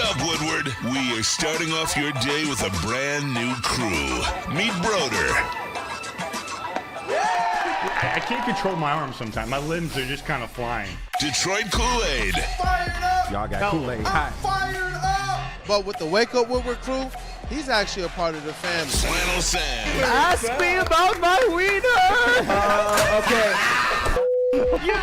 up, Woodward. We are starting off your day with a brand new crew. Meet Broder. I can't control my arms sometimes. My limbs are just kind of flying. Detroit Kool-Aid. Fired up. Y'all got Kool-Aid. I'm fired up. But with the Wake Up Woodward crew, he's actually a part of the family. Flannel Sam. Ask me about my wiener. Okay.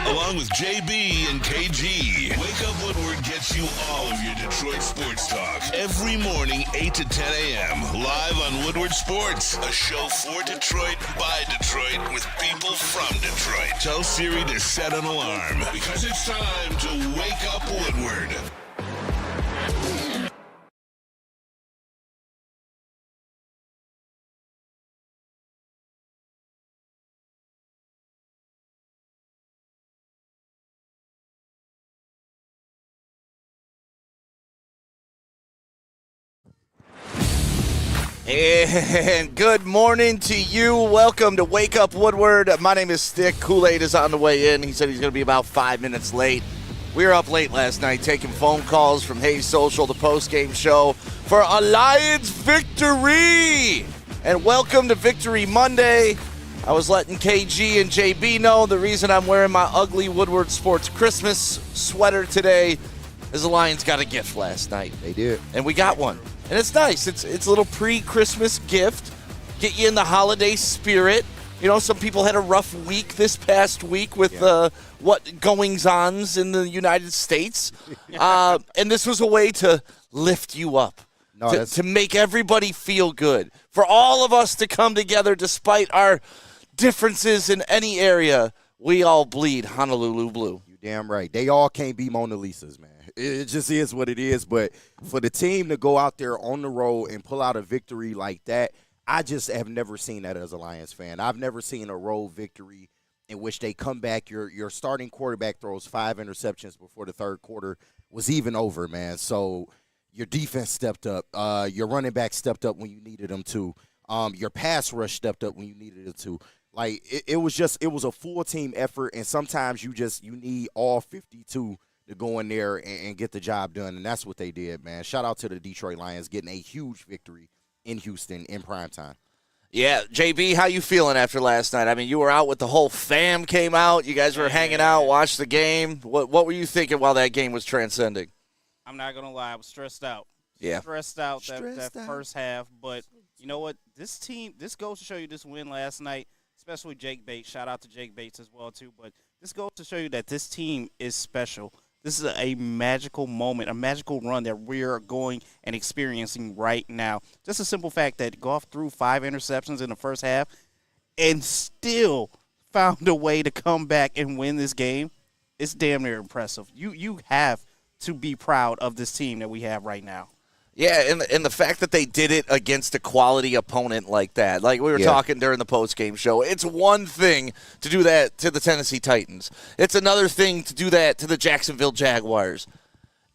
Along with JB and KG. Wake Up Woodward gets you all of your Detroit sports talk. Every morning, 8 to 10 a.m. Live on Woodward Sports. A show for Detroit, by Detroit, with people from Detroit. Tell Siri to set an alarm, because it's time to Wake Up Woodward. And good morning to you. Welcome to Wake Up Woodward. My name is Stick. Kool-Aid is on the way in. He said he's going to be about 5 minutes late. We were up late last night taking phone calls from Hayes Social, the post-game show, for a Lions victory. And welcome to Victory Monday. I was letting KG and JB know the reason I'm wearing my ugly Woodward Sports Christmas sweater today is the Lions got a gift last night. They did. And we got one. And it's nice. It's a little pre-Christmas gift. Get you in the holiday spirit. You know, some people had a rough week this past week with what goings-ons in the United States. And this was a way to lift you up, to make everybody feel good. For all of us to come together despite our differences in any area, we all bleed Honolulu blue. You damn right. They all can't be Mona Lisas, man. It just is what it is. But for the team to go out there on the road and pull out a victory like that, I just have never seen that as a Lions fan. I've never seen a road victory in which they come back. Your starting quarterback throws 5 interceptions before the third quarter was even over, man. So your defense stepped up. Your running back stepped up when you needed them to. Your pass rush stepped up when you needed it to. Like, it was a full team effort, and sometimes you need all 52 to go in there and get the job done, and that's what they did, man. Shout out to the Detroit Lions getting a huge victory in Houston in primetime. Yeah, JB, how you feeling after last night? I mean, you were out with the whole fam came out. You guys were hanging out, watched the game. What were you thinking while that game was transcending? I'm not going to lie. I was stressed out. Yeah. Stressed out that first half. But you know what? This goes to show you this win last night, especially Jake Bates. Shout out to Jake Bates as well, too. But this goes to show you that this team is special. This is a magical moment, a magical run that we're going and experiencing right now. Just a simple fact that Goff threw 5 interceptions in the first half and still found a way to come back and win this game. It's damn near impressive. You have to be proud of this team that we have right now. Yeah, and the fact that they did it against a quality opponent like that. Like we were talking during the post-game show, it's one thing to do that to the Tennessee Titans. It's another thing to do that to the Jacksonville Jaguars.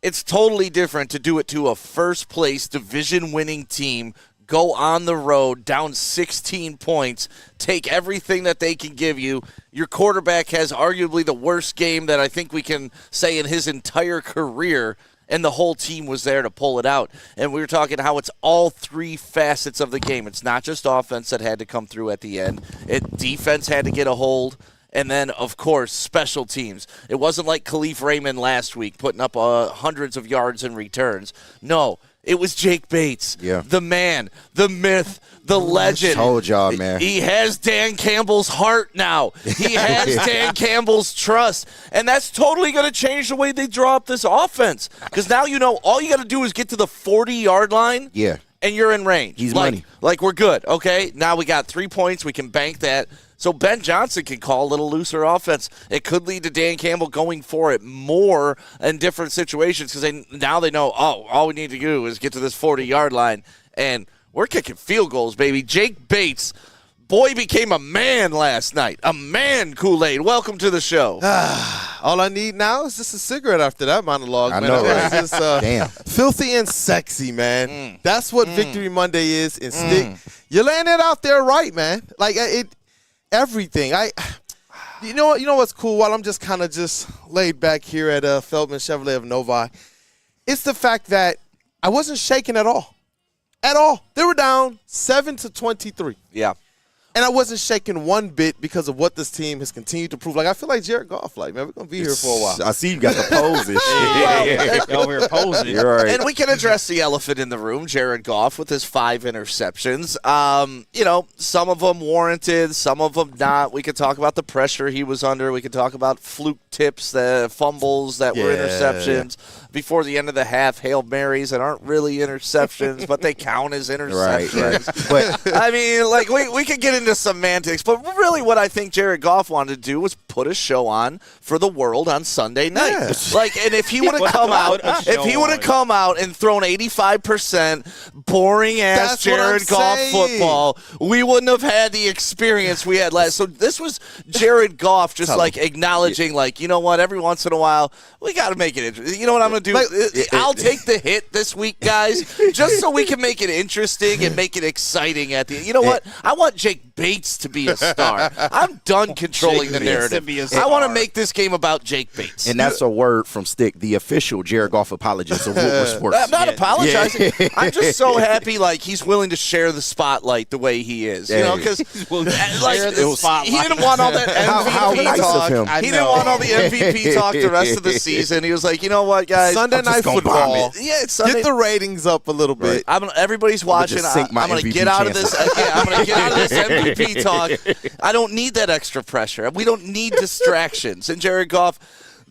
It's totally different to do it to a first-place division-winning team, go on the road, down 16 points, take everything that they can give you. Your quarterback has arguably the worst game that I think we can say in his entire career, and the whole team was there to pull it out. And we were talking how it's all 3 facets of the game. It's not just offense that had to come through at the end. Defense had to get a hold. And then, of course, special teams. It wasn't like Khalif Raymond last week putting up hundreds of yards in returns. No, it was Jake Bates, the man, the myth, the legend. I told y'all, man. He has Dan Campbell's heart now. He has Dan Campbell's trust. And that's totally going to change the way they draw up this offense. Because now you know all you got to do is get to the 40-yard line. Yeah. And you're in range. He's money. Like we're good, okay? Now we got 3 points. We can bank that. So Ben Johnson can call a little looser offense. It could lead to Dan Campbell going for it more in different situations because now they know, all we need to do is get to this 40-yard line. And we're kicking field goals, baby. Jake Bates, boy, became a man last night. A man, Kool-Aid. Welcome to the show. All I need now is just a cigarette after that monologue. I man. know, That right? was just, Damn. filthy and sexy, man. That's what Victory Monday is. And Stick, you're laying it out there right, man. Like, everything. You know what's cool? While I'm just kind of just laid back here at Feldman Chevrolet of Novi, it's the fact that I wasn't shaken at all. At all. They were down 7-23. Yeah. And I wasn't shaken one bit because of what this team has continued to prove. Like, I feel like Jared Goff, like, man, we're going to be here for a while. I see you got the pose and shit. Over here posing. You're right. And we can address the elephant in the room, Jared Goff, with his 5 interceptions. Some of them warranted, some of them not. We could talk about the pressure he was under. We could talk about fluke tips, the fumbles that were interceptions. Before the end of the half, Hail Marys that aren't really interceptions, but they count as interceptions. Right. But, I mean, like, we could get into semantics, but really what I think Jared Goff wanted to do was put a show on for the world on Sunday night. Yeah. Like, and if he would have come out and thrown 85% boring ass Jared Goff football, we wouldn't have had the experience we had last. So this was Jared Goff just like acknowledging, like, you know what, every once in a while we got to make it interesting. You know what I'm going to do? I'll take the hit this week, guys, just so we can make it interesting and make it exciting at the end. You know what? I want Jake Bates to be a star. I'm done controlling the narrative. I want to make this game about Jake Bates. And that's a word from Stick, the official Jared Goff apologist of Woodward Sports. I'm not apologizing. I'm just so happy, like, he's willing to share the spotlight the way he is. You know, because like, he didn't want all that MVP talk. He didn't want all the MVP talk the rest of the season. He was like, you know what, guys? Sunday night football. Yeah, it's Sunday. Get the ratings up a little bit. Everybody's watching. I'm going to get out of this. I'm going to get out of this MVP talk. I don't need that extra pressure. We don't need distractions. And Jared Goff,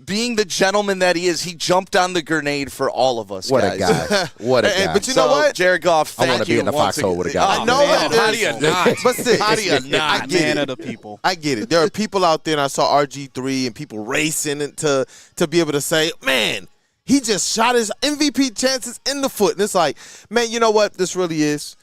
being the gentleman that he is, he jumped on the grenade for all of us. What guys. a guy! What a guy! But you know what, Jared Goff, thank you. I want to be in the foxhole with a guy. I know man, how do you not? But still, how do you not? I get Man it. of the people. I get it. There are people out there, and I saw RG3 and people racing to be able to say, man, he just shot his MVP chances in the foot. And it's like, man, you know what this really is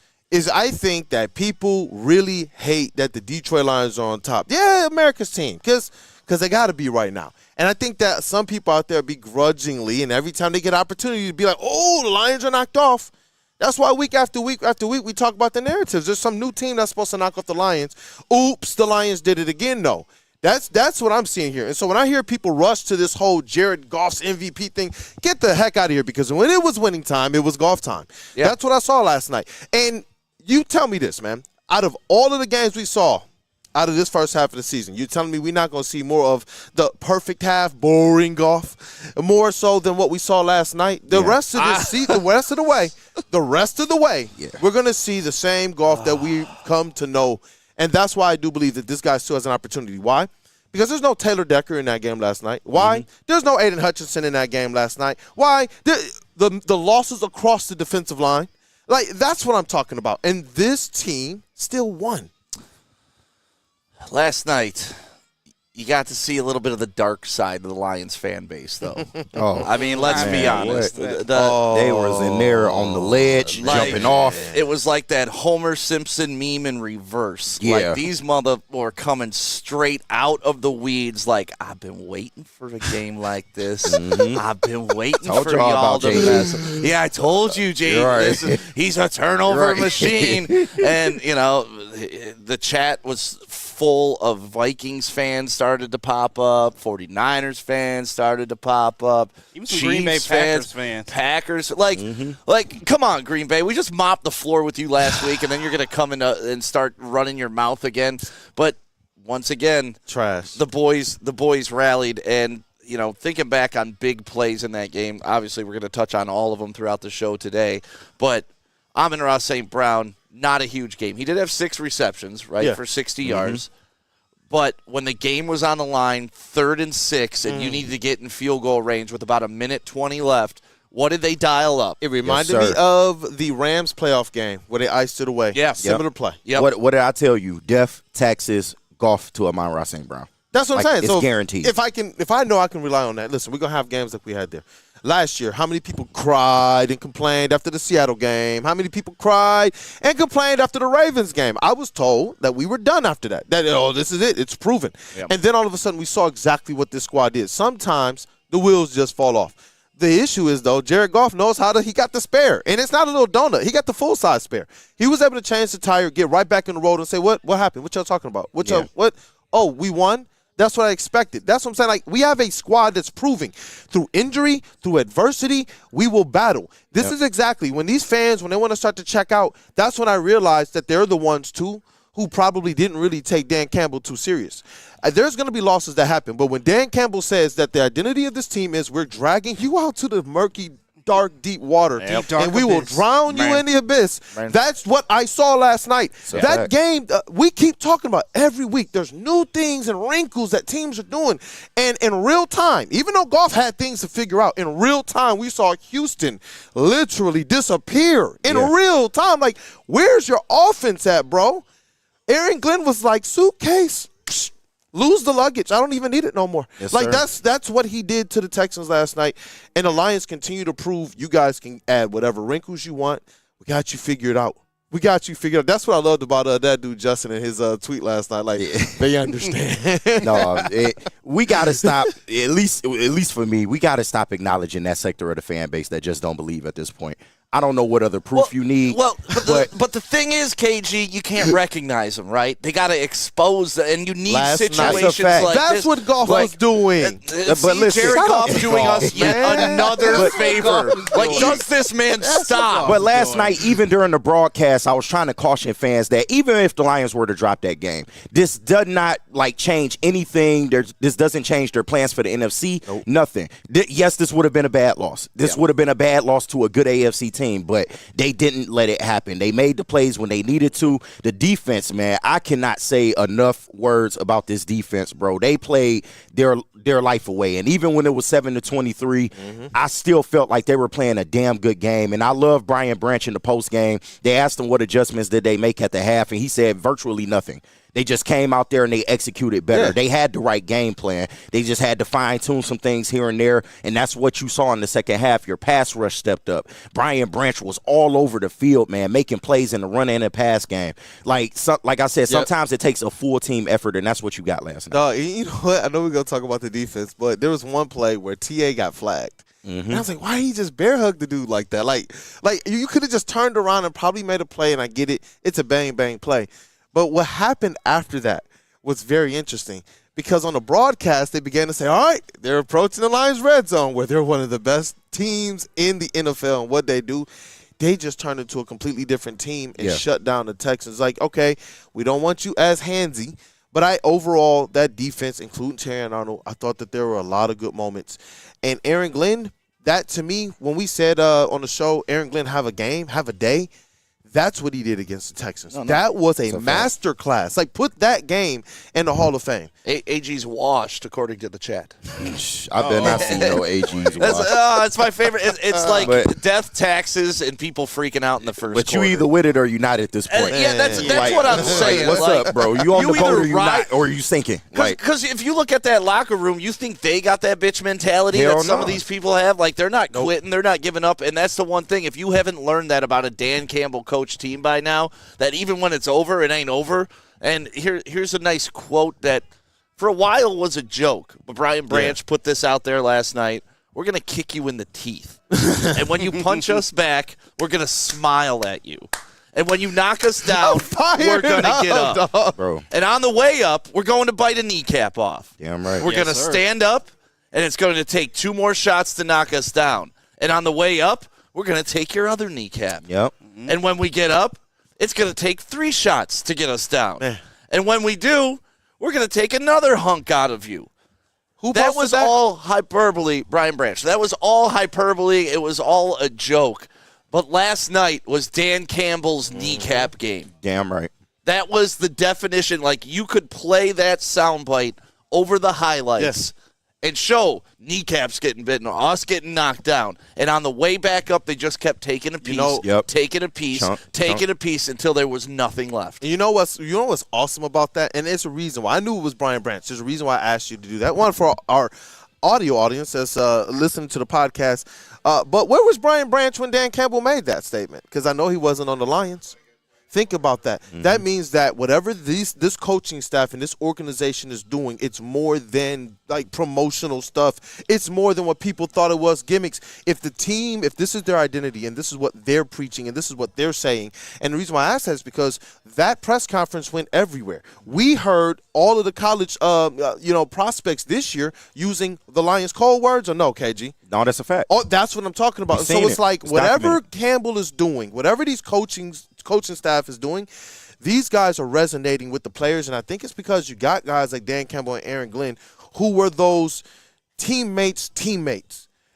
I think that people really hate that the Detroit Lions are on top. Yeah, America's team, because they got to be right now. And I think that some people out there begrudgingly, and every time they get opportunity to be like, oh, the Lions are knocked off. That's why week after week after week we talk about the narratives. There's some new team that's supposed to knock off the Lions. Oops, the Lions did it again, though. That's what I'm seeing here. And so when I hear people rush to this whole Jared Goff's MVP thing, get the heck out of here, because when it was winning time, it was Goff time. Yep. That's what I saw last night. And you tell me this, man. Out of all of the games we saw out of this first half of the season, you're telling me we're not going to see more of the perfect half, boring Goff, more so than what we saw last night? The rest of the way, we're going to see the same Goff that we come to know. And that's why I do believe that this guy still has an opportunity. Why? Because there's no Taylor Decker in that game last night. Why? Mm-hmm. There's no Aiden Hutchinson in that game last night. Why? The losses across the defensive line. Like, that's what I'm talking about. And this team still won. Last night, you got to see a little bit of the dark side of the Lions fan base, though. I mean, let's be honest. They was in there on the ledge, jumping off. It was like that Homer Simpson meme in reverse. Yeah. Like, these mother were coming straight out of the weeds like, I've been waiting for a game like this. I've been waiting for y'all to mess. Yeah, I told you, Jay. Right. He's a turnover machine. And, you know, the chat was full of Vikings fans started to pop up, 49ers fans started to pop up, even some Green Bay Packers fans. Packers, like, come on, Green Bay, we just mopped the floor with you last week, and then you're going to come in and start running your mouth again. But once again, trash. The boys rallied, and you know, thinking back on big plays in that game, obviously we're going to touch on all of them throughout the show today. But Amon-Ra St. Brown, not a huge game. He did have 6 receptions, right, for 60 yards. But when the game was on the line, 3rd and 6, and you needed to get in field goal range with about 1:20 left, what did they dial up? It reminded me of the Rams playoff game where they iced it away. Yeah. Similar play. Yep. What did I tell you? Def, Texas, Goff to Amon-Ra St. Brown. That's what I'm saying. It's so guaranteed. If I know I can rely on that, listen, we're going to have games like we had there. Last year, how many people cried and complained after the Seattle game? How many people cried and complained after the Ravens game? I was told that we were done after that. That, this is it. It's proven. Yep. And then all of a sudden we saw exactly what this squad did. Sometimes the wheels just fall off. The issue is, though, Jared Goff knows he got the spare. And it's not a little donut. He got the full-size spare. He was able to change the tire, get right back in the road and say, what happened? What y'all talking about? What? Oh, we won? That's what I expected. That's what I'm saying. Like, we have a squad that's proving through injury, through adversity, we will battle. This is exactly when these fans, when they want to start to check out, that's when I realized that they're the ones, too, who probably didn't really take Dan Campbell too serious. There's going to be losses that happen, but when Dan Campbell says that the identity of this team is we're dragging you out to the murky, dark, deep water, and we will drown you in the abyss. That's what I saw last night. That game, we keep talking about every week. There's new things and wrinkles that teams are doing. And in real time, even though Goff had things to figure out, in real time, we saw Houston literally disappear in real time. Like, where's your offense at, bro? Aaron Glenn was like, suitcase, lose the luggage. I don't even need it no more. That's what he did to the Texans last night. And the Lions continue to prove you guys can add whatever wrinkles you want. We got you figured out. That's what I loved about that dude Justin and his tweet last night. Like, they understand. We got to stop, at least for me, we got to stop acknowledging that sector of the fan base that just don't believe at this point. I don't know what other proof you need. But the thing is, KG, you can't recognize them, right? They got to expose them, and you need situations like That's this. What Goff was doing. But listen, Jared Goff doing us yet another favor. Like, does this man stop? But last night, even during the broadcast, I was trying to caution fans that even if the Lions were to drop that game, this does not change anything. This doesn't change their plans for the NFC. Nope. Nothing. Yes, this would have been a bad loss. This would have been a bad loss to a good AFC team. But they didn't let it happen. They made the plays when they needed to. The defense, man, I cannot say enough words about this defense, bro. They played their life away. And even when it was 7-23, I still felt like they were playing a damn good game. And I love Brian Branch in the post game. They asked him what adjustments did they make at the half, and he said virtually nothing. They just came out there and they executed better. Yeah. They had the right game plan. They just had to fine-tune some things here and there, and that's what you saw in the second half. Your pass rush stepped up. Brian Branch was all over the field, man, making plays in the run and the pass game. Like I said, sometimes it takes a full team effort, and that's what you got last night. You know what? I know we're going to talk about the defense, but there was one play where TA got flagged. And I was like, why did he just bear hug the dude like that? Like you could have just turned around and probably made a play, and I get it. It's a bang-bang play. But what happened after that was very interesting because on the broadcast, they began to say, all right, they're approaching the Lions red zone where they're one of the best teams in the NFL. And what they do, they just turned into a completely different team and shut down the Texans. Like, okay, we don't want you as handsy. But overall, that defense, including Terry Arnold, I thought that there were a lot of good moments. And Aaron Glenn, that to me, when we said on the show, Aaron Glenn have a day, that's what he did against the Texans. That was a master class. Like, put that game in the Hall of Fame. AG's washed, according to the chat. I better not see no AG's washed. It's my favorite. It's like death, taxes, and people freaking out in the first But quarter. you either with it or you're not at this point. That's what I'm saying. What's up, bro? You on the boat or you not? Or are you sinking? Because if you look at that locker room, you think they got that bitch mentality that some of these people have? Like, they're not quitting. They're not giving up. And that's the one thing. If you haven't learned that about a Dan Campbell coach team by now, that even when it's over, it ain't over. And here's a nice quote that for a while was a joke, but Brian Branch put this out there last night. We're going to kick you in the teeth. And when you punch us back, we're going to smile at you. And when you knock us down, we're going to get up. Bro. And on the way up, we're going to bite a kneecap off. Damn right. We're going to stand up, and it's going to take 2 more shots to knock us down. And on the way up, we're going to take your other kneecap. Yep. And when we get up, it's going to take 3 shots to get us down. And when we do, we're going to take another hunk out of you. That was all hyperbole, Brian Branch. That was all hyperbole. It was all a joke. But last night was Dan Campbell's kneecap game. Damn right. That was the definition. Like, you could play that soundbite over the highlights and show kneecaps getting bitten, us getting knocked down. And on the way back up, they just kept taking a piece, taking a piece until there was nothing left. You know what's awesome about that? And it's a reason why. I knew it was Brian Branch. There's a reason why I asked you to do that. One, for our audio audience that's listening to the podcast. But where was Brian Branch when Dan Campbell made that statement? Because I know he wasn't on the Lions. Think about that. That means that whatever this coaching staff and this organization is doing, it's more than like promotional stuff. It's more than what people thought it was, gimmicks. If this is their identity and this is what they're preaching and this is what they're saying, and the reason why I ask that is because that press conference went everywhere. We heard all of the college, prospects this year using the Lions' cold words, or no, KG? No, that's a fact. Oh, that's what I'm talking about. So it's like whatever Campbell is doing, whatever these coaching staff is doing, these guys are resonating with the players, and I think it's because you got guys like Dan Campbell and Aaron Glenn who were those teammates,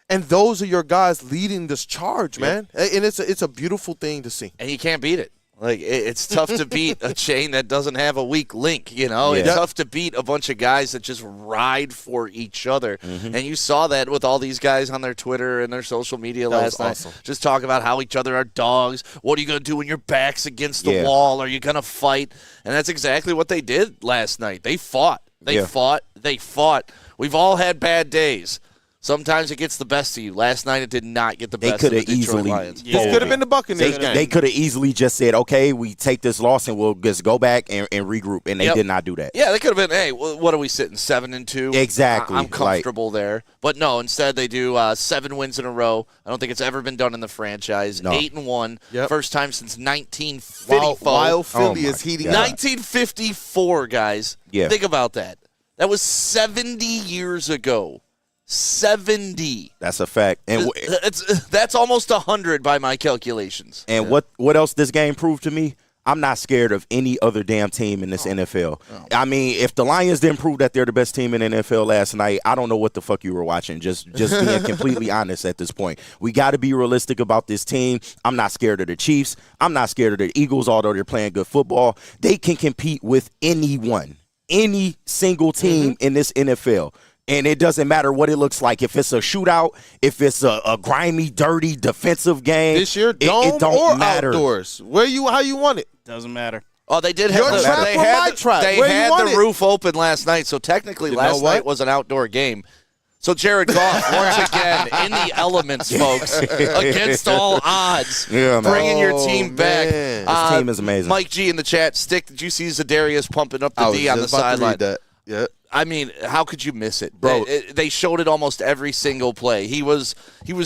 and those are your guys leading this charge, man. And it's a beautiful thing to see. And you can't beat it. Like, it's tough to beat a chain that doesn't have a weak link, you know? It's tough to beat a bunch of guys that just ride for each other. And you saw that with all these guys on their Twitter and their social media last night. Awesome. Just talking about how each other are dogs. What are you going to do when your back's against the wall? Are you going to fight? And that's exactly what they did last night. They fought. They fought. We've all had bad days. Sometimes it gets the best of you. Last night it did not get the best of the Detroit Lions. This could have been the Buccaneers game. They could have easily just said, okay, we take this loss and we'll just go back and regroup, and they did not do that. Yeah, they could have been, hey, what are we sitting, 7-2? Exactly. I'm comfortable there. But no, instead they do 7 wins in a row. I don't think it's ever been done in the franchise. No. 8-1. Yep. First time since 1954. While Philly is heating up. 1954, guys. Yeah. Think about that. That was 70 years ago. 70. That's a fact. And that's almost 100 by my calculations. And what else this game proved to me? I'm not scared of any other damn team in this NFL. I mean, if the Lions didn't prove that they're the best team in the NFL last night, I don't know what the fuck you were watching. Just being completely honest at this point. We got to be realistic about this team. I'm not scared of the Chiefs. I'm not scared of the Eagles, although they're playing good football. They can compete with anyone, any single team in this NFL. And it doesn't matter what it looks like. If it's a shootout, if it's a grimy, dirty defensive game. This year, it don't matter. Outdoors. How you want it. Doesn't matter. Oh, they did have Your trap or my trap? They Where you had want the it? roof open last night, so technically last night was an outdoor game. So Jared Goff, once again, in the elements, folks, against all odds, bringing your team back. Man. This team is amazing. Mike G in the chat, Stick, did you see Zadarius pumping up the D on the sideline? Yeah. I mean, how could you miss it, bro? They showed it almost every single play. He was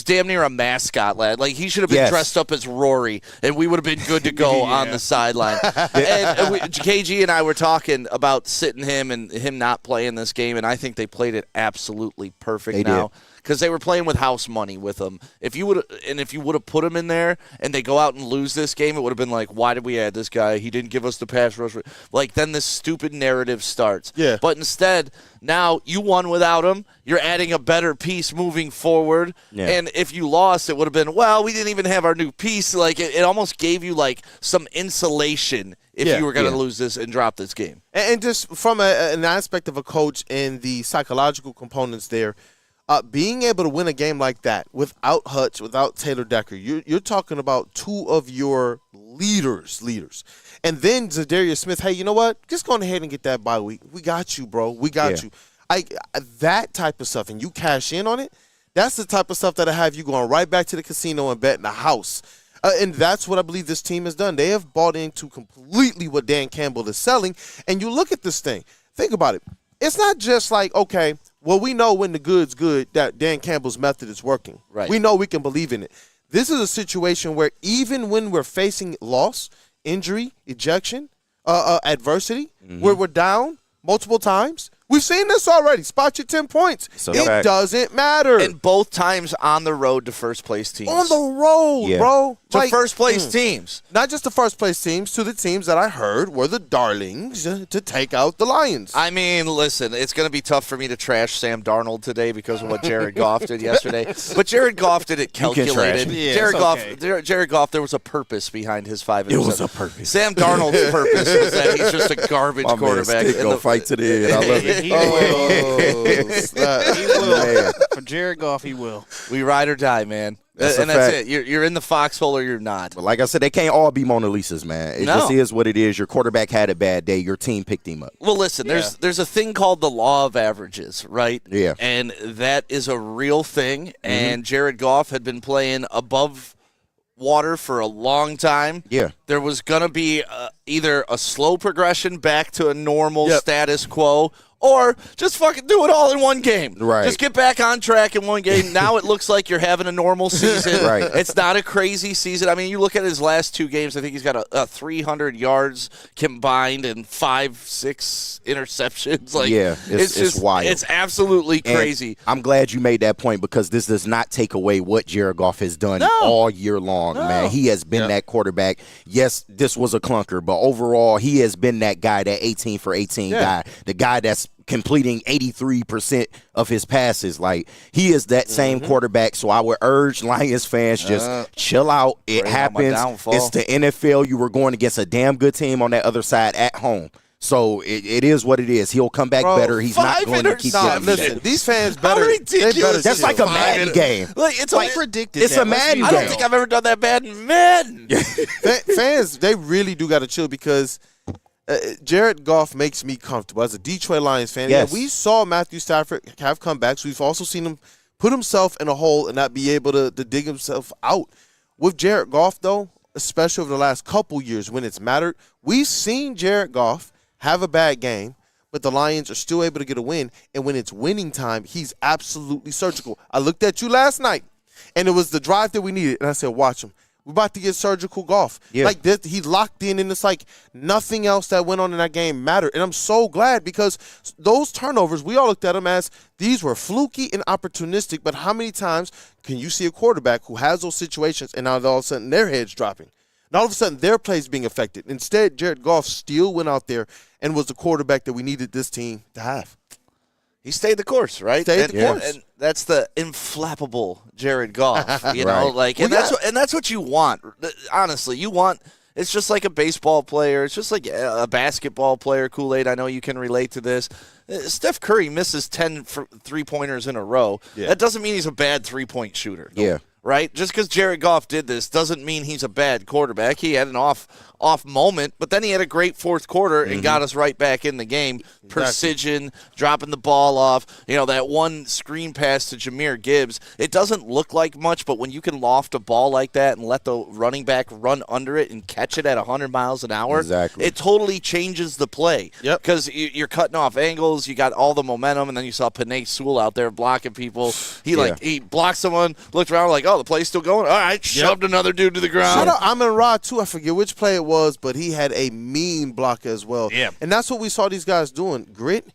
damn near a mascot, lad. Like, he should have been dressed up as Rory, and we would have been good to go on the sideline. And KG and I were talking about sitting him and him not playing this game, and I think they played it absolutely perfect now. Because they were playing with house money with him. If you would have put him in there and they go out and lose this game, it would have been like, why did we add this guy? He didn't give us the pass rush. Like, then this stupid narrative starts. Yeah. But instead, now you won without him. You're adding a better piece moving forward. Yeah. And if you lost, it would have been, well, we didn't even have our new piece. Like, it almost gave you like some insulation if you were going to lose this and drop this game. And just from an aspect of a coach and the psychological components there, being able to win a game like that without Hutch, without Taylor Decker, you're talking about two of your leaders. And then Zadarius Smith, hey, you know what? Just go ahead and get that bye week. We got you, bro. We got you. That type of stuff, and you cash in on it, that's the type of stuff that'll have you going right back to the casino and betting the house. And that's what I believe this team has done. They have bought into completely what Dan Campbell is selling. And you look at this thing. Think about it. It's not just like, okay, well, we know when the good's good that Dan Campbell's method is working. Right. We know we can believe in it. This is a situation where even when we're facing loss, injury, ejection, adversity, where we're down multiple times, we've seen this already. Spot your 10 points. It doesn't matter. And both times on the road to first-place teams. On the road, bro. To first-place teams. Not just the first-place teams, to the teams that I heard were the darlings to take out the Lions. I mean, listen, it's going to be tough for me to trash Sam Darnold today because of what Jared Goff did yesterday. But Jared Goff did it calculated. Yeah, Jared Goff, there was a purpose behind his 5 interceptions. It was a purpose. Sam Darnold's purpose was that he's just a garbage quarterback. Man, go fight to the end. I love it. He will. He will. For Jared Goff, he will. We ride or die, man. That's it. You're in the foxhole or you're not. But like I said, they can't all be Mona Lisas, man. It just is what it is. Your quarterback had a bad day. Your team picked him up. Well, listen, there's a thing called the law of averages, right? Yeah. And that is a real thing. And Jared Goff had been playing above water for a long time. Yeah. There was going to be either a slow progression back to a normal status quo, or just fucking do it all in one game. Right. Just get back on track in one game. Now it looks like you're having a normal season. Right. It's not a crazy season. I mean, you look at his last 2 games, I think he's got a 300 yards combined and 5-6 interceptions. Like, yeah, it's just wild. It's absolutely crazy. And I'm glad you made that point, because this does not take away what Jared Goff has done all year long, man. He has been that quarterback. Yes, this was a clunker, but overall, he has been that guy, that 18 for 18 guy, the guy that's completing 83% of his passes. Like, he is that same quarterback. So I would urge Lions fans, just chill out. It happens. It's the NFL. You were going against a damn good team on that other side at home. So it is what it is. He'll come back better. He's not going to keep getting listen, these fans better. How ridiculous. That's like a Madden game. Like, it's I predicted it's that. a Madden I game. don't think I've ever done that bad in Madden. Fans, they really do got to chill, because Jared Goff makes me comfortable as a Detroit Lions fan. Yes. Yeah, we saw Matthew Stafford have comebacks. We've also seen him put himself in a hole and not be able to dig himself out. With Jared Goff, though, especially over the last couple years when it's mattered, we've seen Jared Goff have a bad game, but the Lions are still able to get a win. And when it's winning time, he's absolutely surgical. I looked at you last night, and it was the drive that we needed, and I said, watch him. We're about to get surgical Goff. Yeah. Like this, he locked in, and it's like nothing else that went on in that game mattered. And I'm so glad, because those turnovers, we all looked at them as these were fluky and opportunistic, but how many times can you see a quarterback who has those situations and now all of a sudden their head's dropping? And all of a sudden their play's being affected. Instead, Jared Goff still went out there and was the quarterback that we needed this team to have. He stayed the course, right? Stayed the course. And that's the inflappable Jared Goff, you Right. know, like, and that's what you want. Honestly, you want. It's just like a baseball player. It's just like a basketball player. Kool-Aid, I know you can relate to this. Steph Curry misses 10 three-pointers in a row. Yeah. That doesn't mean he's a bad three-point shooter. Yeah. Right? Just because Jared Goff did this doesn't mean he's a bad quarterback. He had an off moment, but then he had a great fourth quarter and got us right back in the game. Precision, dropping the ball off. You know, that one screen pass to Jahmyr Gibbs, it doesn't look like much, but when you can loft a ball like that and let the running back run under it and catch it at 100 miles an hour, it totally changes the play. Yep. Because you're cutting off angles, you got all the momentum, and then you saw Penei Sewell out there blocking people. He blocked someone, looked around like, oh, the play's still going? All right, shoved another dude to the ground. Shout out Amon-Ra, too. I forget which play it was, but he had a mean block as well. Yeah. And that's what we saw these guys doing. Grit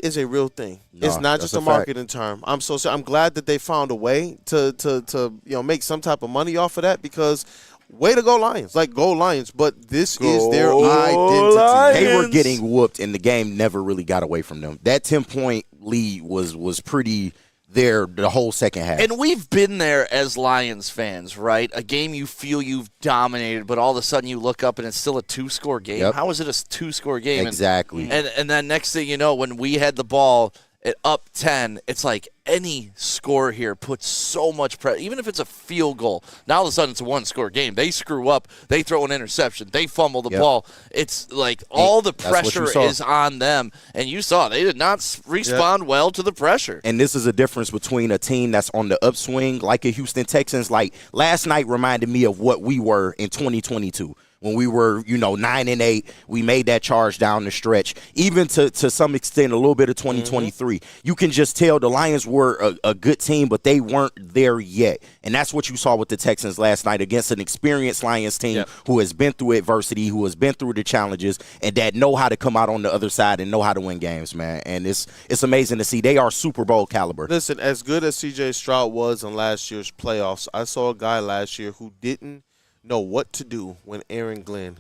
is a real thing. No, it's not just a marketing term. I'm glad that they found a way to make some type of money off of that, because way to go Lions. Like, go Lions, but this is their identity. Lions. They were getting whooped, and the game never really got away from them. That 10-point lead was pretty there the whole second half. And we've been there as Lions fans, right? A game you feel you've dominated, but all of a sudden you look up and it's still a 2-score game. Yep. How is it a 2-score game? Exactly. And then next thing you know, when we had the ball at up 10, it's like any score here puts so much pressure. Even if it's a field goal, now all of a sudden it's a 1-score game. They screw up, they throw an interception, they fumble the ball. It's like all the pressure is on them. And you saw they did not respond well to the pressure. And this is a difference between a team that's on the upswing, like a Houston Texans. Like, last night reminded me of what we were in 2022. When we were, 9-8, we made that charge down the stretch. Even to some extent, a little bit of 2023. You can just tell the Lions were a good team, but they weren't there yet. And that's what you saw with the Texans last night against an experienced Lions team who has been through adversity, who has been through the challenges, and that know how to come out on the other side and know how to win games, man. And it's amazing to see. They are Super Bowl caliber. Listen, as good as C.J. Stroud was in last year's playoffs, I saw a guy last year who didn't know what to do when Aaron Glenn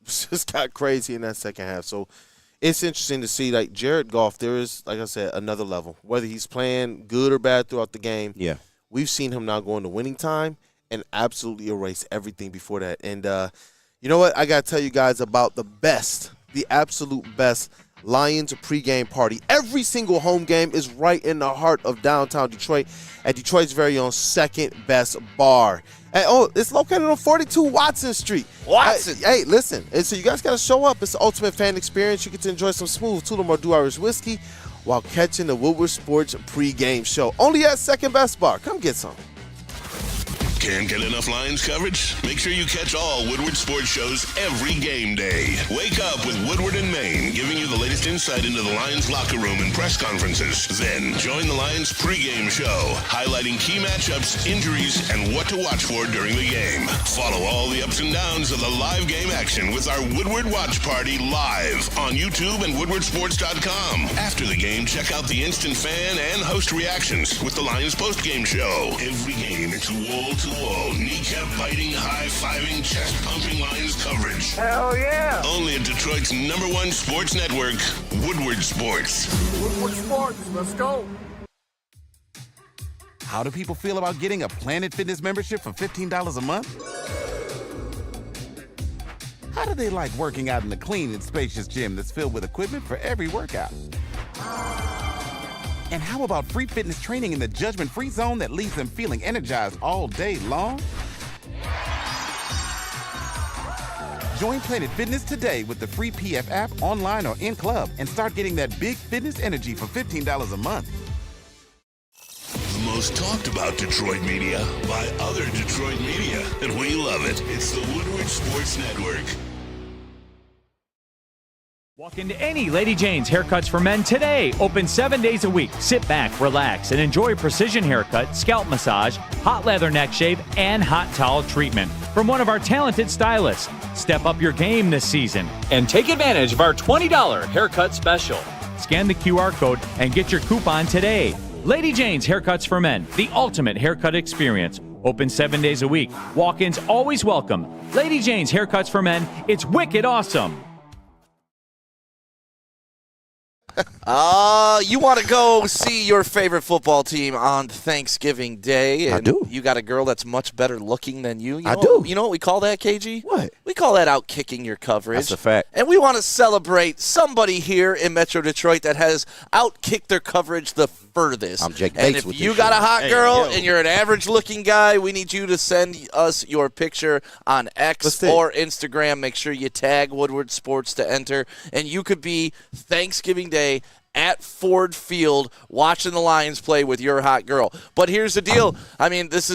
just got crazy in that second half. So it's interesting to see, like, Jared Goff, there is, like I said, another level. Whether he's playing good or bad throughout the game, we've seen him now go into winning time and absolutely erase everything before that. And you know what? I got to tell you guys about the absolute best Lions pregame party. Every single home game is right in the heart of downtown Detroit at Detroit's very own Second Best Bar. And, it's located on 42 Watson Street. Hey, listen. And so you guys got to show up. It's the ultimate fan experience. You get to enjoy some smooth Tullamore Dew Irish whiskey while catching the Woodward Sports pregame show. Only at Second Best Bar. Come get some. Can't get enough Lions coverage? Make sure you catch all Woodward sports shows every game day. Wake up with Woodward and Maine, giving you the latest insight into the Lions locker room and press conferences. Then join the Lions pregame show, highlighting key matchups, injuries, and what to watch for during the game. Follow all the ups and downs of the live game action with our Woodward Watch Party live on YouTube and woodwardsports.com. After the game, check out the instant fan and host reactions with the Lions postgame show. Every game, it's wall-to-wall, kneecap-biting, high-fiving, chest-pumping Lions coverage. Hell yeah! Only at Detroit's #1 sports network, Woodward Sports. Woodward Sports, let's go! How do people feel about getting a Planet Fitness membership for $15 a month? How do they like working out in a clean and spacious gym that's filled with equipment for every workout? And how about free fitness training in the judgment-free zone that leaves them feeling energized all day long? Join Planet Fitness today with the free PF app, online or in club, and start getting that big fitness energy for $15 a month. The most talked about Detroit media by other Detroit media, and we love it. It's the Woodward Sports Network. Walk into any Lady Jane's Haircuts for Men today. Open 7 days a week. Sit back, relax, and enjoy precision haircut, scalp massage, hot leather neck shave, and hot towel treatment from one of our talented stylists. Step up your game this season and take advantage of our $20 haircut special. Scan the QR code and get your coupon today. Lady Jane's Haircuts for Men, the ultimate haircut experience. Open 7 days a week. Walk-ins always welcome. Lady Jane's Haircuts for Men. It's wicked awesome. You want to go see your favorite football team on Thanksgiving Day. And I do. You got a girl that's much better looking than you. I do. You know what we call that, KG? What? We call that out-kicking your coverage. That's a fact. And we want to celebrate somebody here in Metro Detroit that has out-kicked their coverage the furthest. I'm Jake And Bates if with you this got a shit. hot girl and you're an average-looking guy, we need you to send us your picture on X or Instagram. Make sure you tag Woodward Sports to enter. And you could be Thanksgiving Day at Ford Field watching the Lions play with your hot girl. But here's the deal. I mean, this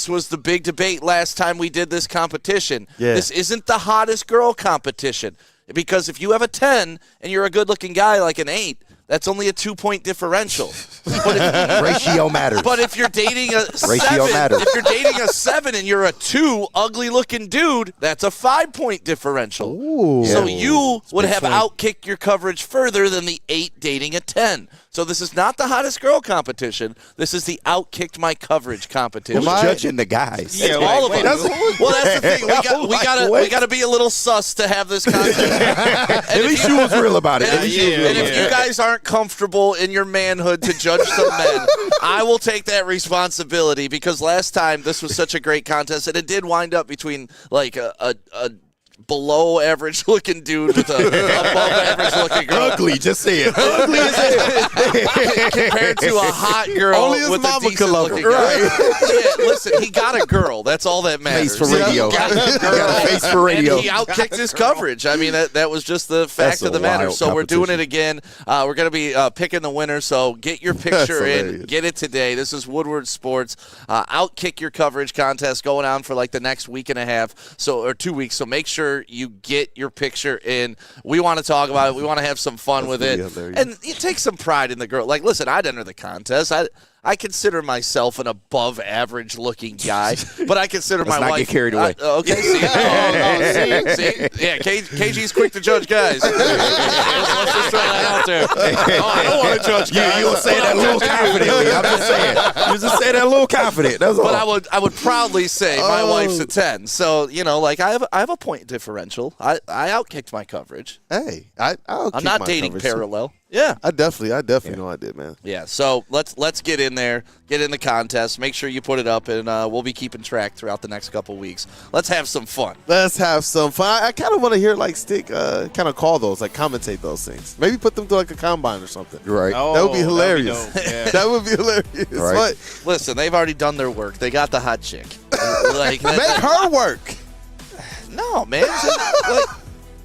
was the big debate last time we did this competition. Yeah. This isn't the hottest girl competition. Because if you have a 10 and you're a good-looking guy like an 8, that's only a 2-point differential. Ratio matters. But if you're dating a 7, matters. if you're dating a 7 and you're a 2 ugly-looking dude, that's a 5-point differential. Ooh. So Yeah. you would have swing. outkicked your coverage further than the 8 dating a 10. So this is not the hottest girl competition. This is the outkicked my coverage competition. Who's judging the guys? It's all of us. Well, that's the thing. We gotta be a little sus to have this contest. At least you was real about it. And if you guys aren't comfortable in your manhood to judge some men, I will take that responsibility because last time this was such a great contest and it did wind up between like a below average looking dude with a above average looking girl. Ugly, just say it. Ugly as hell. Compared to a hot girl Only his with a mama decent could love her. looking guy. Yeah, listen, he got a girl. That's all that matters. Face for radio. He got a girl. Got a face for radio. And he outkicked his coverage. I mean, that was just the fact That's of the a matter. wild So we're doing it competition. again. We're going to be picking the winner. So get your picture in. hilarious. Get it today. This is Woodward Sports. Outkick your coverage contest going on for like the next week and a half, or 2 weeks. So make sure you get your picture in. We want to talk about it. We want to have some fun with it. hilarious. And you take some pride in the girl. Like, listen, I'd enter the contest. I consider myself an above average looking guy, but I consider Let's my not wife. get carried away. Okay, see, see, yeah, KG's quick to judge guys. Let's just throw that out there. I don't want to judge guys. You don't say that a little confidently. I'm just saying. You just say that a little confident. That's all. But I would proudly say my wife's a 10. So like I have a point differential. I outkicked my coverage. Hey, I'll I'm keep not my dating coverage. parallel. Yeah. I definitely know I did, man. Yeah, so let's get in there, get in the contest, make sure you put it up, and we'll be keeping track throughout the next couple weeks. Let's have some fun. Let's have some fun. I kind of want to hear Stick kind of call those, commentate those things. Maybe put them through a combine or something. Right. That would be hilarious. That would be dope, yeah. That would be hilarious. Right. But Listen, they've already done their work. They got the hot chick. make her work. No, man.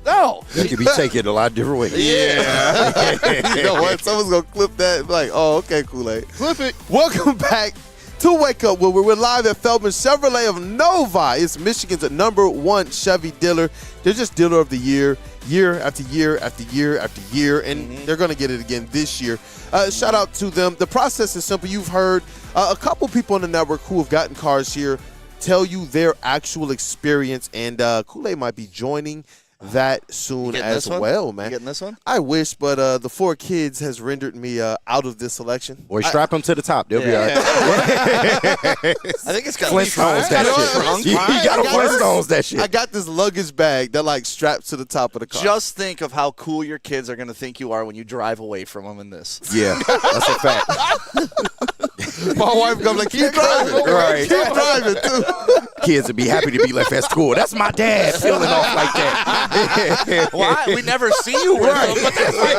No. You could be taken a lot of different ways. Yeah. You know what? Someone's going to clip that and be like, oh, okay, Kool-Aid. Clip it. Welcome back to Wake Up Woodward. We're live at Feldman Chevrolet of Novi. It's Michigan's #1 Chevy dealer. They're just dealer of the year after year after year after year, and they're going to get it again this year. Shout out to them. The process is simple. You've heard a couple people on the network who have gotten cars here tell you their actual experience, and Kool-Aid might be joining that soon as well, man. You getting this one? I wish, but the 4 kids has rendered me out of this selection. Or strap them to the top. They'll be all right. I think it's got Flintstones that shit. You got to Flintstones that shit. I got this luggage bag that like straps to the top of the car. Just think of how cool your kids are going to think you are when you drive away from them in this. Yeah, that's a fact. My wife comes like, keep driving. Right. Keep driving, too. Kids would be happy to be left at school. That's my dad feeling off like that. Why? We never see you with them, but that's my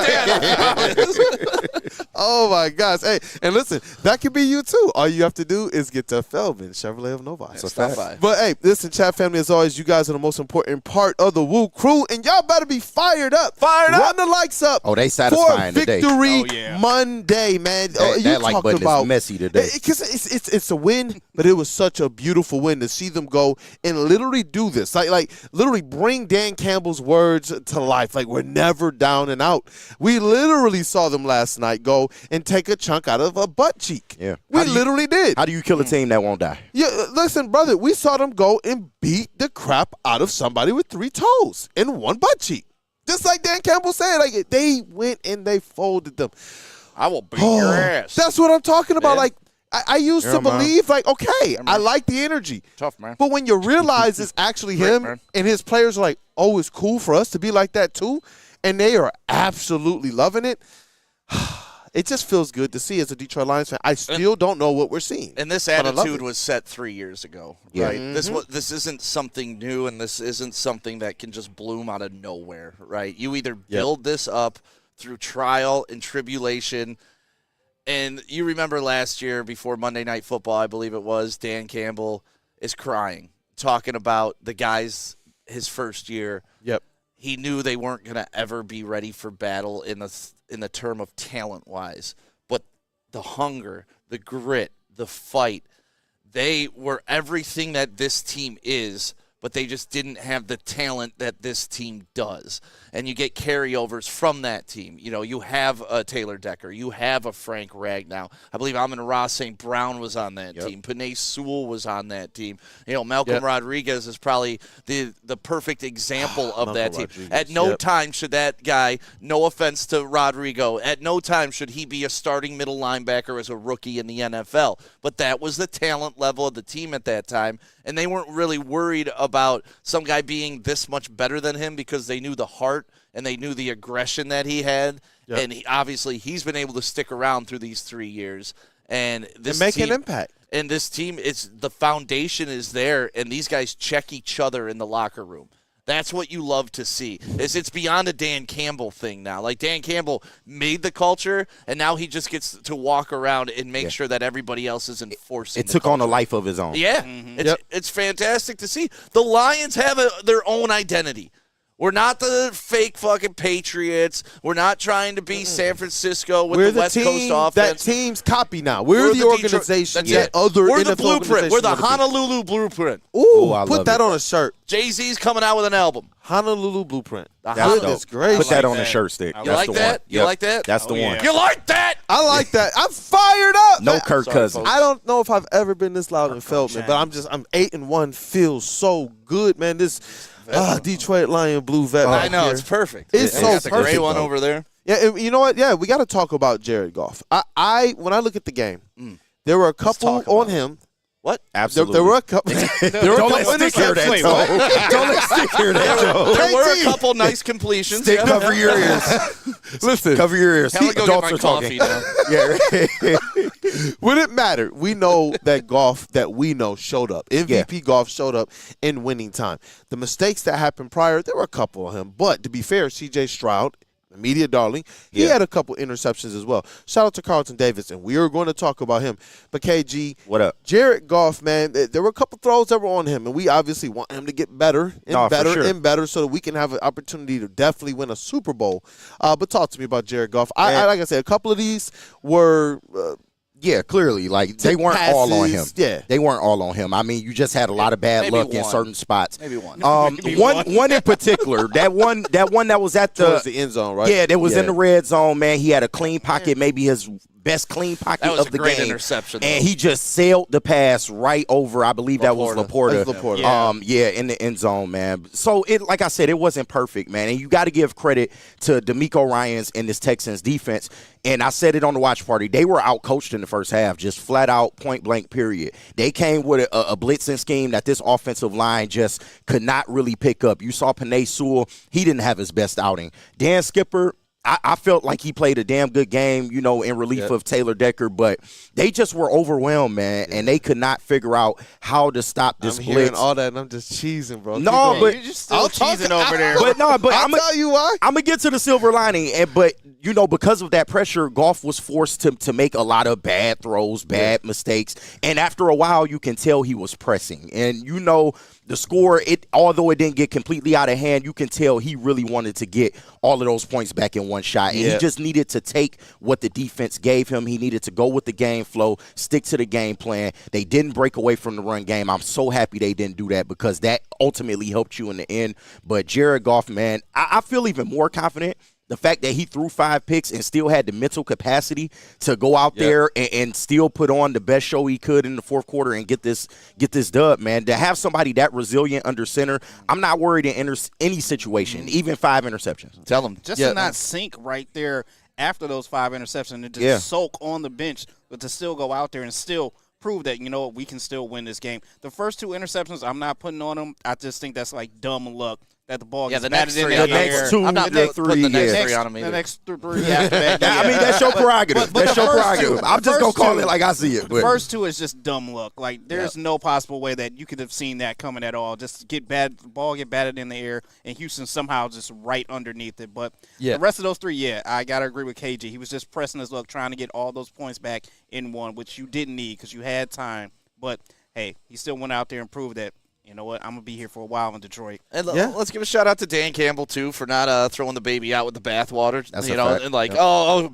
dad. Oh, my gosh. Hey, and listen, that could be you, too. All you have to do is get to Feldman Chevrolet of Novi. Stop by. But, hey, listen, chat family, as always, you guys are the most important part of the WUW Crew, and y'all better be fired up. Run the likes up. Oh, they satisfying for today. Victory Monday, man. That like button is messy today. Because it's a win, but it was such a beautiful win to see them go and literally do this. Like literally bring Dan Campbell's words to life. Like, we're never down and out. We literally saw them last night go and take a chunk out of a butt cheek. Yeah. We literally did. How do you kill a team that won't die? Yeah, listen, brother, we saw them go and beat the crap out of somebody with 3 toes and 1 butt cheek. Just like Dan Campbell said, like they went and they folded them. I will beat your ass. That's what I'm talking about. Yeah. Like, I used to believe, like, okay, I like the energy. Tough, man. But when you realize it's actually him and his players are like, oh, it's cool for us to be like that too, and they are absolutely loving it, it just feels good to see as a Detroit Lions fan. I still don't know what we're seeing. And this attitude was set 3 years ago, right? This isn't something new, and this isn't something that can just bloom out of nowhere, right? You either build this up through trial and tribulation. And you remember last year before Monday Night Football, I believe it was, Dan Campbell is crying, talking about the guys his first year. Yep. He knew they weren't going to ever be ready for battle in the term of talent-wise. But the hunger, the grit, the fight, they were everything that this team is, but they just didn't have the talent that this team does. And you get carryovers from that team. You know, you have a Taylor Decker. You have a Frank Ragnow. I believe Amon-Ra St. Brown was on that team. Panay Sewell was on that team. You know, Malcolm Rodriguez is probably the perfect example of that team. At no time should that guy, no offense to Rodrigo, at no time should he be a starting middle linebacker as a rookie in the NFL. But that was the talent level of the team at that time. And they weren't really worried about some guy being this much better than him because they knew the heart and they knew the aggression that he had. Yep. And obviously he's been able to stick around through these 3 years. And this make team, an impact. And this team, the foundation is there, and these guys check each other in the locker room. That's what you love to see. It's beyond a Dan Campbell thing now. Like, Dan Campbell made the culture, and now he just gets to walk around and make sure that everybody else is enforcing it. It took on a life of his own. Yeah. It's fantastic to see. The Lions have their own identity. We're not the fake fucking Patriots. We're not trying to be San Francisco with the West Coast offense. That team's copy now. We're the organization that other We're the NFL blueprint. We're the organizations Honolulu blueprint. Ooh, put that on a shirt. Jay-Z's coming out with an album. Honolulu Blueprint. That's great. Put that on the shirt stick. You like that? You like that? That's the one. You like that? I like that. I'm fired up. No Kirk Cousins. I don't know if I've ever been this loud in Feldman, but I'm 8-1 feels so good, man. This Detroit Lion blue vet. I know, it's perfect. It's so got perfect. the gray one over there. Yeah, and you know what? Yeah, we got to talk about Jared Goff. I when I look at the game, there were a couple on him. What? Absolutely. There were a couple. Don't let stick hear that, Joe. Don't let stick hear that, Joe. There were a couple nice completions. Stick, cover your ears. Listen. Cover your ears. Go get my coffee now. Yeah. When it mattered, we know that Goff that we know showed up. MVP Goff showed up in winning time. The mistakes that happened prior, there were a couple of him. But to be fair, C.J. Stroud, the media darling, he had a couple interceptions as well. Shout out to Carlton Davis, and we are going to talk about him. But KG, what up? Jared Goff, man, there were a couple throws that were on him, and we obviously want him to get better and better so that we can have an opportunity to definitely win a Super Bowl. But talk to me about Jared Goff. Like I said, a couple of these were Yeah, clearly. Like, they weren't all on him. Yeah. They weren't all on him. I mean, you just had a lot of bad luck in certain spots. Maybe one. One in particular, that one that was at Towards the end zone, right? Yeah, that was in the red zone, man. He had a clean pocket, maybe his best clean pocket that was of the a great game. Interception, and he just sailed the pass right over, I believe that was Laporta. In the end zone, man. So, like I said, it wasn't perfect, man. And you got to give credit to DeMeco Ryans and this Texans defense. And I said it on the watch party. They were out-coached in the first half, just flat out, point-blank, period. They came with a blitzing scheme that this offensive line just could not really pick up. You saw Penei Sewell. He didn't have his best outing. Dan Skipper, I felt like he played a damn good game, in relief of Taylor Decker, but they just were overwhelmed, man, and they could not figure out how to stop this blitz. I'm hearing all that, and I'm just cheesing, bro. No, but you're just still cheesing over there. But no, but I'll tell you why. I'm gonna get to the silver lining, but because of that pressure, Goff was forced to make a lot of bad throws, bad mistakes, and after a while, you can tell he was pressing, and the score, although it didn't get completely out of hand, you can tell he really wanted to get all of those points back in one shot. And he just needed to take what the defense gave him. He needed to go with the game flow, stick to the game plan. They didn't break away from the run game. I'm so happy they didn't do that because that ultimately helped you in the end. But Jared Goff, man, I feel even more confident. The fact that he threw 5 picks and still had the mental capacity to go out there and still put on the best show he could in the fourth quarter and get this dub, man. To have somebody that resilient under center, I'm not worried in any situation, even 5 interceptions. Tell him. Just to not sink right there after those 5 interceptions and just soak on the bench, but to still go out there and still prove that, we can still win this game. The first 2 interceptions, I'm not putting on them. I just think that's like dumb luck. That the ball gets batted in the air. I'm not putting the next 3 on him either. The next 3 after that. I mean, that's your prerogative. That's your prerogative. I'm just going to call it like I see it. The first 2 is just dumb luck. Like, there's no possible way that you could have seen that coming at all. Just the ball get batted in the air, and Houston somehow just right underneath it. But the rest of those 3, I got to agree with KG. He was just pressing his luck, trying to get all those points back in one, which you didn't need because you had time. But, hey, he still went out there and proved that, you know what, I'm going to be here for a while in Detroit. And let's give a shout-out to Dan Campbell, too, for not throwing the baby out with the bathwater. That's and like,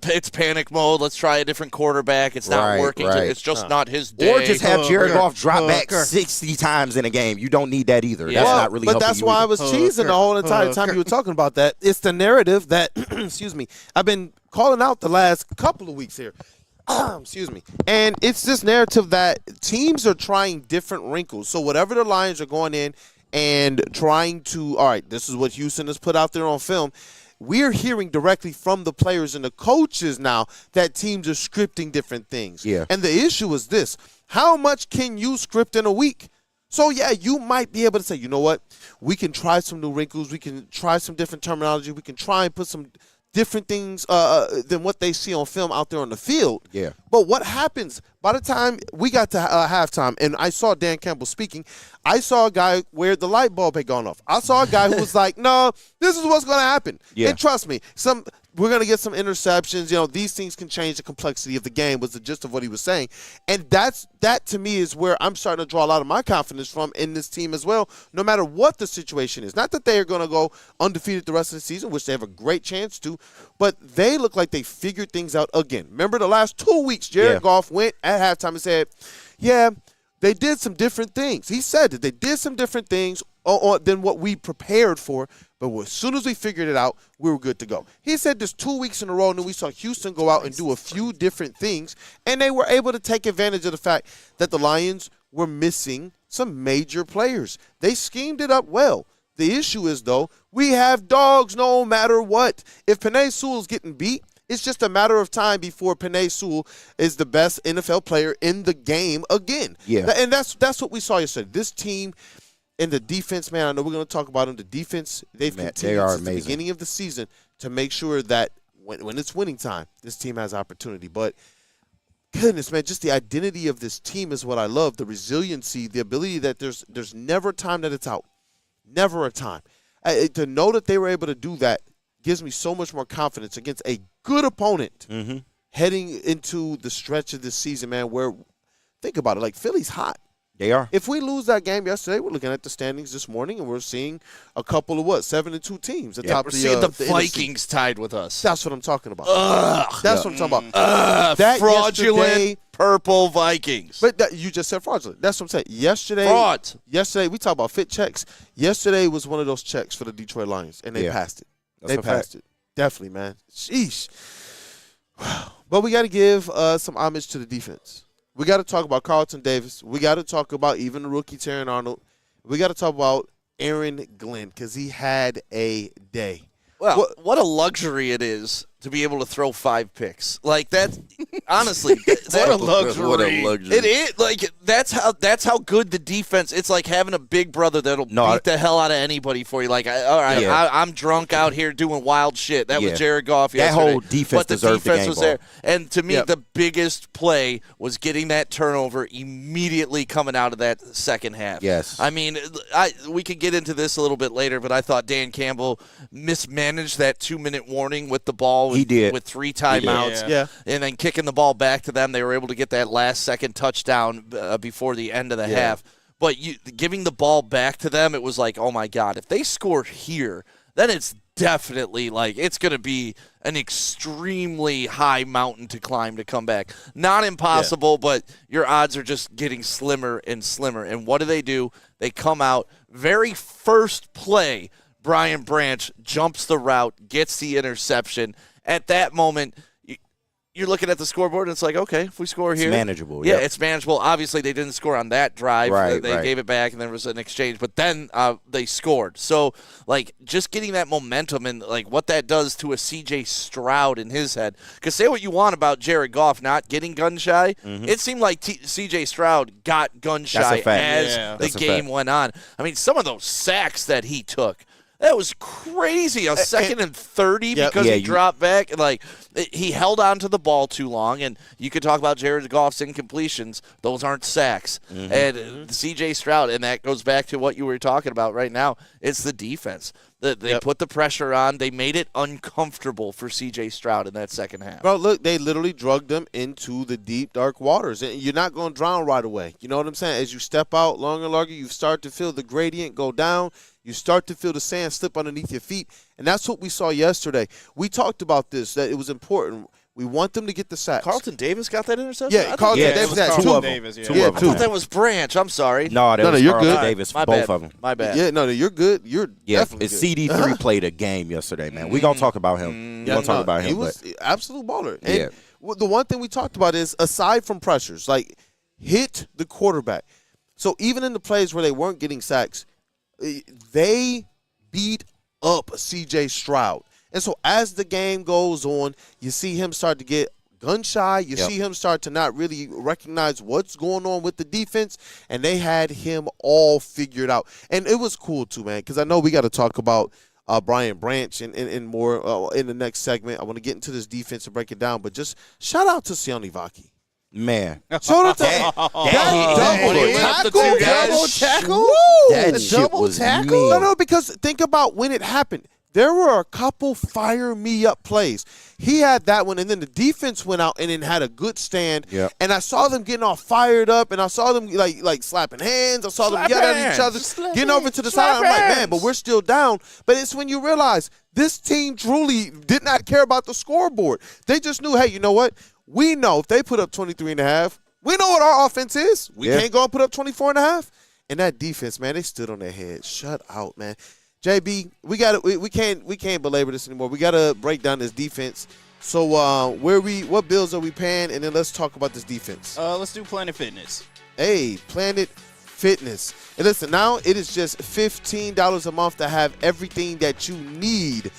it's panic mode. Let's try a different quarterback. It's not working. Right. It's just not his day. Or just have Jared Goff drop back 60 times in a game. You don't need that either. That's not really helping you. But that's why I was cheesing the whole entire time you were talking about that. It's the narrative that, excuse me, I've been calling out the last couple of weeks here. Excuse me. And it's this narrative that teams are trying different wrinkles. So whatever the Lions are going in and trying to, all right, this is what Houston has put out there on film. We're hearing directly from the players and the coaches now that teams are scripting different things. Yeah. And the issue is this. How much can you script in a week? So, you might be able to say, you know what? We can try some new wrinkles. We can try some different terminology. We can try and put some different things than what they see on film out there on the field. Yeah. But what happens by the time we got to halftime and I saw Dan Campbell speaking, I saw a guy where the light bulb had gone off. I saw a guy who was like, no, this is what's going to happen. Yeah. And trust me, we're going to get some interceptions. These things can change the complexity of the game was the gist of what he was saying. And that to me is where I'm starting to draw a lot of my confidence from in this team as well, no matter what the situation is. Not that they are going to go undefeated the rest of the season, which they have a great chance to, but they look like they figured things out again. Remember the last 2 weeks, Jared Goff went at halftime and said, they did some different things. He said that they did some different things than what we prepared for, but as soon as we figured it out, we were good to go. He said this 2 weeks in a row, and then we saw Houston go out and do a few different things, and they were able to take advantage of the fact that the Lions were missing some major players. They schemed it up well. The issue is, though, we have dogs no matter what. If Penei Sewell's getting beat, it's just a matter of time before Penei Sewell is the best NFL player in the game again. Yeah. And that's what we saw yesterday. This team and the defense, man, I know we're going to talk about them. The defense, they've continued since the beginning of the season to make sure that when it's winning time, this team has opportunity. But goodness, man, just the identity of this team is what I love. The resiliency, the ability that there's never a time that it's out. Never a time. To know that they were able to do that gives me so much more confidence against a good opponent heading into the stretch of this season, man, where, think about it, like Philly's hot. They are. If we lose that game yesterday, we're looking at the standings this morning, and we're seeing a couple of 7-2 teams atop we're seeing the Vikings NFC. tied with us. That's what I'm talking about. Ugh. That's what I'm talking about. That fraudulent, purple Vikings. But you just said fraudulent. That's what I'm saying. Yesterday, we talk about fit checks. Yesterday was one of those checks for the Detroit Lions, and they passed it. They passed it. Definitely, man. Sheesh. But we got to give some homage to the defense. We got to talk about Carlton Davis. We got to talk about even the rookie Terran Arnold. We got to talk about Aaron Glenn because he had a day. Well, what a luxury it is to be able to throw 5 picks. Like that, honestly, what a luxury. What a luxury. It is like that's how good the defense. It's like having a big brother that'll beat the hell out of anybody for you. Like, all right, I'm drunk out here doing wild shit. That was Jared Goff yesterday. That whole defense deserved the game was ball. there. And to me, the biggest play was getting that turnover immediately coming out of that second half. Yes. I mean, we could get into this a little bit later, but I thought Dan Campbell mismanaged that 2-minute warning with the ball. He did. With 3 timeouts. Yeah. And then kicking the ball back to them. They were able to get that last-second touchdown before the end of the half. But giving the ball back to them, it was like, oh, my God, if they score here, then it's definitely like it's going to be an extremely high mountain to climb to come back. Not impossible, but your odds are just getting slimmer and slimmer. And what do? They come out, very first play, Brian Branch jumps the route, gets the interception. At that moment, you're looking at the scoreboard, and it's like, okay, if we score here. It's manageable. Yeah, it's manageable. Obviously, they didn't score on that drive. They gave it back, and there was an exchange. But then they scored. So, like, just getting that momentum and, like, what that does to a C.J. Stroud in his head. Because say what you want about Jared Goff not getting gun-shy. It seemed like C.J. Stroud got gun-shy as the game went on. I mean, some of those sacks that he took. That was crazy. A second and 30 because he dropped back. Like, he held on to the ball too long, and you could talk about Jared Goff's incompletions. Those aren't sacks. And C.J. Stroud, and that goes back to what you were talking about right now. It's the defense. They put the pressure on. They made it uncomfortable for C.J. Stroud in that second half. Bro, look, they literally drugged them into the deep, dark waters. And you're not going to drown right away. You know what I'm saying? As you step out longer and longer, you start to feel the gradient go down. You start to feel the sand slip underneath your feet. And that's what we saw yesterday. We talked about this, that it was important. We want them to get the sacks. Carlton Davis got that interception? Yeah, Carlton Davis had 2 of them. I thought that was Branch. I'm sorry. No, you're Carlton good. Davis, My both bad. of them. My bad. Yeah, no, you're good. You're definitely good. CD3 played a game yesterday, man. We're going to talk about him. He was absolute baller. And the one thing we talked about is, aside from pressures, like, hit the quarterback. So even in the plays where they weren't getting sacks, they beat up C.J. Stroud. And so as the game goes on, you see him start to get gun-shy. You see him start to not really recognize what's going on with the defense, and they had him all figured out. And it was cool, too, man, because I know we got to talk about Brian Branch and more in the next segment. I want to get into this defense and break it down, but just shout out to Sione Vaki. Man. So that double tackle. That shit was mean. No, because think about when it happened. There were a couple fire-me-up plays. He had that one, and then the defense went out and then had a good stand. Yep. And I saw them getting all fired up, and I saw them like slapping hands. I saw them yelling at each other, getting over to the side. I'm like, man, but we're still down. But it's when you realize this team truly did not care about the scoreboard. They just knew, hey, you know what? We know if they put up 23.5, we know what our offense is. We can't go and put up 24.5. And that defense, man, they stood on their head. Shut out, man. JB, we can't belabor this anymore. We gotta break down this defense. So what bills are we paying? And then let's talk about this defense. Let's do Planet Fitness. Hey, Planet Fitness. And listen, now it is just $15 a month to have everything that you need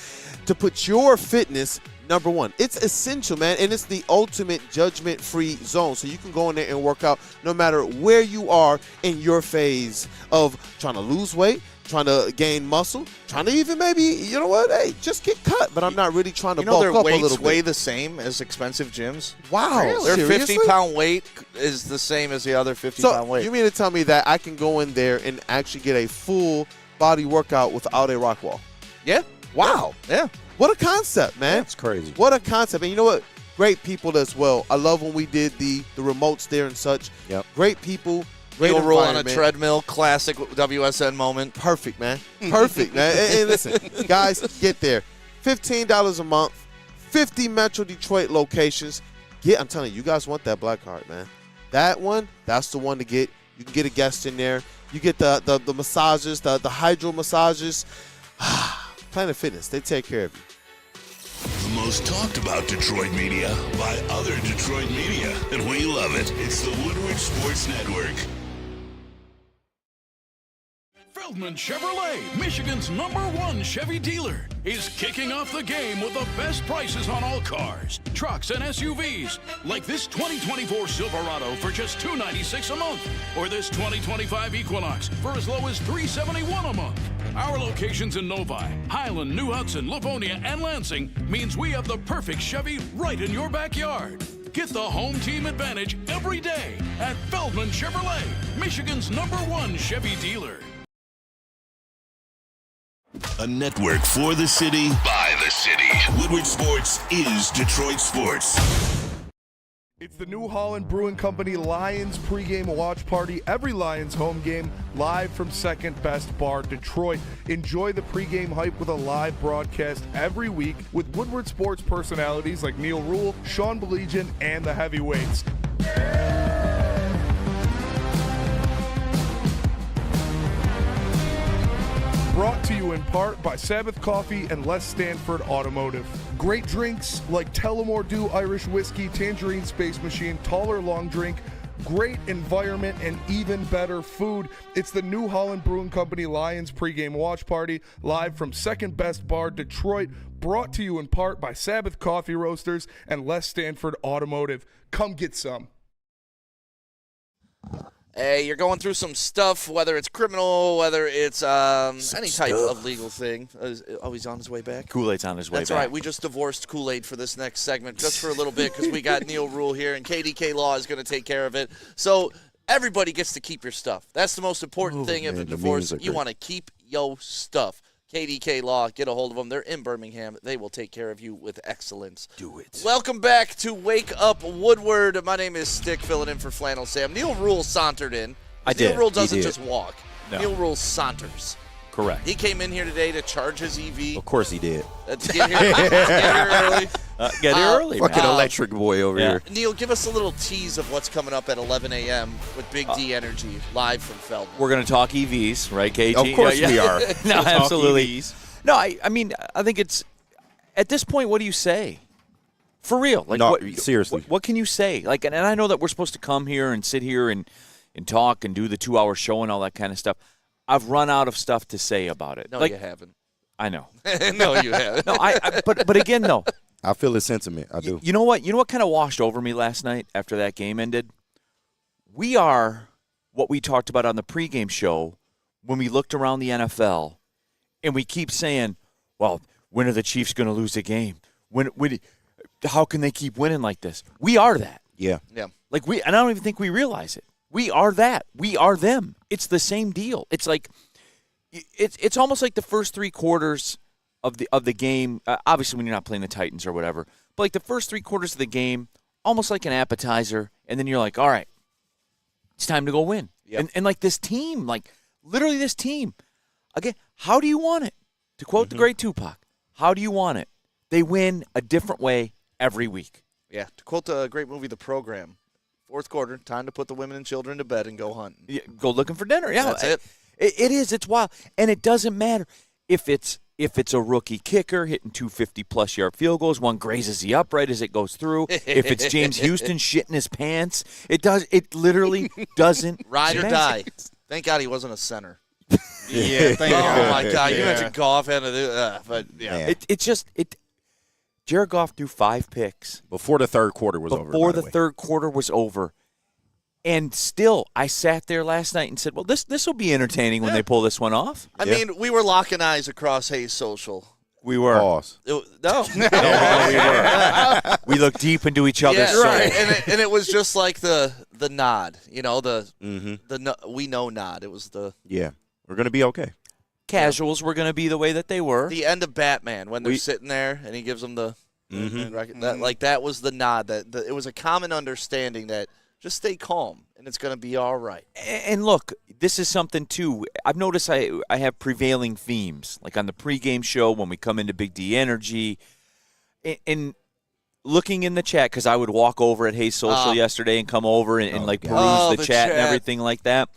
to put your fitness number one. It's essential, man, and it's the ultimate judgment-free zone. So you can go in there and work out no matter where you are in your phase of trying to lose weight, trying to gain muscle, trying to even maybe, you know what, hey, just get cut. But I'm not really trying to bulk up a little bit. Their weights weigh the same as expensive gyms? Wow. Really? Their 50-pound weight is the same as the other 50-pound weight. So you mean to tell me that I can go in there and actually get a full body workout without a rock wall? Yeah. Wow. Yeah. What a concept, man. That's crazy. What a concept. And you know what? Great people as well. I love when we did the remotes there and such. Yep. Great people. Great You'll roll on a environment. treadmill, classic WSN moment. Perfect, man. Perfect, man. And listen, guys, get there. $15 a month, 50 Metro Detroit locations. I'm telling you, you guys want that black card, man. That one, that's the one to get. You can get a guest in there. You get the massages, the hydro massages. Planet Fitness, they take care of you. The most talked about Detroit media by other Detroit media, and we love it. It's the Woodward Sports Network. Feldman Chevrolet, Michigan's #1 Chevy dealer, is kicking off the game with the best prices on all cars, trucks, and SUVs, like this 2024 Silverado for just $296 a month, or this 2025 Equinox for as low as $371 a month. Our locations in Novi, Highland, New Hudson, Livonia, and Lansing means we have the perfect Chevy right in your backyard. Get the home team advantage every day at Feldman Chevrolet, Michigan's #1 Chevy dealer. A network for the city, by the city. Woodward Sports is Detroit sports. It's the New Holland Brewing Company Lions pregame watch party. Every Lions home game live from Second Best Bar, Detroit. Enjoy the pregame hype with a live broadcast every week with Woodward Sports personalities like Neil Rule, Sean Belegian, and the Heavyweights. Brought to you in part by Sabbath Coffee and Les Stanford Automotive. Great drinks like Tullamore Dew Irish Whiskey, Tangerine Space Machine, Taller Long Drink, great environment, and even better food. It's the New Holland Brewing Company Lions pregame watch party live from Second Best Bar, Detroit. Brought to you in part by Sabbath Coffee Roasters and Les Stanford Automotive. Come get some. Hey, you're going through some stuff, whether it's criminal, whether it's any type of legal thing. Oh, he's on his way back? Kool-Aid's on his way back. That's right. We just divorced Kool-Aid for this next segment just for a little bit because we got Neil Rule here, and KDK Law is going to take care of it. So everybody gets to keep your stuff. That's the most important thing of a divorce. You want to keep your stuff. KDK Law, get a hold of them. They're in Birmingham. They will take care of you with excellence. Do it. Welcome back to Wake Up Woodward. My name is Stick, filling in for Flannel Sam. Neil Rule sauntered in. Neil Rule doesn't just walk. No. Neil Rule saunters. Correct. He came in here today to charge his EV. Of course he did. To get here early. Get here early. Fucking electric boy over here. Neil, give us a little tease of what's coming up at 11 a.m. with Big D Energy live from Feldman. We're going to talk EVs, right, KG? Of course we are. No, absolutely. No, I mean, I think it's at this point. What do you say? For real? Like, no, what, seriously. What can you say? Like, and I know that we're supposed to come here and sit here and talk and do the 2-hour show and all that kind of stuff. I've run out of stuff to say about it. No, like, you haven't. I know. No, you haven't. No, but again, though. I feel his sentiment. I do. You know what? You know what kind of washed over me last night after that game ended? We are what we talked about on the pregame show when we looked around the NFL, and we keep saying, well, when are the Chiefs going to lose a game? How can they keep winning like this? We are that. Yeah. Like and I don't even think we realize it. We are that. We are them. It's the same deal. It's like it's almost like the first 3 quarters of the game. Obviously, when you're not playing the Titans or whatever, but like the first 3 quarters of the game, almost like an appetizer, and then you're like, all right, it's time to go win. Yep. And like this team, like literally this team, again, how do you want it? To quote the great Tupac, how do you want it? They win a different way every week. Yeah. To quote the great movie, The Program. 4th quarter, time to put the women and children to bed and go hunting. Yeah, go looking for dinner. Yeah, that's it. It is. It's wild, and it doesn't matter if it's a rookie kicker hitting 250-plus yard field goals. One grazes the upright as it goes through. If it's James Houston shitting his pants, it does. It literally doesn't. Ride or die. Thank God he wasn't a center. Yeah. Thank God. Oh my God! You mentioned Goff had to do, but yeah. It's just. Jared Goff threw 5 picks before the third quarter was over. Before the third quarter was over. And still, I sat there last night and said, well, this will be entertaining when they pull this one off. I mean, we were locking eyes across Hayes Social. We were. No. We were. We looked deep into each other's soul. Right. And it was just like the nod, the we know nod. It was the we're gonna be okay. Casuals were going to be the way that they were. The end of Batman when they're sitting there and he gives them the that was the nod. That it was a common understanding that just stay calm and it's going to be all right. And look, this is something too. I've noticed I have prevailing themes like on the pregame show when we come into Big D Energy, and looking in the chat, because I would walk over at Hayes Social yesterday and come over and peruse the chat and everything like that.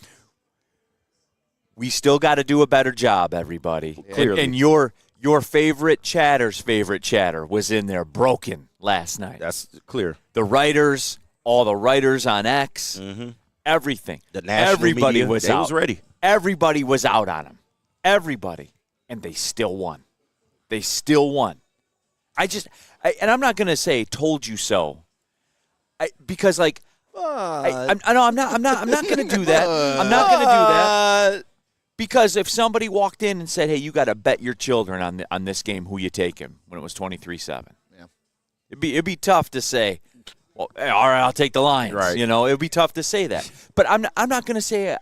We still got to do a better job, everybody. Clearly. And your favorite chatter's favorite chatter was in there, broken last night. That's clear. The writers, all the writers on X, everything. The national Everybody media, was they out. was ready. Everybody was out on him. Everybody. And they still won. They still won. And I'm not going to say told you so. Because I'm not going to do that. I'm not going to do that. Because if somebody walked in and said, "Hey, you got to bet your children on this game who you take him," when it was 23-7, it'd be tough to say, "Well, all right, I'll take the Lions." Right. It'd be tough to say that. But I'm not going to say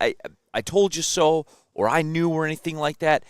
I told you so or I knew or anything like that.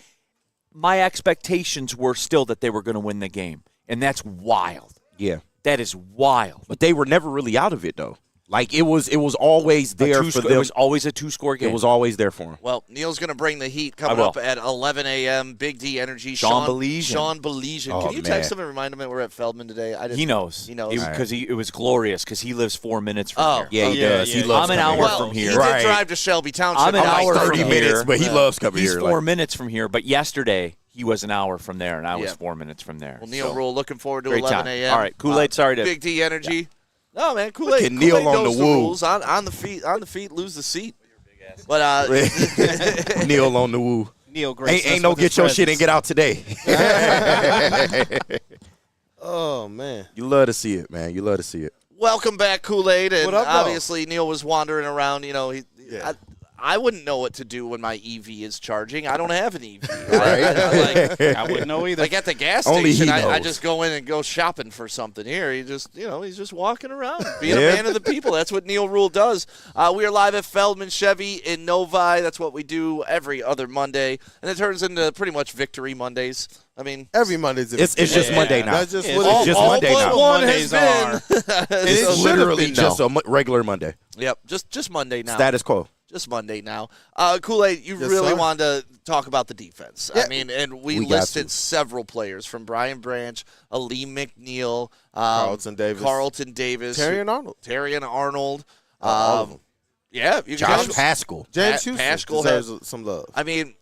My expectations were still that they were going to win the game, and that's wild. Yeah, that is wild. But they were never really out of it though. Like it was always there for them. It was always a 2-score game. It was always there for them. Well, Neil's going to bring the heat coming up at 11 a.m. Big D Energy. Sean Belizean. Sean Belizean. Oh, Can you text him and remind him that we're at Feldman today? He knows. He knows. Because it was glorious because he lives 4 minutes from here. Yeah, he does. He loves I'm an coming hour here. from here. He did drive to Shelby Township. I'm an hour from 30 here. minutes, but he loves coming He's here. 4 minutes from here, but yesterday he was an hour from there, and I was 4 minutes from there. Well, Neil Rule, looking forward to Great 11 time. a.m. All right, Kool-Aid, sorry to... Big D Energy. Yeah. No, man, Kool-Aid. Look at Neil Kool-Aid on knows the woo. rules. On the feet, lose the seat. But Neil on the woo. Neil ain't no get your shit and get out today. Oh man, you love to see it, man. You love to see it. welcome back, Kool-Aid. And What up, though? obviously, Neil was wandering around. I wouldn't know what to do when my EV is charging. I don't have an EV. I wouldn't know either. Like at the gas Only station, he I knows. just go in and go shopping for something. Here, he's just walking around, being a man of the people. That's what Neil Rule does. We are live at Feldman Chevy in Novi. That's what we do every other Monday, and it turns into pretty much Victory Mondays. I mean, every Monday's It's just Monday now. That's just It's what it is. just all Monday but now. one has Mondays been. It's literally just a regular Monday. Yep, just Monday now. Status quo. Just Monday now. Kool-Aid, you Yes, really sir. wanted to talk about the defense. Yeah. I mean, and we We got listed to. several players from Brian Branch, Ali McNeil, Carlton Davis. Terry and Arnold. Terry and Arnold. All of them. Yeah, you Josh guys. Pascal. James Pat Houston Pascal deserves some love. I mean,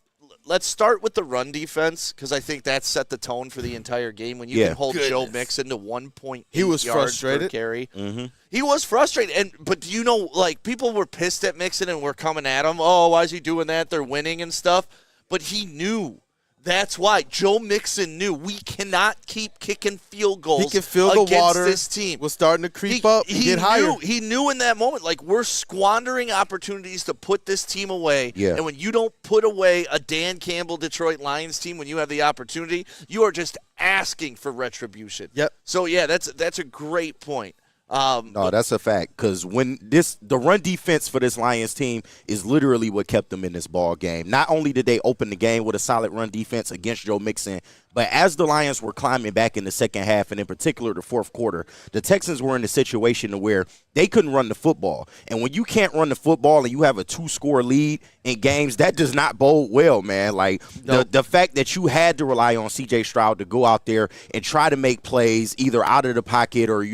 let's start with the run defense because I think that set the tone for the entire game. When you Yeah. can hold Joe Mixon to 1.8 He was yards frustrated. per carry. Mm-hmm. He was frustrated, but do you know, like, people were pissed at Mixon and were coming at him. Oh, why is he doing that? They're winning and stuff. But he knew. That's why Joe Mixon knew we cannot keep kicking field goals. He can feel the against water. This team was starting to creep up and get higher. He knew in that moment, like, we're squandering opportunities to put this team away. Yeah. And when you don't put away a Dan Campbell Detroit Lions team when you have the opportunity, you are just asking for retribution. Yep. So yeah, that's a great point. No, that's a fact. Because the run defense for this Lions team is literally what kept them in this ball game. Not only did they open the game with a solid run defense against Joe Mixon, but as the Lions were climbing back in the second half, and in particular the fourth quarter, the Texans were in a situation where they couldn't run the football. And when you can't run the football and you have a 2-score lead in games, that does not bode well, man. Like, the fact that you had to rely on C.J. Stroud to go out there and try to make plays either out of the pocket or,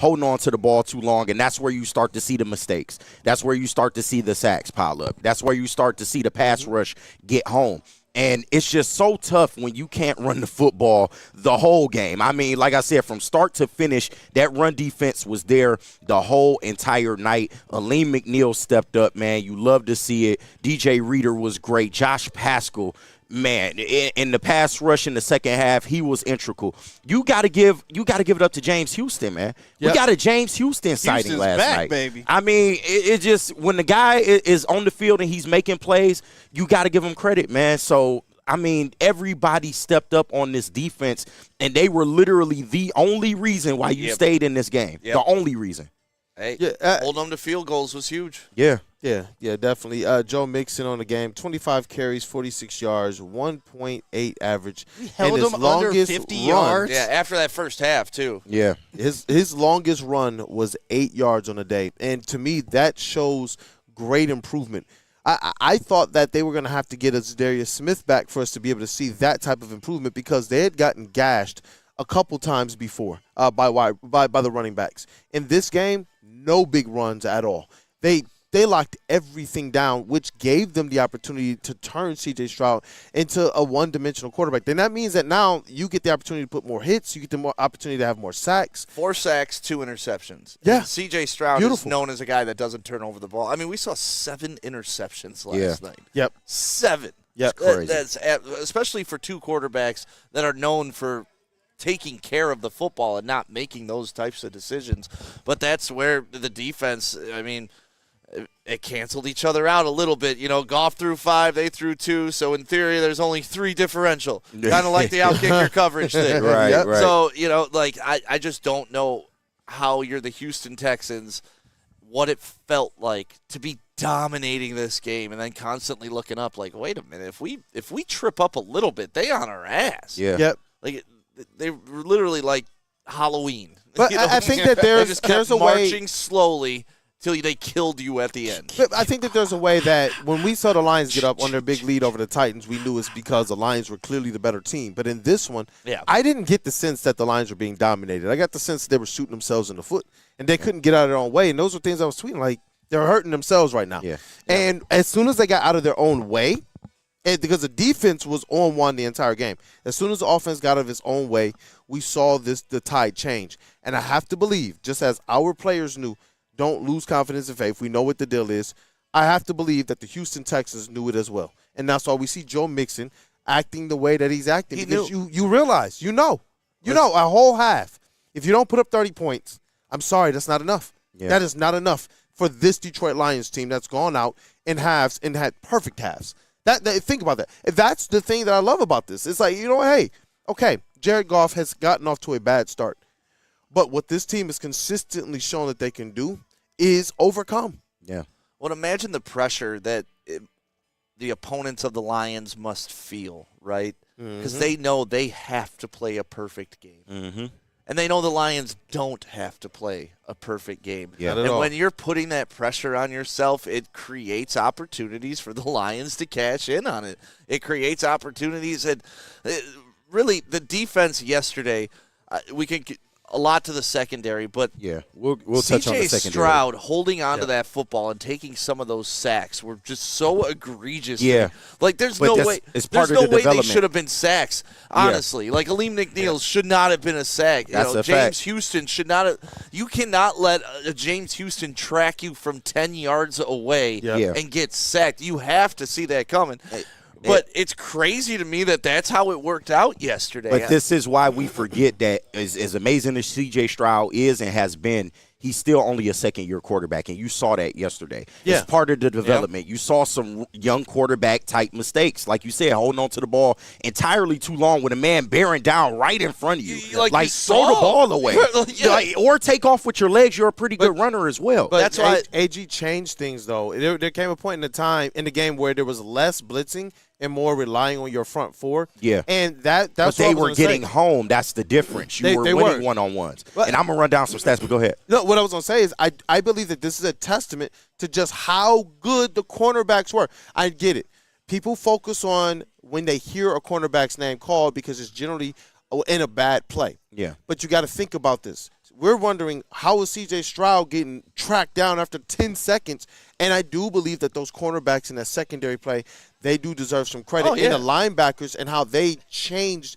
holding on to the ball too long, and that's where you start to see the mistakes. That's where you start to see the sacks pile up. That's where you start to see the pass rush get home. And it's just so tough when you can't run the football the whole game. I mean, like I said, from start to finish, that run defense was there the whole entire night. Aleem McNeil stepped up, man. You love to see it. DJ Reader was great. Josh Pascal, man, in the pass rush in the second half, he was integral. You got to give it up to James Houston, man. Yep. We got a James Houston sighting Houston's last back, night. baby. I mean, it just when the guy is on the field and he's making plays, you got to give him credit, man. So, I mean, everybody stepped up on this defense, and they were literally the only reason why you stayed in this game. Yep. The only reason. Hey, Yeah, holding them to field goals was huge. Yeah. Yeah, definitely. Joe Mixon on the game, 25 carries, 46 yards, 1.8 average. He held and his him under longest 50 run, yards. Yeah, after that first half, too. Yeah. His longest run was 8 yards on the day. And to me, that shows great improvement. I thought that they were going to have to get Darius Smith back for us to be able to see that type of improvement because they had gotten gashed a couple times before by the running backs. In this game, no big runs at all. They locked everything down, which gave them the opportunity to turn C.J. Stroud into a one-dimensional quarterback. Then that means that now you get the opportunity to put more hits. You get the opportunity to have more sacks. 4 sacks, 2 interceptions. Yeah. C.J. Stroud is known as a guy that doesn't turn over the ball. I mean, we saw 7 interceptions last night. Yep. 7. Yep. Crazy. That's especially for 2 quarterbacks that are known for taking care of the football and not making those types of decisions. But that's where the defense, I mean, it canceled each other out a little bit. You know, Goff threw 5, they threw 2, so in theory there's only 3 differential. Kind of like the outkick your coverage thing. Right. So, you know, like I just don't know how you're the Houston Texans, what it felt like to be dominating this game and then constantly looking up like, wait a minute, if we trip up a little bit, they on our ass. Yeah. Yep. Like they were literally like Halloween. But You know? I think that They just kept there's a way. marching slowly till they killed you at the end. But I think that there's a way that when we saw the Lions get up on their big lead over the Titans, we knew it's because the Lions were clearly the better team. But in this one, I didn't get the sense that the Lions were being dominated. I got the sense that they were shooting themselves in the foot, and they couldn't get out of their own way. And those were things I was tweeting, like, they're hurting themselves right now. Yeah. And as soon as they got out of their own way, because the defense was on one the entire game, as soon as the offense got out of its own way, we saw the tide change. And I have to believe, just as our players knew, don't lose confidence and faith. We know what the deal is. I have to believe that the Houston Texans knew it as well. And that's why we see Joe Mixon acting the way that he's acting. He because knew. you realize, you know, a whole half. If you don't put up 30 points, I'm sorry, that's not enough. Yeah. That is not enough for this Detroit Lions team that's gone out in halves and had perfect halves. Think about that. That's the thing that I love about this. It's like, you know, hey, okay, Jared Goff has gotten off to a bad start. But what this team has consistently shown that they can do is overcome. Yeah. Well, imagine the pressure that the opponents of the Lions must feel, right? Because they know they have to play a perfect game. Mm-hmm. And they know the Lions don't have to play a perfect game. Yeah. And when you're putting that pressure on yourself, it creates opportunities for the Lions to cash in on it. It creates opportunities. And really, the defense yesterday, we can – a lot to the secondary, but yeah, we'll touch on the secondary. C.J. Stroud holding on to that football and taking some of those sacks were just so egregious. Yeah, like there's no way. There's no way they should have been sacks. Honestly, like Aleem McNeil should not have been a sack. That's a James fact. Houston should not have. You cannot let James Houston track you from 10 yards away and get sacked. You have to see that coming. But it's crazy to me that that's how it worked out yesterday. But this is why we forget that as amazing as C.J. Stroud is and has been, he's still only a second-year quarterback, and you saw that yesterday. Yeah. It's part of the development. You saw some young quarterback-type mistakes. Like you said, holding on to the ball entirely too long with a man bearing down right in front of you. Like you throw the ball away. Or take off with your legs. You're a pretty good runner as well. But that's why AG changed things, though. There came a point in the time in the game where there was less blitzing and more relying on your front four. Yeah. And that's but they were getting say. home. That's the difference. You were winning one-on-ones. And I'm going to run down some stats, but go ahead. No, what I was going to say is I believe that this is a testament to just how good the cornerbacks were. I get it. People focus on when they hear a cornerback's name called because it's generally in a bad play. Yeah. But you got to think about this. We're wondering, how is C.J. Stroud getting tracked down after 10 seconds? And I do believe that those cornerbacks in that secondary play, they do deserve some credit. And the linebackers and how they changed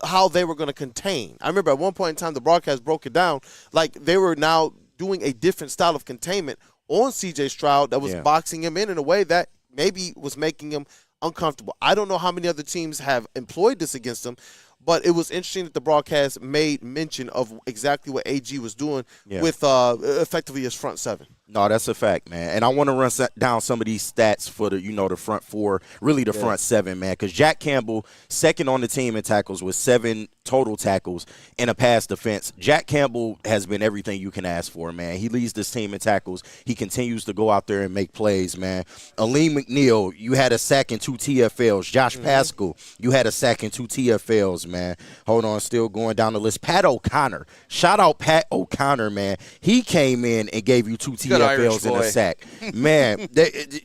how they were going to contain. I remember at one point in time the broadcast broke it down like they were now doing a different style of containment on C.J. Stroud that was boxing him in a way that maybe was making him uncomfortable. I don't know how many other teams have employed this against him, but it was interesting that the broadcast made mention of exactly what AG was doing with effectively his front seven. No, that's a fact, man. And I want to run down some of these stats for the, the front four, really the front seven, man. Because Jack Campbell, second on the team in tackles with 7 total tackles in a pass defense. Jack Campbell has been everything you can ask for, man. He leads this team in tackles. He continues to go out there and make plays, man. Aleem McNeil, you had a sack and 2 TFLs. Josh Pascal, you had a sack and 2 TFLs, man. Hold on, still going down the list. Pat O'Connor. Shout out Pat O'Connor, man. He came in and gave you 2 TFLs in a sack. Man,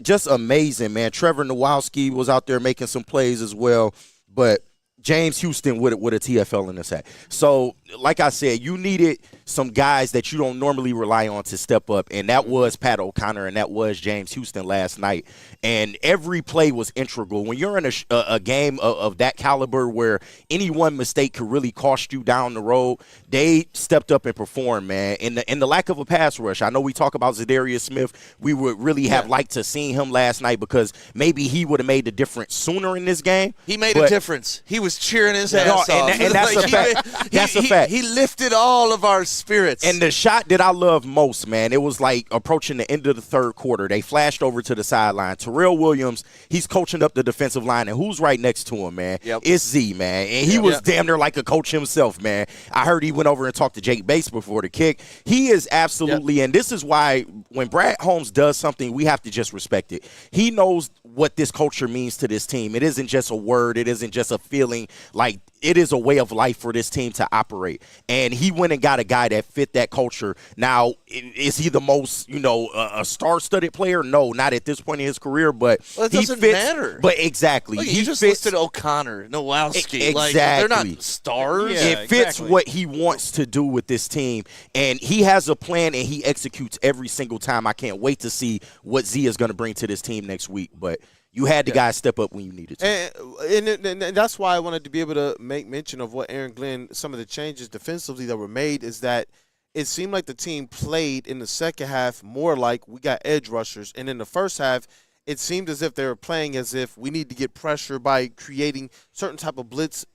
just amazing, man. Trevor Nowalski was out there making some plays as well. But James Houston with a TFL in the sack. So, like I said, you needed some guys that you don't normally rely on to step up, and that was Pat O'Connor and that was James Houston last night. And every play was integral. When you're in a game of that caliber where any one mistake could really cost you down the road, they stepped up and performed, man. In the lack of a pass rush, I know we talk about Zadarius Smith. We would really have liked to see him last night because maybe he would have made the difference sooner in this game. He made a difference. He was cheering his ass off. And that's a fact. That's a fact. He lifted all of our spirits. And the shot that I love most, man, it was like approaching the end of the third quarter. They flashed over to the sideline. Terrell Williams, he's coaching up the defensive line, and who's right next to him, man? Yep. It's Z, man. And he was damn near like a coach himself, man. I heard he went over and talked to Jake Bates before the kick. He is absolutely, and this is why when Brad Holmes does something, we have to just respect it. He knows what this culture means to this team. It isn't just a word. It isn't just a feeling. Like, it is a way of life for this team to operate. And he went and got a guy that fit that culture. Now, is he the most, a star-studded player? No, not at this point in his career, but it he doesn't fits, matter. But exactly. Look, he you just fits, listed O'Connor, Nowalski. Exactly. Like, they're not stars. Yeah, it fits what he wants to do with this team. And he has a plan, and he executes every single time. I can't wait to see what Z is going to bring to this team next week. But you had the guys step up when you needed to. And that's why I wanted to be able to make mention of what Aaron Glenn, some of the changes defensively that were made, is that it seemed like the team played in the second half more like we got edge rushers. And in the first half, it seemed as if they were playing as if we need to get pressure by creating certain type of blitzes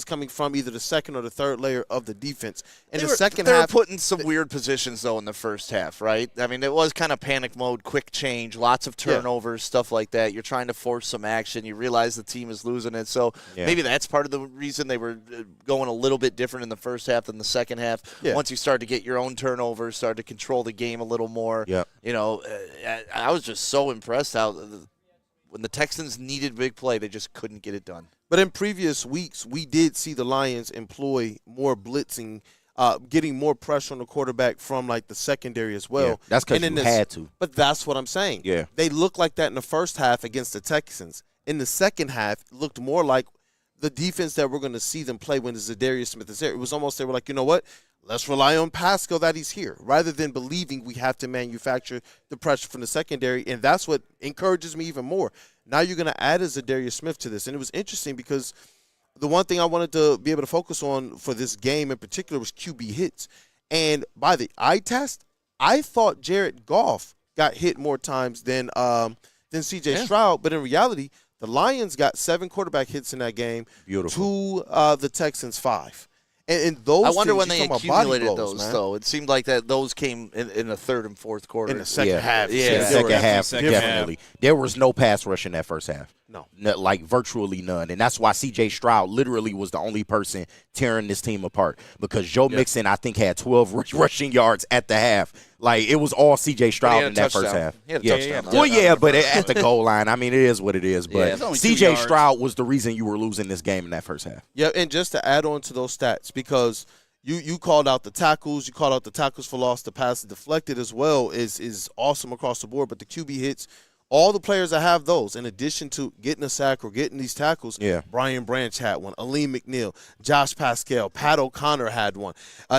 coming from either the second or the third layer of the defense. In the second half, they were put in some weird positions, though, in the first half, right? I mean, it was kind of panic mode, quick change, lots of turnovers, stuff like that. You're trying to force some action. You realize the team is losing it. So maybe that's part of the reason they were going a little bit different in the first half than the second half. Yeah. Once you start to get your own turnovers, start to control the game a little more. Yeah. I was just so impressed how when the Texans needed big play, they just couldn't get it done. But in previous weeks, we did see the Lions employ more blitzing, getting more pressure on the quarterback from, like, the secondary as well. Yeah, that's because you had to. But that's what I'm saying. Yeah. They looked like that in the first half against the Texans. In the second half, it looked more like the defense that we're going to see them play when Zadarius Smith is there. It was almost they were like, you know what? Let's rely on Pascal that he's here, rather than believing we have to manufacture the pressure from the secondary, and that's what encourages me even more. Now you're going to add a Zadarius Smith to this, and it was interesting because the one thing I wanted to be able to focus on for this game in particular was QB hits. And by the eye test, I thought Jared Goff got hit more times than C.J. Stroud, but in reality, the Lions got 7 quarterback hits in that game. Beautiful. To the Texans 5. And those I wonder things, when they accumulated those, though. It seemed like that those came in the third and fourth quarter. In the second half. Yeah, second half, definitely. There was no pass rush in that first half. No. Like virtually none. And that's why C.J. Stroud literally was the only person tearing this team apart because Joe Mixon, I think, had 12 rushing yards at the half. Like, it was all C.J. Stroud in that first half. He had a touchdown. Well, yeah, but at the goal line, I mean, it is what it is. But C.J. Stroud was the reason you were losing this game in that first half. Yeah, and just to add on to those stats, because you called out the tackles, you called out the tackles for loss, the passes deflected as well is awesome across the board. But the QB hits, all the players that have those, in addition to getting a sack or getting these tackles, Brian Branch had one, Aleem McNeil, Josh Pascal, Pat O'Connor had one,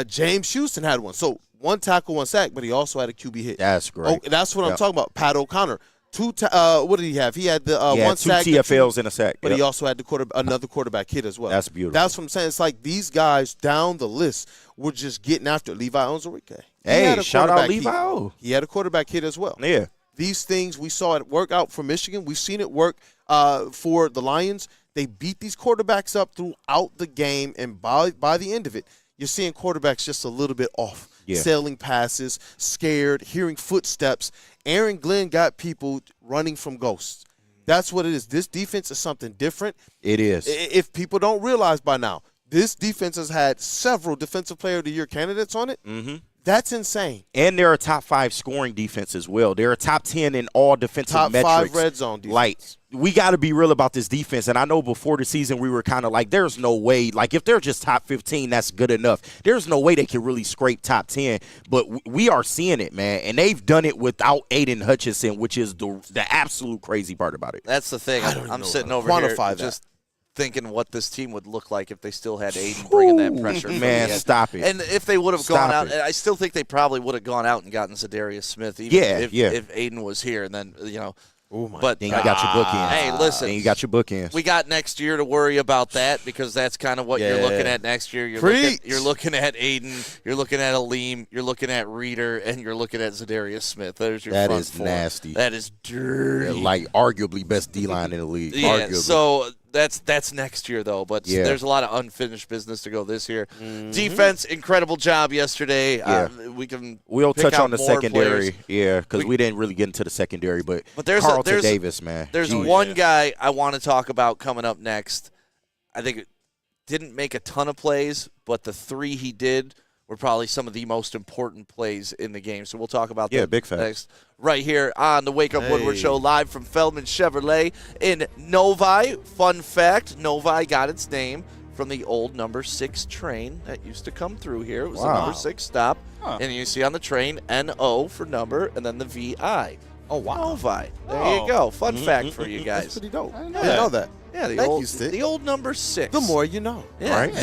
James Houston had one. So 1 tackle, 1 sack, but he also had a QB hit. That's great. Oh, that's what I'm talking about. Pat O'Connor. What did he have? He had the 1 sack, 2 TFLs and a sack. But he also had another quarterback hit as well. That's beautiful. That's what I'm saying. It's like these guys down the list were just getting after it. Levi Onwuzurike. Hey, shout out Levi. He had a quarterback hit as well. Yeah. These things, we saw it work out for Michigan. We've seen it work for the Lions. They beat these quarterbacks up throughout the game, and by the end of it, you're seeing quarterbacks just a little bit off. Sailing passes, scared, hearing footsteps. Aaron Glenn got people running from ghosts. That's what it is. This defense is something different. It is. If people don't realize by now, this defense has had several Defensive Player of the Year candidates on it. Mm-hmm. That's insane. And they're a top 5 scoring defense as well. They're a top 10 in all defensive metrics. Top 5 red zone defense. Like, we got to be real about this defense. And I know before the season we were kind of like, there's no way. Like, if they're just top 15, that's good enough. There's no way they can really scrape top 10. But we are seeing it, man. And they've done it without Aiden Hutchinson, which is the absolute crazy part about it. That's the thing. I'm sitting over quantify here that. just thinking what this team would look like if they still had Aiden bringing that pressure. Man, stop it. And if they would have gone out, it. I still think they probably would have gone out and gotten Zadarius Smith even if Aiden was here. And then, but then you got your bookends. Hey, listen. Then you got your bookends. We got next year to worry about that because that's kind of what you're looking at next year. You're looking at Aiden, you're looking at Aleem, you're looking at Reeder, and you're looking at Zadarius Smith. There's your front four. Nasty. That is dirty. Yeah, like arguably best D-line in the league. Yeah, arguably. So that's next year, though. But there's a lot of unfinished business to go this year. Mm-hmm. Defense, incredible job yesterday. Yeah. We'll touch on the secondary, because we didn't really get into the secondary. But there's Carlton Davis, man. There's one guy I want to talk about coming up next. I think it didn't make a ton of plays, but the 3 he did were probably some of the most important plays in the game. So we'll talk about that big fact. next right here on the Wake Up Woodward Show, live from Feldman Chevrolet in Novi. Fun fact, Novi got its name from the old number 6 train that used to come through here. It was the number 6 stop. Huh. And you see on the train, N-O for number, and then the V-I. Oh, wow. Novi. There you go. Fun fact for you guys. That's pretty dope. I didn't know that. Yeah, the old number 6. The more you know. Yeah. Right?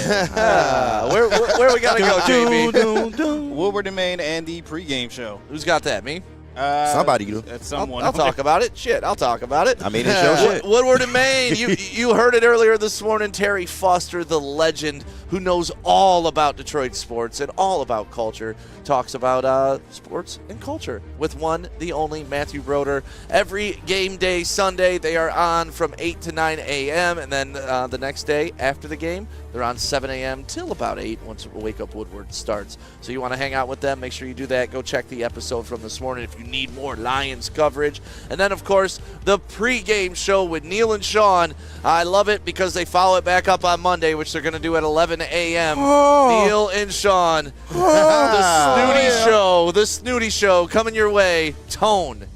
Where we got to go, JB? Woodward and Main and the pregame show. Who's got that, me? Somebody do. That's someone. I'll talk about it. Shit, I'll talk about it. I mean, it's your shit. Woodward and Main. You heard it earlier this morning. Terry Foster, the legend who knows all about Detroit sports and all about culture, talks about sports and culture with the only Matthew Broder. Every game day Sunday, they are on from 8 to 9 a.m. And then the next day after the game, they're on 7 a.m. till about 8 once Wake Up Woodward starts. So you want to hang out with them, make sure you do that. Go check the episode from this morning if you need more Lions coverage. And then, of course, the pregame show with Neil and Sean. I love it because they follow it back up on Monday, which they're going to do at 11 a.m. Neil and Sean. The Snooty Show coming your way. Tone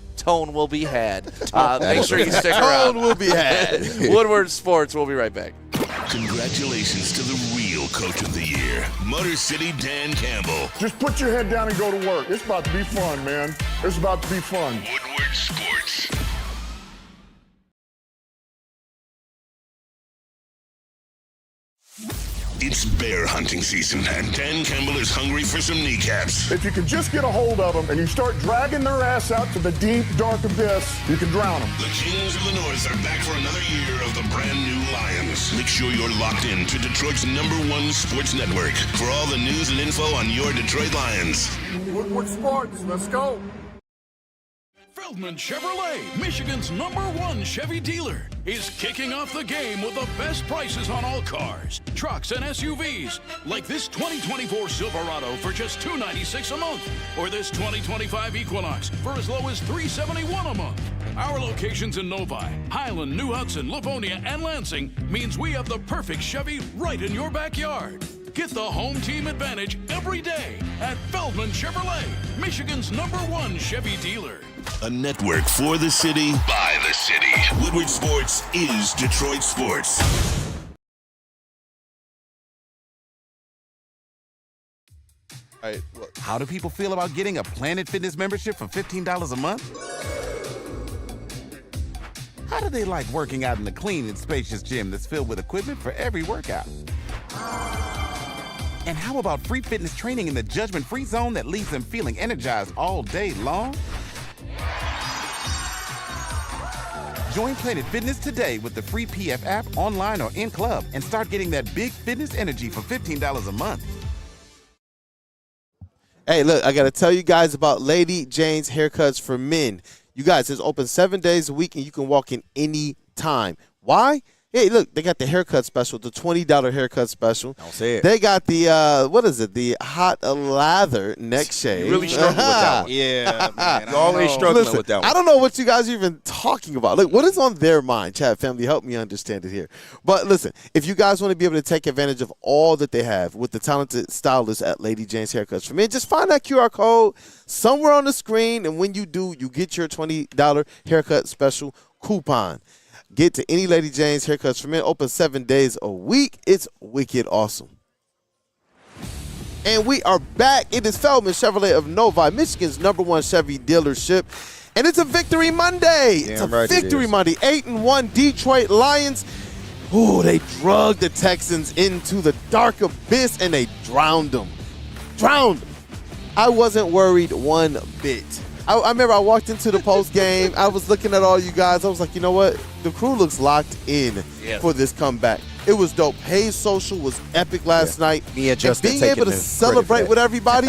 will be had. Make sure you stick around. Tone will be had. Woodward Sports. We'll be right back. Congratulations to the real Coach of the Year, Motor City Dan Campbell. Just put your head down and go to work. It's about to be fun, man. It's about to be fun. Woodward Sports. It's bear hunting season, and Dan Campbell is hungry for some kneecaps. If you can just get a hold of them and you start dragging their ass out to the deep, dark abyss, you can drown them. The Kings of the North are back for another year of the brand new Lions. Make sure you're locked in to Detroit's #1 sports network for all the news and info on your Detroit Lions. Woodward Sports, let's go. Feldman Chevrolet, Michigan's #1 Chevy dealer, is kicking off the game with the best prices on all cars, trucks, and SUVs, like this 2024 Silverado for just $296 a month, or this 2025 Equinox for as low as $371 a month. Our locations in Novi, Highland, New Hudson, Livonia, and Lansing means we have the perfect Chevy right in your backyard. Get the home team advantage every day at Feldman Chevrolet, Michigan's #1 Chevy dealer. A network for the city, by the city. Woodward Sports is Detroit sports. All right, look. How do people feel about getting a Planet Fitness membership for $15 a month? How do they like working out in a clean and spacious gym that's filled with equipment for every workout? And how about free fitness training in the judgment-free zone that leaves them feeling energized all day long? Join Planet Fitness today with the free PF app, online or in club, and start getting that big fitness energy for $15 a month. Hey, look, I got to tell you guys about Lady Jane's Haircuts for Men. You guys, it's open 7 days a week, and you can walk in any time. Why? Hey, look, they got the haircut special, the $20 haircut special. Don't say it. They got the, the hot lather neck shave. You really struggle with that one. Yeah, man. You're always struggling with that one. I don't know what you guys are even talking about. Look, what is on their mind? Chat family, help me understand it here. But listen, if you guys want to be able to take advantage of all that they have with the talented stylists at Lady Jane's Haircuts for Men, just find that QR code somewhere on the screen, and when you do, you get your $20 haircut special coupon. Get to any Lady Jane's Haircuts for Men, open 7 days a week. It's wicked awesome. And we are back. It is Feldman Chevrolet of Novi, Michigan's #1 Chevy dealership. And it's a Victory Monday. It's a Victory Monday. 8-1 Detroit Lions. Ooh, they drugged the Texans into the dark abyss, and they drowned them. Drowned them. I wasn't worried one bit. I remember I walked into the post game. I was looking at all you guys. I was like, you know what? The crew looks locked in for this comeback. It was dope. Hayes Social was epic last night. Me and Justin being able to celebrate with everybody.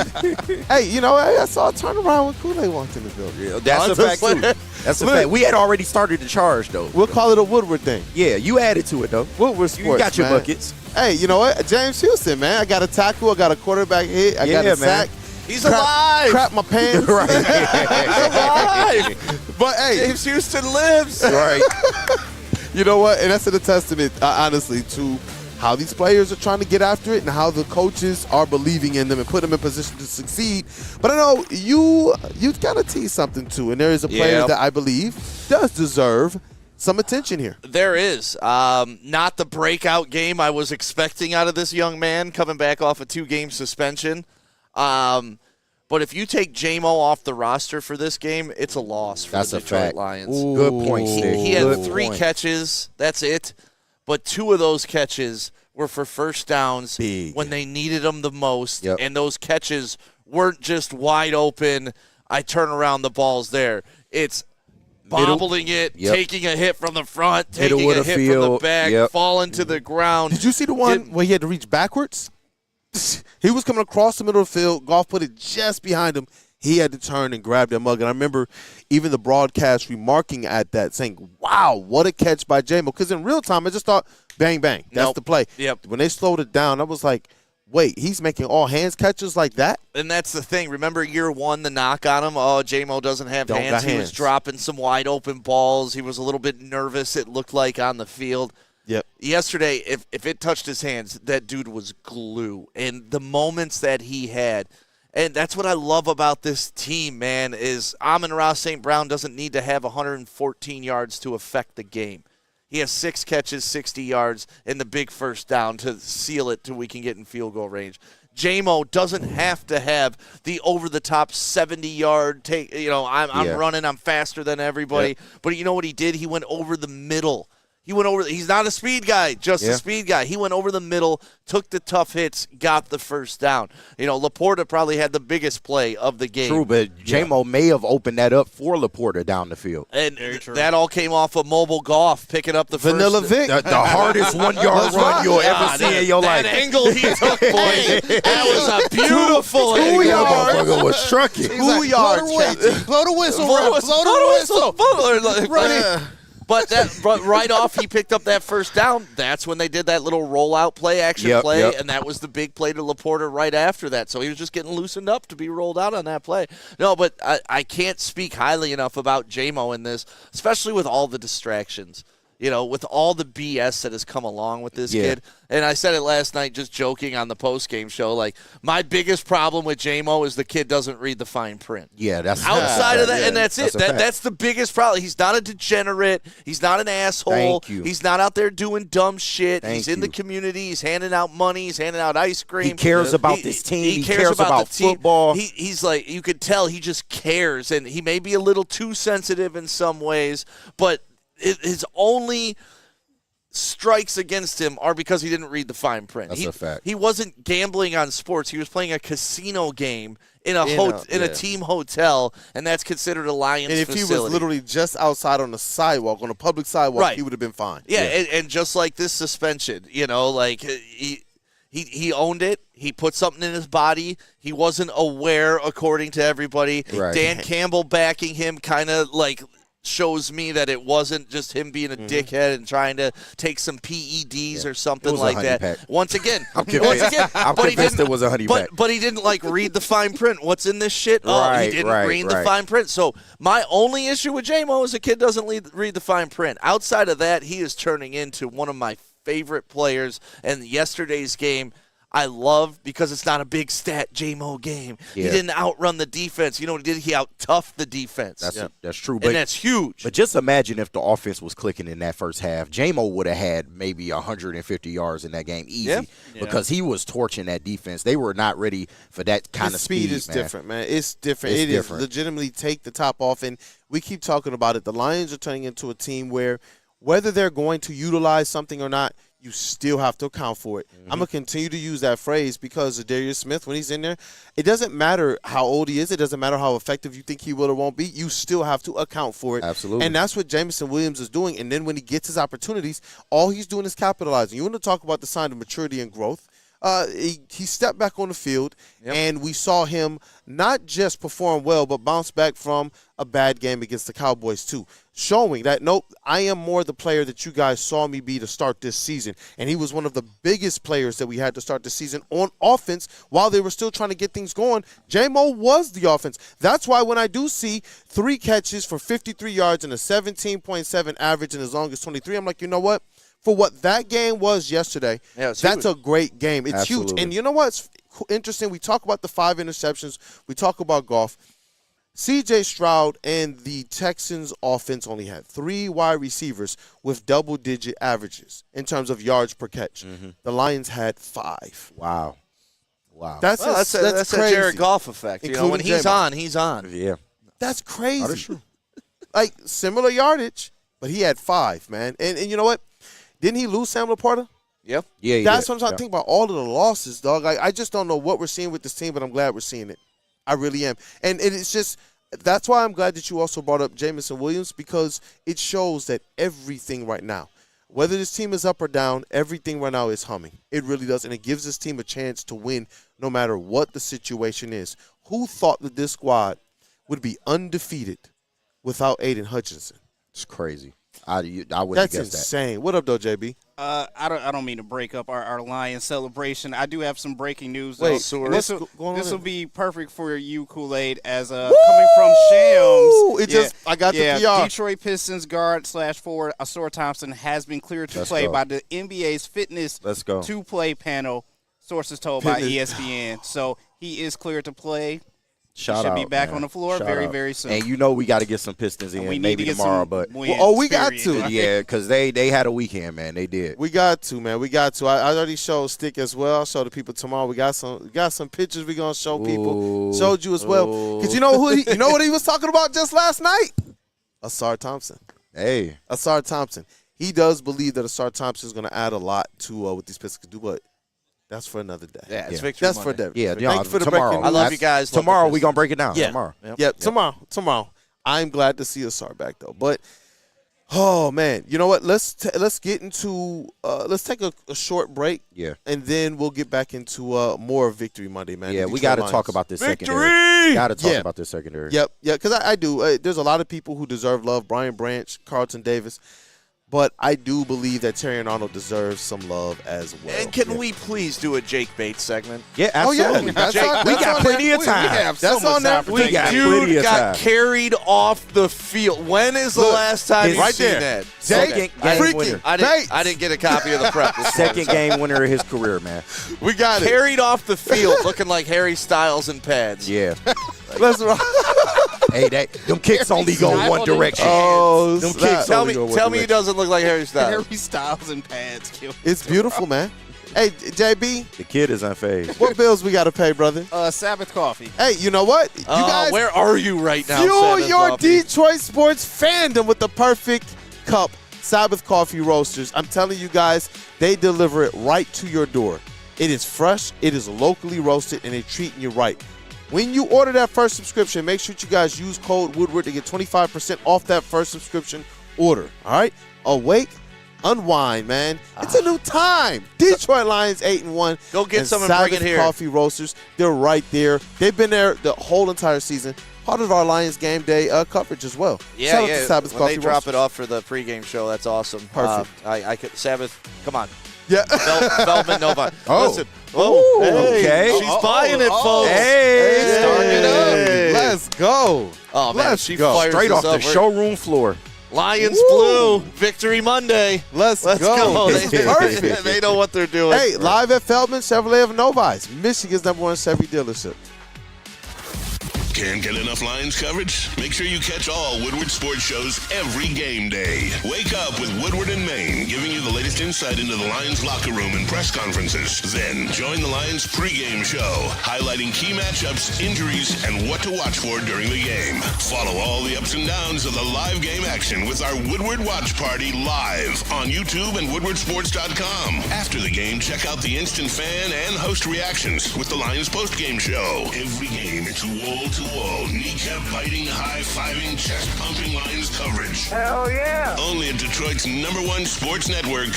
Hey, you know, I saw a turnaround when Kool-Aid walked in the building. Yeah, that's a fact, too. That's a fact. We had already started the charge, though. We'll call it a Woodward thing. Yeah, you added to it, though. Woodward Sports, You got your man. buckets. Hey, you know what? James Houston, man. I got a tackle. I got a quarterback hit. I got a sack. He's alive. Crap my pants. Right. He's alive. But, hey. James Houston lives. Right. You know what? And that's a testament, honestly, to how these players are trying to get after it and how the coaches are believing in them and put them in position to succeed. But I know you got to tease something, too. And there is a player that I believe does deserve some attention here. There is. Not the breakout game I was expecting out of this young man coming back off a 2-game suspension. But if you take J-Mo off the roster for this game, it's a loss for the Detroit Lions. Ooh. Good point, Stick. He had 3 catches. That's it. But 2 of those catches were for first downs when they needed them the most. Yep. And those catches weren't just wide open, I turn around, the ball's there. It's bobbling it, taking a hit from the front, taking a hit from the back, falling to the ground. Did you see the one where he had to reach backwards? He was coming across the middle of the field. Goff put it just behind him. He had to turn and grab that mug. And I remember even the broadcast remarking at that, saying, wow, what a catch by J-Mo. Because in real time, I just thought, bang, bang. That's the play. Yep. When they slowed it down, I was like, wait, he's making all hands catches like that? And that's the thing. Remember year 1, the knock on him? Oh, J-Mo doesn't have hands. He was dropping some wide open balls. He was a little bit nervous, it looked like, on the field. Yep. Yesterday, if it touched his hands, that dude was glue. And the moments that he had, and that's what I love about this team, man, is Amon-Ra St. Brown doesn't need to have 114 yards to affect the game. He has 6 catches, 60 yards, and the big first down to seal it till we can get in field goal range. J-Mo doesn't have to have the over-the-top 70-yard take. You know, I'm running, I'm faster than everybody. But you know what he did? He went over the middle. He went over. He's not a speed guy, just a speed guy. He went over the middle, took the tough hits, got the first down. You know, Laporta probably had the biggest play of the game. True, but J-Mo may have opened that up for Laporta down the field. And that all came off of mobile Goff picking up the Vanilla first. Vic. The hardest 1-yard run you'll ever see in your life. That angle he took, boys. That was a beautiful 2 angle. yards. Motherfucker was trucking. 2 yards. Blow the whistle, Blow ref. Blow the whistle. But right off, he picked up that first down. That's when they did that little rollout play, action play, and that was the big play to Laporta right after that. So he was just getting loosened up to be rolled out on that play. No, but I can't speak highly enough about J-Mo in this, especially with all the distractions. You know, with all the BS that has come along with this kid. And I said it last night just joking on the post-game show. Like, my biggest problem with J-Mo is the kid doesn't read the fine print. Yeah, that's outside of that, and that's it. That's That's the biggest problem. He's not a degenerate. He's not an asshole. Thank you. He's not out there doing dumb shit. He's in the you. community. He's handing out money. He's handing out ice cream. He cares about this team. He cares about the team. football. He's like, you could tell he just cares, and he may be a little too sensitive in some ways, but his only strikes against him are because he didn't read the fine print. That's a fact. He wasn't gambling on sports. He was playing a casino game in a team hotel, and that's considered a Lions And if facility. he was literally just outside on the sidewalk, on a public sidewalk, he would have been fine. Yeah, and just like this suspension, you know, like he owned it. He put something in his body. He wasn't aware, according to everybody. Right. Dan Campbell backing him kind of like shows me that it wasn't just him being a dickhead and trying to take some PEDs or something like that. Pack. Once again, I'm convinced it was a honey pack. But he didn't like read the fine print. What's in this shit? He didn't read the fine print. So my only issue with J-Mo is the kid doesn't read the fine print. Outside of that, he is turning into one of my favorite players. And yesterday's game, I love because it's not a big stat J-Mo game. Yeah. He didn't outrun the defense. You know what he did? He out-toughed the defense. That's true. And that's huge. But just imagine if the offense was clicking in that first half. J-Mo would have had maybe 150 yards in that game easy because he was torching that defense. They were not ready for that kind of speed. Speed is man. different, man. It's different. It's It different. is legitimately take the top off. And we keep talking about it. The Lions are turning into a team where whether they're going to utilize something or not, you still have to account for it. I'm going to continue to use that phrase because of Darius Smith, when he's in there, it doesn't matter how old he is. It doesn't matter how effective you think he will or won't be. You still have to account for it. Absolutely. And that's what Jameson Williams is doing. And then when he gets his opportunities, all he's doing is capitalizing. You want to talk about the sign of maturity and growth. He stepped back on the field, and we saw him not just perform well, but bounce back from a bad game against the Cowboys too, showing that, nope, I am more the player that you guys saw me be to start this season. And he was one of the biggest players that we had to start the season on offense while they were still trying to get things going. J-Mo was the offense. That's why when I do see 3 catches for 53 yards and a 17.7 average and as long as 23, I'm like, you know what? For what that game was yesterday, that's a great game. It's huge. And you know what's interesting? We talk about the 5 interceptions. We talk about Goff. C.J. Stroud and the Texans' offense only had 3 wide receivers with double-digit averages in terms of yards per catch. The Lions had 5. Wow. That's a crazy. Jared Goff effect. You know, when he's on, he's on. Yeah. That's crazy. That is true. Like, similar yardage, but he had 5, man. And you know what? Didn't he lose Sam Laporta? Yep. Yeah, That's what I'm trying to think about, all of the losses, dog. I just don't know what we're seeing with this team, but I'm glad we're seeing it. I really am. And it's just – that's why I'm glad that you also brought up Jameson Williams, because it shows that everything right now, whether this team is up or down, everything right now is humming. It really does, and it gives this team a chance to win no matter what the situation is. Who thought that this squad would be undefeated without Aiden Hutchinson? It's crazy. I wouldn't guess that. That's insane. What up, though, JB? I don't mean to break up our Lions celebration. I do have some breaking news. Wait, this going will be perfect for you, Kool-Aid, as coming from Shams. I got the PR. Detroit Pistons guard / forward Asor Thompson has been cleared to play by the NBA's fitness to play panel. Sources told by ESPN. So he is cleared to play. Shout should out, be back man. on the floor Shout very, out. very soon. And you know we got to get some Pistons in maybe tomorrow. But we got to. Yeah, because they had a weekend, man. They did. We got to, man. We got to. I already showed Stick as well. I'll show the people tomorrow. We got some pictures we're going to show people. Showed you as well. Because you know what he was talking about just last night? Asar Thompson. Hey. Asar Thompson. He does believe that Asar Thompson is going to add a lot to what these Pistons can do, but that's for another day. Yeah, it's Victory That's Monday. for Yeah, Thank you for the tomorrow. breaking I news. love you guys. Tomorrow we're going to break it down. Yeah. Tomorrow. Yep. Tomorrow. I'm glad to see Asar back, though. But, oh, man. You know what? Let's get into let's take a short break. Yeah. And then we'll get back into more Victory Monday, man. Yeah, The we Detroit got to Lions. talk about this Victory! secondary. Got to talk about this secondary. Yep. Yeah, because I do. There's a lot of people who deserve love. Brian Branch, Carlton Davis. But I do believe that Terrion Arnold deserves some love as well. And can we please do a Jake Bates segment? Yeah, absolutely. Oh, yeah. We got plenty of time. That's on there. We got plenty of got time. carried off the field. When is the last time you've seen that? Second game winner. I didn't get a copy of the prep. Second game winner of his career, man. We got carried off the field looking like Harry Styles in pads. Yeah. Let's rock. Hey, them kicks only go one direction. Oh, them snap. kicks Tell only me, go one tell me he direction. doesn't look like Harry Styles. Harry Styles and pads. It's beautiful, man. Hey, JB, The kid is unfazed. what bills we got to pay, brother? Sabbath Coffee. Hey, you know what? You guys where are you right now? fuel Sabbath your Coffee? Detroit sports fandom with the perfect cup, Sabbath Coffee Roasters. I'm telling you guys, they deliver it right to your door. It is fresh, it is locally roasted, and they're treating you right. When you order that first subscription, make sure you guys use code Woodward to get 25% off that first subscription order. All right? Awake, unwind, man. It's a new time. Detroit Lions 8-1. Go get some and Sabbath bring it here. Coffee Roasters. They're right there. They've been there the whole entire season. Part of our Lions game day coverage as well. Yeah, Shout out yeah. to Sabbath When Coffee they drop Roasters. it off for the pregame show, that's awesome. Perfect. I could Sabbath. Come on. Yeah. Feldman, Nova. Oh. Listen. Oh, hey, okay. She's buying it, folks. Hey. Starting it up. Let's go. Oh man, Let's she go. fires Straight us off the up. showroom floor. Lions Blue, Victory Monday. Let's go. go. This is perfect. They know what they're doing. Hey, live at Feldman Chevrolet of Novi, Michigan's #1 Chevy dealership. Can't get enough Lions coverage? Make sure you catch all Woodward sports shows every game day. Wake up with Woodward and Maine, giving you the latest insight into the Lions locker room and press conferences. Then join the Lions pregame show, highlighting key matchups, injuries, and what to watch for during the game. Follow all the ups and downs of the live game action with our Woodward Watch Party live on YouTube and WoodwardSports.com. After the game, check out the instant fan and host reactions with the Lions postgame show. Every game, it's wall-to-wall, kneecap-biting, high-fiving, chest-pumping Lions coverage. Hell yeah! Only at Detroit's #1 sports network,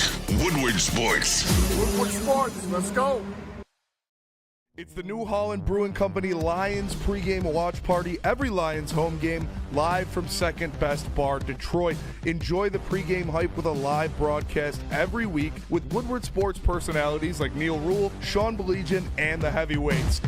Woodward Sports. Woodward Sports, let's go. It's the New Holland Brewing Company Lions pregame watch party. Every Lions home game live from Second Best Bar, Detroit. Enjoy the pregame hype with a live broadcast every week with Woodward Sports personalities like Neil Rule, Sean Belegian, and the Heavyweights.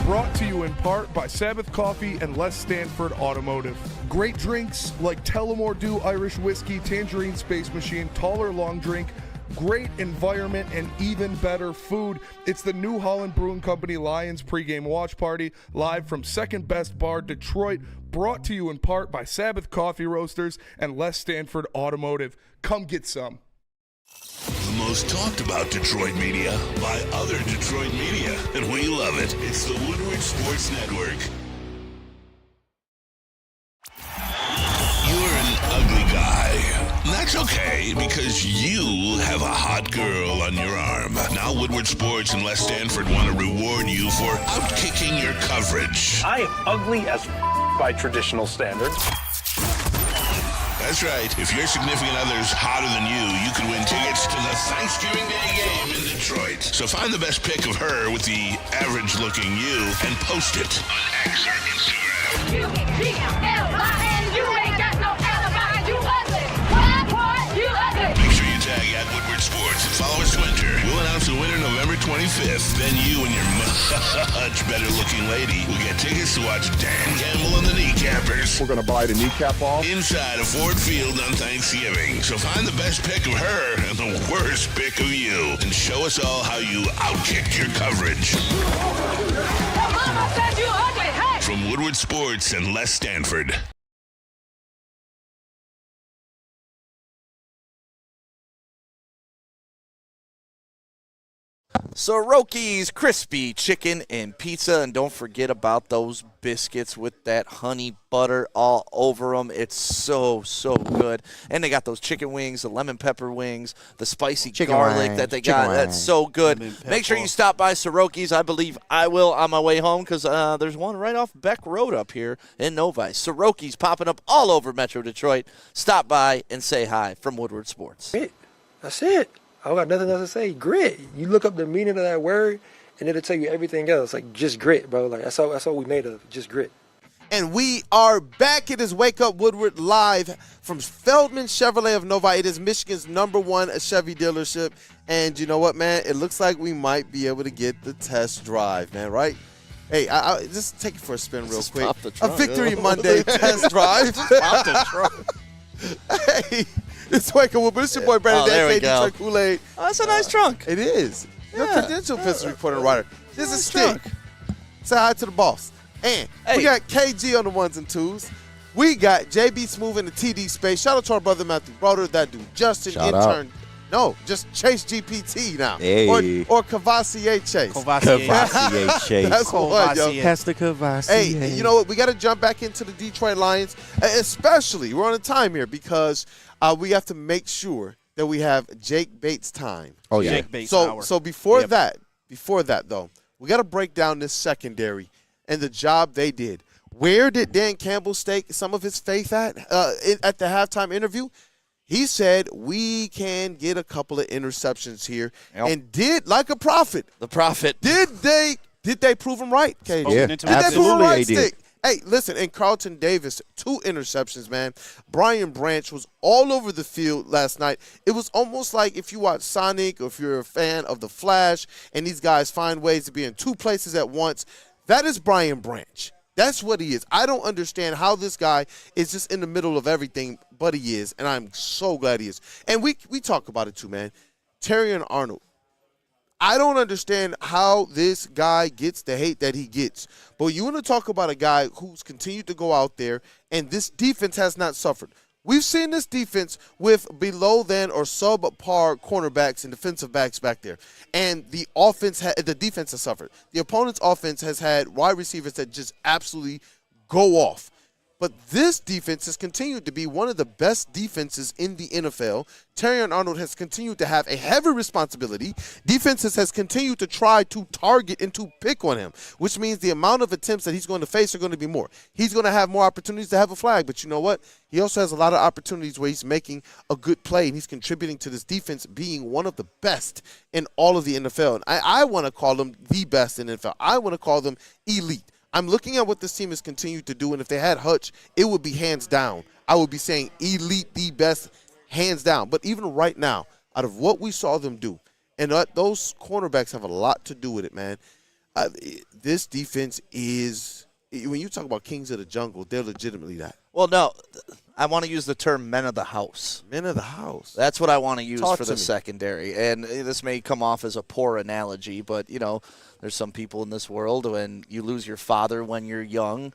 Brought to you in part by Sabbath Coffee and Les Stanford Automotive. Great drinks like Tullamore Dew Irish Whiskey, Tangerine Space Machine, Taller Long Drink, great environment, and even better food. It's the New Holland Brewing Company Lions pregame watch party live from Second Best Bar, Detroit. Brought to you in part by Sabbath Coffee Roasters and Les Stanford Automotive. Come get some. The most talked about Detroit media by other Detroit media, and we love it. It's the Woodward Sports Network. You're an ugly guy. And that's okay, because you have a hot girl on your arm. Now Woodward Sports and Les Stanford want to reward you for outkicking your coverage. I am ugly as by traditional standards. That's right. If your significant other's hotter than you can win tickets to the Thanksgiving Day game in Detroit. So find the best pic of her with the average-looking you and post it on X or Instagram. U-E-G-L-I-N, you ain't got no alibi, you ugly. You ugly. Make sure you tag at Woodward Sports and follow us Winter. We'll announce the winner November 25th. Then you and your much better-looking lady will get tickets to watch Dan Campbell and the Kneecappers. We're going to buy the kneecap off. Inside of Ford Field on Thanksgiving. So find the best pic of her and the worst pic of you. And show us all how you outkicked your coverage. Your mama said you ugly, hey! From Woodward Sports and Les Stanford. Soroki's crispy chicken and pizza, and don't forget about those biscuits with that honey butter all over them. It's so good. And they got those chicken wings, the lemon pepper wings, the spicy garlic that they got. That's so good. Make sure you stop by Soroki's. I believe I will on my way home, because there's one right off Beck Road up here in Novi. Soroki's popping up all over Metro Detroit. Stop by and say hi from Woodward Sports. That's it. I don't got nothing else to say. Grit. You look up the meaning of that word, and it'll tell you everything else. Like, just grit, bro. Like, that's all we made of. Just grit. And we are back. It is Wake Up Woodward live from Feldman Chevrolet of Novi. It is Michigan's #1 Chevy dealership. And you know what, man? It looks like we might be able to get the test drive, man, right? Hey, I just take it for a spin real quick. A Victory Monday test drive. Pop the trunk. Hey. It's Wake Up Woodward. It's your boy Brandon Dan, Detroit Kool-Aid. Oh, that's a nice trunk. It is. Yeah. Your credential pistol reporter writer. This is Stick. Trunk. Say hi to the boss. And we got KG on the ones and twos. We got JB Smooth in the TD space. Shout out to our brother Matthew Broder, that dude Justin, Shout intern. No, just Chase GPT now. Hey. Or Cavassier Chase. Cavassier Chase. That's the one, yo. Pastor Cavassier. Hey, you know what? We got to jump back into the Detroit Lions, especially, we're on a time here, because we have to make sure that we have Jake Bates time. Oh, yeah. Jake Bates So, hour. so before that, though, we got to break down this secondary and the job they did. Where did Dan Campbell stake some of his faith at the halftime interview? He said we can get a couple of interceptions here, and did like a prophet. The prophet. Did they prove him right, KJ? Yeah, Did they prove him absolutely right, they did. Stick? Hey, listen, and Carlton Davis, 2 interceptions, man. Brian Branch was all over the field last night. It was almost like if you watch Sonic or if you're a fan of The Flash and these guys find ways to be in 2 places at once, that is Brian Branch. That's what he is. I don't understand how this guy is just in the middle of everything, but he is, and I'm so glad he is. And we talk about it too, man. Terry and Arnold, I don't understand how this guy gets the hate that he gets. But you want to talk about a guy who's continued to go out there, and this defense has not suffered. We've seen this defense with below than or subpar cornerbacks and defensive backs back there. And the defense has suffered. The opponent's offense has had wide receivers that just absolutely go off. But this defense has continued to be one of the best defenses in the NFL. Terrion Arnold has continued to have a heavy responsibility. Defenses has continued to try to target and to pick on him, which means the amount of attempts that he's going to face are going to be more. He's going to have more opportunities to have a flag, but you know what? He also has a lot of opportunities where he's making a good play, and he's contributing to this defense being one of the best in all of the NFL. And I want to call them the best in the NFL. I want to call them elite. I'm looking at what this team has continued to do, and if they had Hutch, it would be hands down. I would be saying elite, the best, hands down. But even right now, out of what we saw them do, and those cornerbacks have a lot to do with it, man. This defense is, when you talk about kings of the jungle, they're legitimately that. Well, no, I want to use the term men of the house. Men of the house. That's what I want to use for the secondary. And this may come off as a poor analogy, but, you know, there's some people in this world when you lose your father when you're young,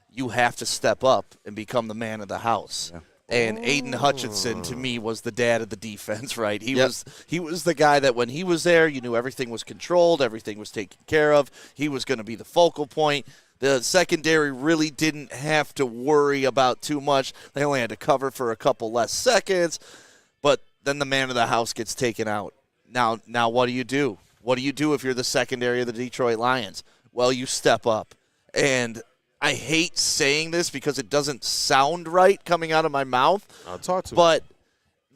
you have to step up and become the man of the house. Yeah. And Aiden Hutchinson, to me, was the dad of the defense, right? He was the guy that when he was there, you knew everything was controlled, everything was taken care of. He was going to be the focal point. The secondary really didn't have to worry about too much. They only had to cover for a couple less seconds. But then the man of the house gets taken out. Now what do you do? What do you do if you're the secondary of the Detroit Lions? Well, you step up. And I hate saying this because it doesn't sound right coming out of my mouth. I'll talk to But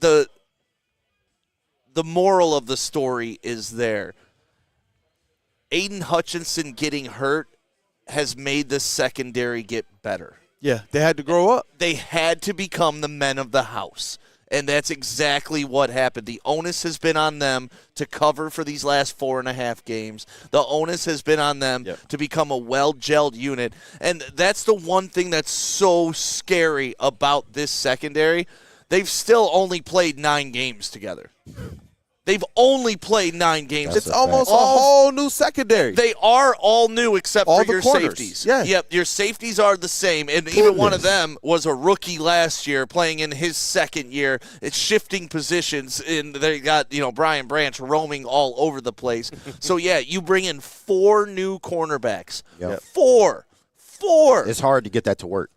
the moral of the story is there. Aiden Hutchinson getting hurt has made the secondary get better. Yeah, they had to grow up. They had to become the men of the house. And that's exactly what happened. The onus has been on them to cover for these last 4.5 games. The onus has been on them to become a well-gelled unit. And that's the one thing that's so scary about this secondary. They've still only played 9 games together. They've only played 9 games. It's almost a whole new secondary. They are all new except all for the your corners. safeties. Yeah. Yep, your safeties are the same. And even one of them was a rookie last year playing in his second year. It's shifting positions. And they got, Brian Branch roaming all over the place. So, yeah, you bring in 4 new cornerbacks. Yep. 4. It's hard to get that to work.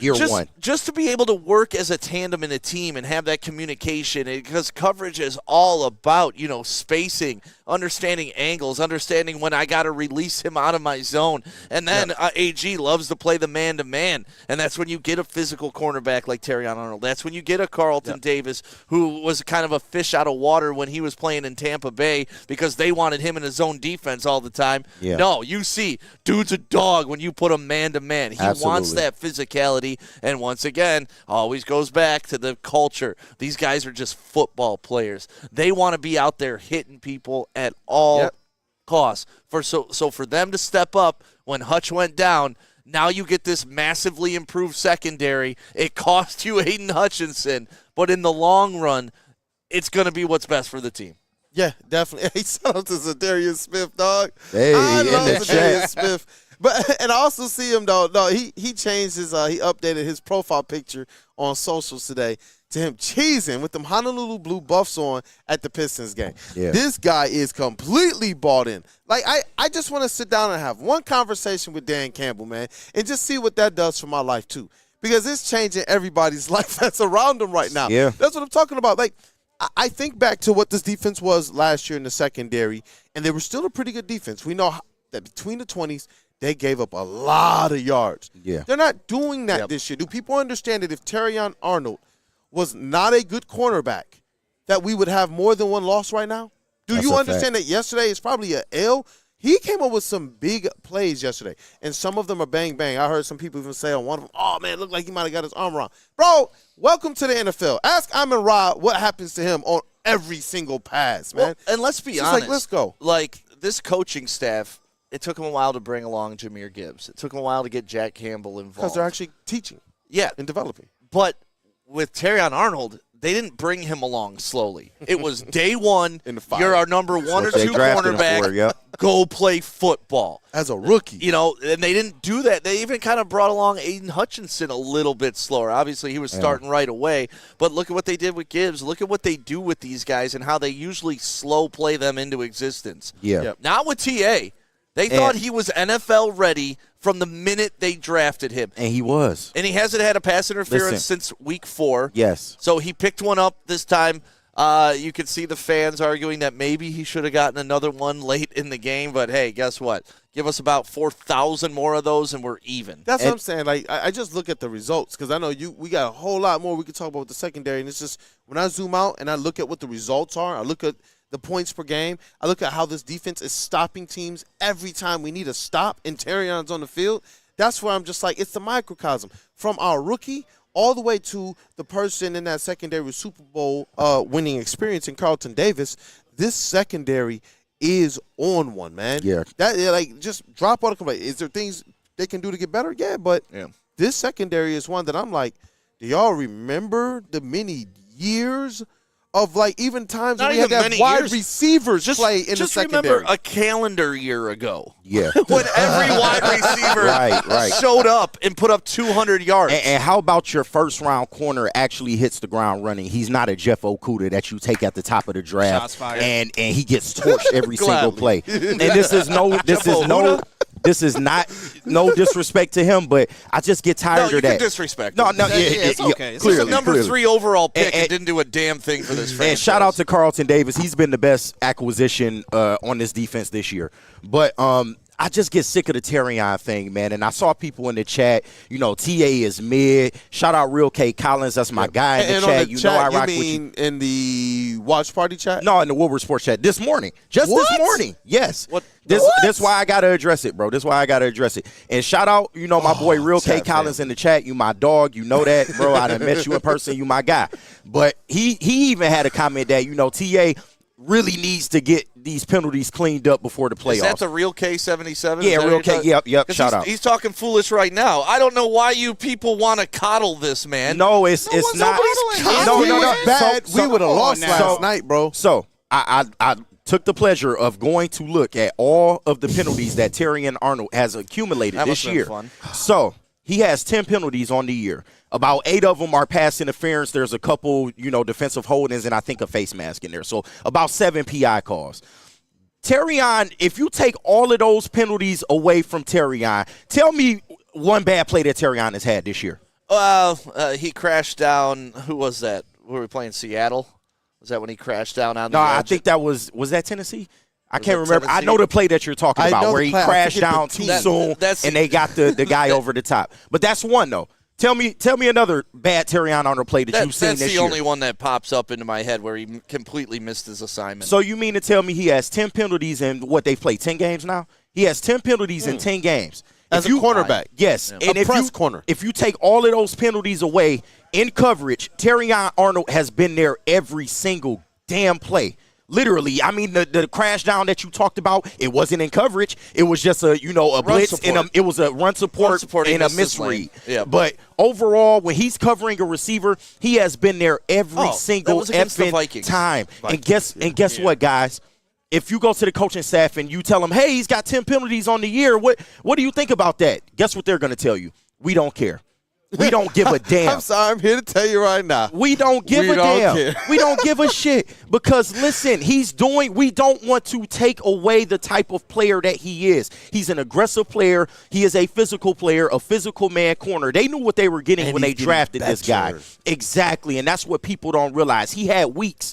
Year one. Just to be able to work as a tandem in a team and have that communication, because coverage is all about, spacing, understanding angles, understanding when I got to release him out of my zone. And then AG loves to play the man-to-man, and that's when you get a physical cornerback like Terrion Arnold. That's when you get a Carlton Davis, who was kind of a fish out of water when he was playing in Tampa Bay because they wanted him in his zone defense all the time. Yeah. No, you see, dude's a dog when you put him man-to-man. He wants that physicality. And once again, always goes back to the culture. These guys are just football players. They want to be out there hitting people at all costs. So for them to step up when Hutch went down, now you get this massively improved secondary. It cost you Aiden Hutchinson, but in the long run, it's going to be what's best for the team. Yeah, definitely. Hey, shout out to Zadarius Smith, dog. Hey, I love in the Zadarius Smith. But and I also see him though. No, he changed his he updated his profile picture on socials today to him cheesing with them Honolulu blue buffs on at the Pistons game. Yeah. This guy is completely bought in. Like I just want to sit down and have one conversation with Dan Campbell, man, and just see what that does for my life too, because it's changing everybody's life that's around him right now. Yeah, that's what I'm talking about. Like I think back to what this defense was last year in the secondary, and they were still a pretty good defense. We know that between the 20s. They gave up a lot of yards. Yeah. They're not doing that this year. Do people understand that if Terrion Arnold was not a good cornerback, that we would have more than one loss right now? Do you understand that yesterday is probably an L? He came up with some big plays yesterday, and some of them are bang-bang. I heard some people even say on one of them, oh, man, looked like he might have got his arm wrong. Bro, welcome to the NFL. Ask Amon-Ra what happens to him on every single pass, man. Well, and let's be honest. Like, let's go. Like, this coaching staff, it took him a while to bring along Jahmyr Gibbs. It took him a while to get Jack Campbell involved. Because they're actually teaching and developing. But with Terrion Arnold, they didn't bring him along slowly. It was day one. You're our number one or They two drafted him cornerback. for, yep. Go play football. As a rookie. You know, and they didn't do that. They even kind of brought along Aiden Hutchinson a little bit slower. Obviously, he was starting right away. But look at what they did with Gibbs. Look at what they do with these guys and how they usually slow play them into existence. Yeah. Yep. Not with TA. They thought he was NFL ready from the minute they drafted him. And he was. And he hasn't had a pass interference since week 4. Yes. So he picked one up this time. You could see the fans arguing that maybe he should have gotten another one late in the game. But, hey, guess what? Give us about 4,000 more of those and we're even. That's what I'm saying. Like, I just look at the results because I know we got a whole lot more we could talk about with the secondary. And it's just when I zoom out and I look at what the results are, I look at the points per game, I look at how this defense is stopping teams every time we need a stop and Terrion's on the field. That's where I'm just like, it's the microcosm. From our rookie all the way to the person in that secondary Super Bowl winning experience in Carlton Davis, this secondary is on one, man. Yeah. Like, just drop all the complaints. Is there things they can do to get better? Yeah, but this secondary is one that I'm like, do y'all remember the many years of, like, even times when we had to have wide receivers play in the secondary? Just remember a calendar year ago. Yeah. When every wide receiver showed up and put up 200 yards. And how about your first-round corner actually hits the ground running? He's not a Jeff Okudah that you take at the top of the draft. Shots fired. And he gets torched every single play. And this is not no disrespect to him, but I just get tired of that. You can disrespect No, him. it's okay. Clearly, He's a number clearly. 3 overall pick and didn't do a damn thing for this franchise. And shout out to Carlton Davis. He's been the best acquisition on this defense this year. But I just get sick of the Terrion thing, man. And I saw people in the chat, TA is mid. Shout out Real K Collins. That's my guy in the chat. Know I rock with you. In the watch party chat? No, in the Woodward Sports chat. This morning. This morning. Yes. This why I got to address it, bro. This why I got to address it. And shout out, my boy Real K Collins in the chat. You my dog. You know that, bro. I done met you in person. You my guy. But he even had a comment that, TA really needs to get these penalties cleaned up before the playoffs. Is that the Real K77? Yeah, Real K. Yep. Shout out. He's talking foolish right now. I don't know why you people want to coddle this man. No, it's not. No. Bad. We would have lost last night, bro. So I took the pleasure of going to look at all of the penalties that Terrion Arnold has accumulated this year. Fun. So he has 10 penalties on the year. About 8 of them are pass interference. There's a couple, defensive holdings, and I think a face mask in there. So about 7 PI calls. Terrion, if you take all of those penalties away from Terrion, tell me one bad play that Terrion has had this year. He crashed down. Who was that? Were we playing Seattle? Was that when he crashed down on the edge? No, I think that was that Tennessee? I can't remember. I know the play that you're talking about where he crashed down too soon and they got the guy over the top. But that's one, though. Tell me another bad Terrion Arnold play that you've seen this year. That's the only one that pops up into my head where he completely missed his assignment. So you mean to tell me he has 10 penalties in what they've played, 10 games now? He has 10 penalties in 10 games. As a cornerback. Yes. Yeah. And if you take all of those penalties away in coverage, Terrion Arnold has been there every single damn play. Literally, I mean, the crash down that you talked about, it wasn't in coverage. It was just a blitz and it was a run support and a misread. Yeah. But overall, when he's covering a receiver, he has been there every single effing time. And guess what, guys? If you go to the coaching staff and you tell them, hey, he's got 10 penalties on the year, what do you think about that? Guess what they're going to tell you? We don't care. We don't give a damn. I'm sorry. I'm here to tell you right now. We don't give a damn. We don't give a shit because, listen, we don't want to take away the type of player that he is. He's an aggressive player. He is a physical player, a physical man corner. They knew what they were getting when they drafted this guy. Exactly, and that's what people don't realize. He had weeks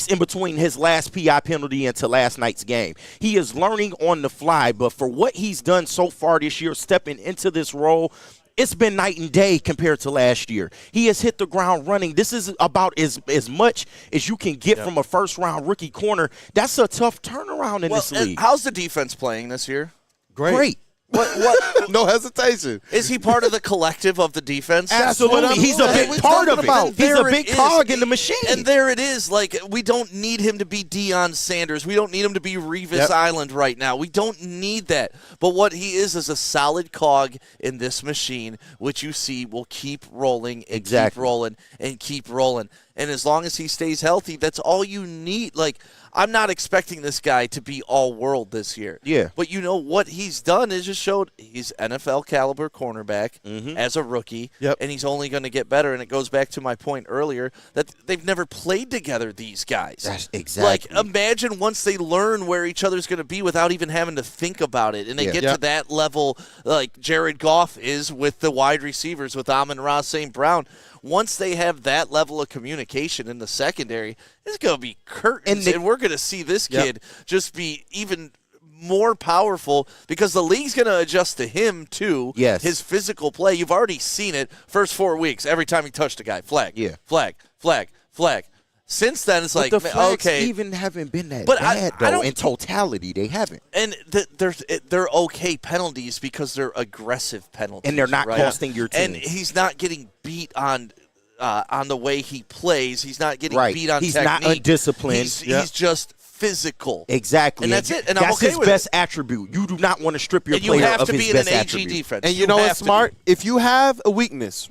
in between his last PI penalty into last night's game. He is learning on the fly, but for what he's done so far this year, stepping into this role, it's been night and day compared to last year. He has hit the ground running. This is about as much as you can get from a first-round rookie corner. That's a tough turnaround in this league. How's the defense playing this year? Great. What? No hesitation. Is he part of the collective of the defense? Absolutely. He's a big part of it. He's a big cog in the machine. And there it is. Like, we don't need him to be Deion Sanders. We don't need him to be Revis Island right now. We don't need that. But what he is a solid cog in this machine, which you see will keep rolling and keep rolling and keep rolling. And as long as he stays healthy, that's all you need. Like, I'm not expecting this guy to be all-world this year. Yeah. But you know what he's done is just showed he's NFL-caliber cornerback as a rookie, and he's only going to get better. And it goes back to my point earlier that they've never played together, these guys. That's exactly. Like, imagine once they learn where each other's going to be without even having to think about it, and they get to that level like Jared Goff is with the wide receivers, with Amon-Ra, St. Brown. Once they have that level of communication in the secondary, it's going to be curtains, and we're going to see this kid just be even more powerful because the league's going to adjust to him, too. Yes. His physical play. You've already seen it first 4 weeks. Every time he touched a guy, flag, flag, flag, flag. Since then, it's but like, the flags okay. even haven't been that But bad, I though. don't, in totality, they haven't. And they're okay penalties because they're aggressive penalties. And they're not costing your team. And he's not getting beat on the way he plays. He's not getting beat on He's technique. not undisciplined. He's just physical. Exactly. And that's it. And that's I'm okay his with best it. attribute. You do not want to strip your And you player have of to his be in best an AG attribute. defense. And you know what's smart? If you have a weakness,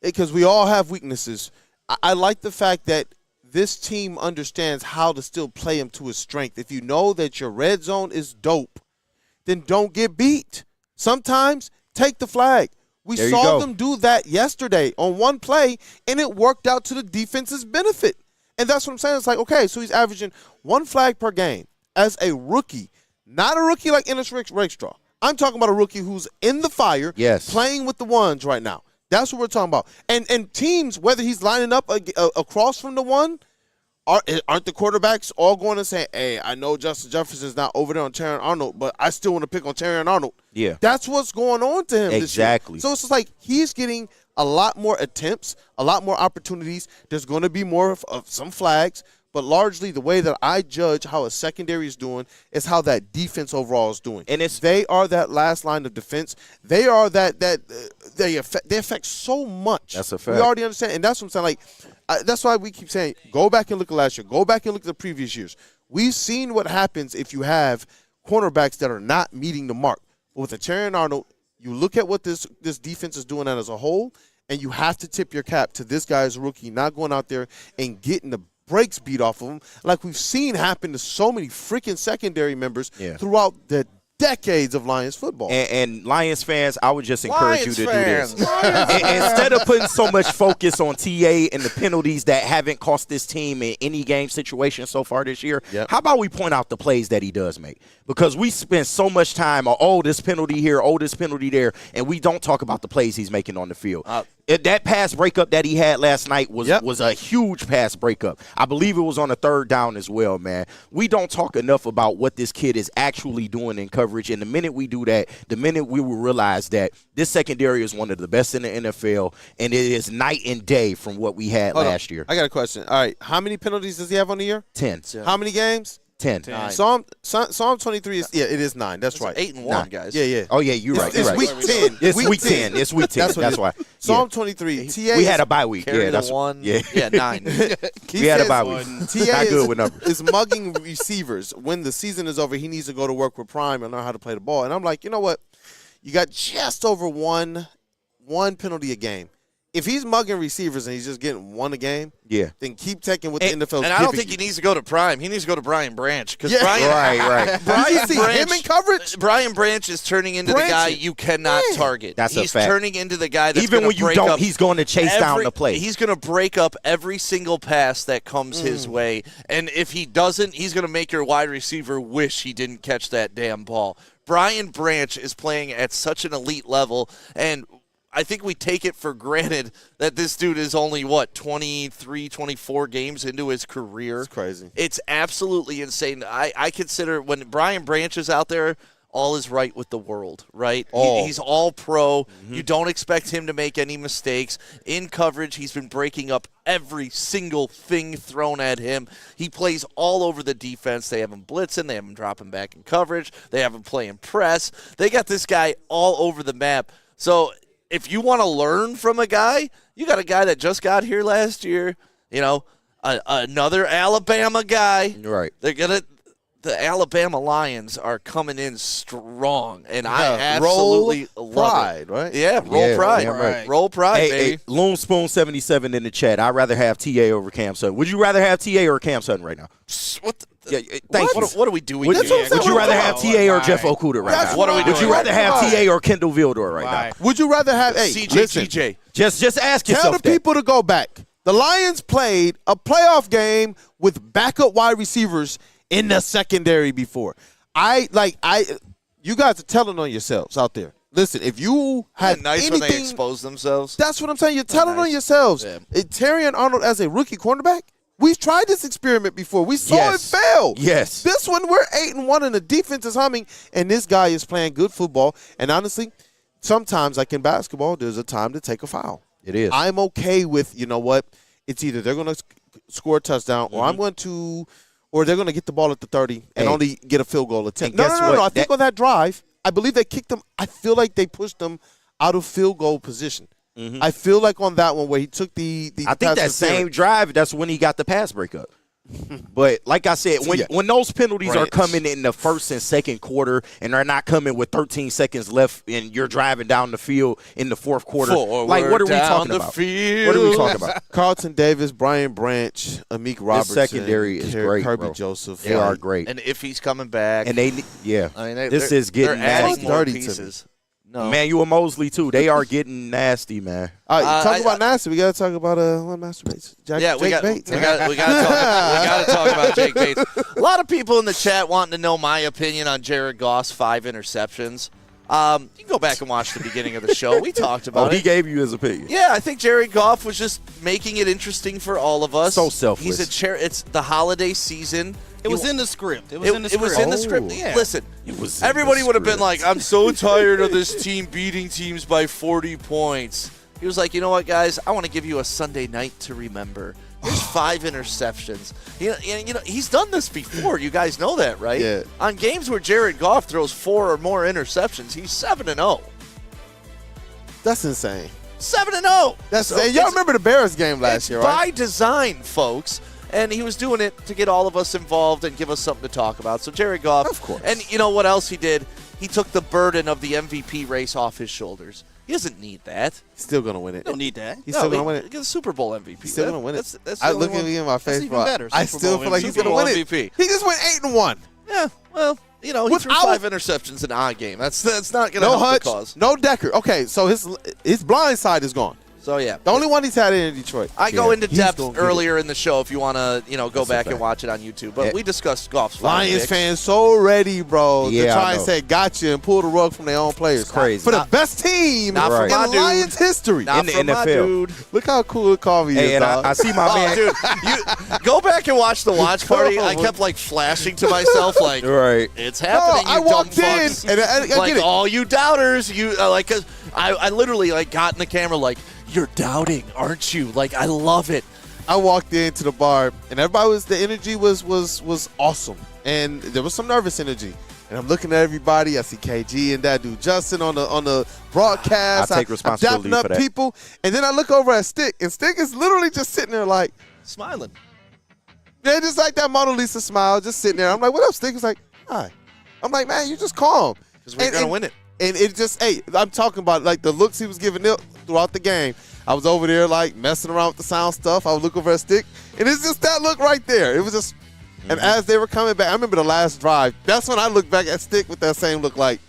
because we all have weaknesses, I like the fact that this team understands how to still play him to his strength. If you know that your red zone is dope, then don't get beat. Sometimes take the flag. We saw them do that yesterday on one play, and it worked out to the defense's benefit. And that's what I'm saying. It's like, okay, so he's averaging 1 flag per game as a rookie, not a rookie like Ennis Rakestraw. I'm talking about a rookie who's in the fire, playing with the ones right now. That's what we're talking about. And teams, whether he's lining up across from the one, aren't the quarterbacks all going to say, hey, I know Justin Jefferson's not over there on Terran Arnold, but I still want to pick on Terran Arnold. Yeah. That's what's going on to him Exactly. this year. So it's just like he's getting a lot more attempts, a lot more opportunities. There's going to be more of some flags. But largely, the way that I judge how a secondary is doing is how that defense overall is doing. And they are that last line of defense. They are they affect so much. That's a fact. We already understand, and that's what I'm saying. Like, that's why we keep saying, go back and look at last year. Go back and look at the previous years. We've seen what happens if you have cornerbacks that are not meeting the mark. But with the Terran Arnold, you look at what this defense is doing as a whole, and you have to tip your cap to this guy's rookie not going out there and getting the breaks beat off of him, like we've seen happen to so many freaking secondary members throughout the decades of Lions football. And Lions fans, I would just encourage you to do this. Instead of putting so much focus on TA and the penalties that haven't cost this team in any game situation so far this year, how about we point out the plays that he does make? Because we spend so much time on, this penalty here, this penalty there, and we don't talk about the plays he's making on the field. That pass breakup that he had last night was a huge pass breakup. I believe it was on a 3rd down as well, man. We don't talk enough about what this kid is actually doing in coverage, and the minute we do that, the minute we will realize that this secondary is one of the best in the NFL, and it is night and day from what we had last year. I got a question. All right, how many penalties does he have on the year? 10. How many games? 10. Psalm 23 is it is 9. That's right. 8-1, guys. Yeah. Oh yeah, you're right. It's week 10. It's week 10. It's week 10. That's why. Psalm 23. TA we had a bye week. Carry that's 1. Yeah, 9. We had a bye week. TA Not good with numbers. is mugging receivers. When the season is over, he needs to go to work with Prime and learn how to play the ball. And I'm like, you know what? You got just over one penalty a game. If he's mugging receivers and he's just getting 1 a game, then keep taking what the NFL. And I don't think he needs to go to Prime. He needs to go to Brian Branch because Brian, right. Brian Branch, him in coverage. Brian Branch is turning into the guy you cannot target. That's he's a fact. turning into the guy that's even when you don't, up he's going to chase down the play. He's going to break up every single pass that comes his way, and if he doesn't, he's going to make your wide receiver wish he didn't catch that damn ball. Brian Branch is playing at such an elite level, and I think we take it for granted that this dude is only, 23, 24 games into his career. It's crazy. It's absolutely insane. I consider when Brian Branch is out there, all is right with the world, right? He's all pro. Mm-hmm. You don't expect him to make any mistakes. In coverage, he's been breaking up every single thing thrown at him. He plays all over the defense. They have him blitzing. They have him dropping back in coverage. They have him playing press. They got this guy all over the map. So if you want to learn from a guy, you got a guy that just got here last year, another Alabama guy. Right. The Alabama Lions are coming in strong, and I absolutely love Pride, it. right? Yeah, roll pride. Right. Roll pride, Hey, baby. hey, Loon Spoon 77 in the chat. I'd rather have TA over Cam Sutton. Would you rather have TA or Cam Sutton right now? What? Yeah, thank you. What are we doing? Would here? you rather have TA or Jeff Okudah right now? What are we doing? Would you rather have TA or Kendall Vildor right now? Would you rather have listen, CJ? Just ask yourself tell the that. people to go back. The Lions played a playoff game with backup wide receivers in the secondary before. You guys are telling on yourselves out there. Listen, if you had nice anything, when they expose themselves. that's what I'm saying. You're telling on yourselves. Yeah. Terry and Arnold as a rookie cornerback, we've tried this experiment before. We saw it fail. Yes. This one, we're 8-1 and the defense is humming, and this guy is playing good football. And honestly, sometimes, like in basketball, there's a time to take a foul. It is. I'm okay with, you know what, it's either they're going to score a touchdown or or they're going to get the ball at the 30 and only get a field goal attempt. And guess what? I think on that drive, I believe they kicked them. I feel like they pushed them out of field goal position. I feel like on that one where he took the I think that same drive, that's when he got the pass breakup. But like I said, when those penalties are coming in the first and second quarter and they're not coming with 13 seconds left and you're driving down the field in the fourth quarter, like what are we talking about? What are we talking about? Carlton Davis, Brian Branch, Amik Robertson. This secondary is great, Kirby bro. Joseph. They are great. And if he's coming back, And they, this is getting they're adding nasty. more Dirty to pieces. No. Manuel Mosley, too. They are getting nasty, man. All right, talk about nasty. We got to talk about what masturbates. Jake Bates. We got to talk about Jake Bates. A lot of people in the chat wanting to know my opinion on Jared Goff's 5 interceptions. You can go back and watch the beginning of the show. We talked about it. He gave you his opinion. Yeah, I think Jared Goff was just making it interesting for all of us. So selfless. He's a chair. It's the holiday season. It was in the script. It was in the script. Yeah. Listen, everybody would have been like, I'm so tired of this team beating teams by 40 points. He was like, you know what, guys? I want to give you a Sunday night to remember. Here's 5 interceptions. You know, he's done this before. You guys know that, right? Yeah. On games where Jared Goff throws 4 or more interceptions, he's 7-0. That's insane. 7-0. That's insane. Y'all remember the Bears game last year, right? By design, folks. And he was doing it to get all of us involved and give us something to talk about. So Jared Goff. Of course. And you know what else he did? He took the burden of the MVP race off his shoulders. He doesn't need that. He's still going to win it. Don't need that. He's still going to win it. Get the Super Bowl MVP. He's still going to win it. That's I look at me in my face, That's even bro. better. I Super still Bowl feel like he's going to Super win Bowl it. MVP. He just went 8-1. Yeah, well, you know, he threw 5 interceptions in an odd game. That's not going to help Hutch, the cause. no Decker. Okay, so his blind side is gone. So, yeah. The only one he's had in Detroit. I go into He's depth gonna get earlier in the show if you want to, go That's back a and fact. watch it on YouTube. But we discussed Goff's 5 Lions picks. fans so ready, bro, to Yeah, try I and know. say gotcha and pull the rug from their own players. It's crazy. For the best team Not in for my dude. Lions history. Not In the for my NFL. dude. Look how cool Carvey Hey, is, and dog. I see my man. Dude, you go back and watch the watch party. I kept flashing to myself like, Right. it's happening. I you walked dumb in, fucks. and I like get it. all you doubters, you cause I literally got in the camera like, you're doubting, aren't you? Like, I love it. I walked into the bar, and the energy was awesome, and there was some nervous energy. And I'm looking at everybody. I see KG and that dude Justin on the broadcast. I take responsibility I'm dapping up for that. people, and then I look over at Stick, and Stick is literally just sitting there like Smiling. yeah, just like that Mona Lisa smile, just sitting there. I'm like, what up, Stick? He's like, hi. I'm like, man, you just calm. Because we're going to win it. And it just, I'm talking about the looks he was giving throughout the game. I was over there messing around with the sound stuff. I would look over at Stick, and it's just that look right there. It was just, and as they were coming back, I remember the last drive. That's when I looked back at Stick with that same look like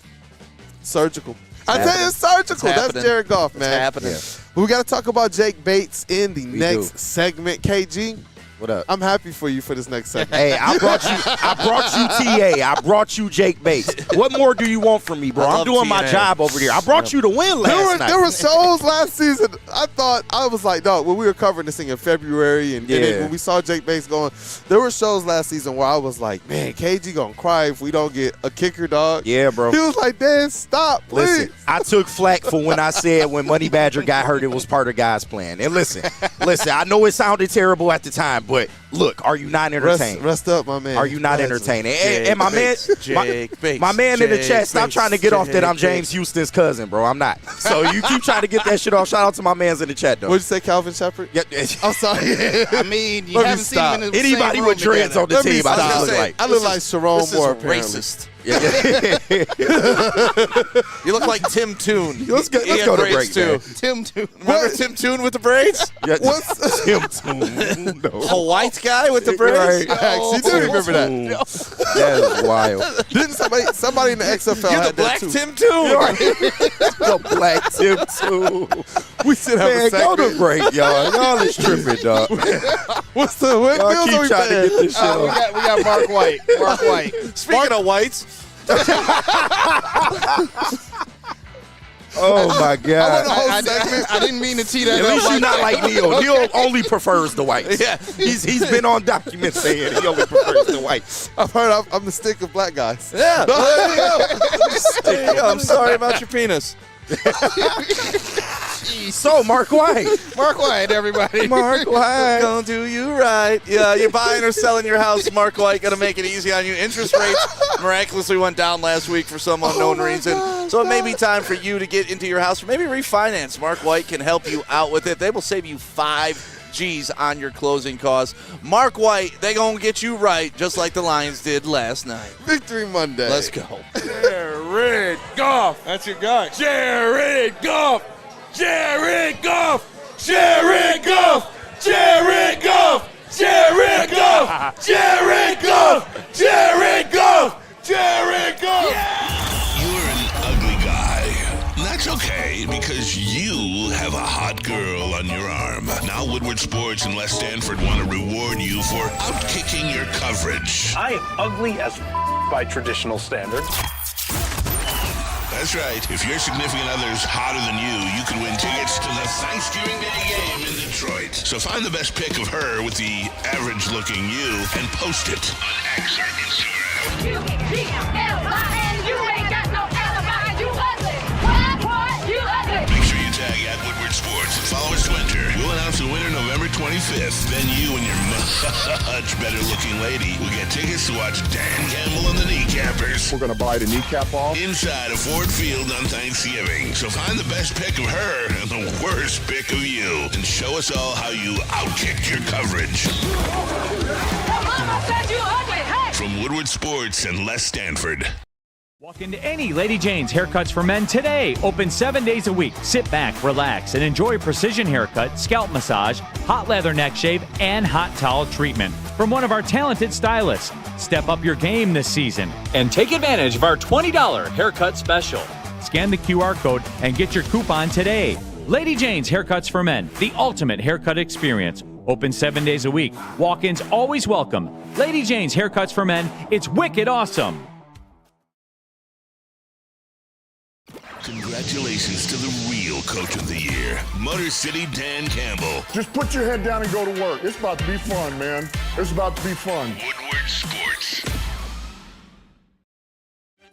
surgical. I tell you, it's surgical. That's Jared Goff, man. It's happening. We got to talk about Jake Bates in the next do. segment. KG, What up? I'm happy for you for this next segment. Hey, I brought you TA. I brought you Jake Bates. What more do you want from me, bro? I I'm love doing my TNA. job over here. I brought you to win last night. There were shows last season. I was like, dog, when we were covering this thing in February and then when we saw Jake Bates going, there were shows last season where I was like, man, KG gonna cry if we don't get a kicker, dog. Yeah, bro. He was like, Dan, stop, please. Listen, I took flack for when I said when Money Badger got hurt, it was part of God's plan. And listen, I know it sounded terrible at the time, but look, are you not entertained? Rest up, my man. Are you not entertained? And my man, Jake Bates. my man in the chat, stop Bates, trying to get off that I'm Jake James Bates. Houston's cousin, bro. I'm not. So you keep trying to get that shit off. Shout out to my mans in the chat, though. What'd you say, Calvin Shepard? Yeah. I'm sorry. I mean, you Let me haven't seen him stop. in the Anybody same with room dreads together. on the Let me team, I stop. just look like. I look like Sharon This is Moore, apparently. racist. You look like Tim Toon. Let's go to break, too. man. Tim Toon. Remember Tim Toon with the braids? Yeah, What's Tim Toon? No. A white guy with the braids? I actually do remember that. That is wild. Didn't somebody in the XFL You're had the black that too? Tim Toon. The black Tim Toon. We should have Man, a go segment. to break, y'all. Y'all is tripping, dog. What's the what Y'all bills are keep we trying to paying? get this shit We on. got Mark White. Mark White. Speaking of whites, Oh, my God. I didn't mean to tee that At up. least you're like not that. like Neil. Neil only prefers the whites. Yeah. He's been on document saying he only prefers the whites. I've heard I'm the stick of black guys. yeah. There you go. I'm sorry about your penis. So, Mark White. Mark White, everybody. Mark White. Gonna do you right. Yeah, you're buying or selling your house. Mark White gonna make it easy on you. Interest rates miraculously went down last week for some unknown reason. So it may be time for you to get into your house or maybe refinance. Mark White can help you out with it. They will save you 5 G's on your closing costs. Mark White, they gonna get you right just like the Lions did last night. Victory Monday. Let's go. Jared Goff. That's your guy. Jared Goff. Jared Goff. Jared Goff. Jared Goff. Jared Goff. Jared Goff. Jared Goff. Jared Goff. You're an ugly guy. That's okay, because you have a hot girl on your arm. Now Woodward Sports and Les Stanford want to reward you for outkicking your coverage. I am ugly as by traditional standards. That's right. If your significant other's hotter than you can win tickets to the Thanksgiving Day game in Detroit. So find the best pic of her with the average-looking you and post it on X or Instagram. You ain't got no alibi. You ugly. Bad boy, you ugly. Make sure you tag at Woodward Sports and follow us to enter. We'll announce the winner November 25th. Then you and your much better-looking lady will get tickets to watch Dan Campbell and the Kneecappers We're going to buy the kneecap off. inside of Ford Field on Thanksgiving. So find the best pic of her and the worst pic of you and show us all how you outkicked your coverage. Your mama said you ugly. Hey. From Woodward Sports and Les Stanford. Walk into any Lady Jane's Haircuts for Men today. Open 7 days a week. Sit back, relax, and enjoy precision haircut, scalp massage, hot leather neck shave, and hot towel treatment from one of our talented stylists. Step up your game this season and take advantage of our $20 haircut special. Scan the QR code and get your coupon today. Lady Jane's Haircuts for Men, the ultimate haircut experience. Open 7 days a week. Walk-ins always welcome. Lady Jane's Haircuts for Men. It's wicked awesome. Congratulations to the real Coach of the Year, Motor City Dan Campbell. Just put your head down and go to work. It's about to be fun, man. It's about to be fun. Woodward Sports.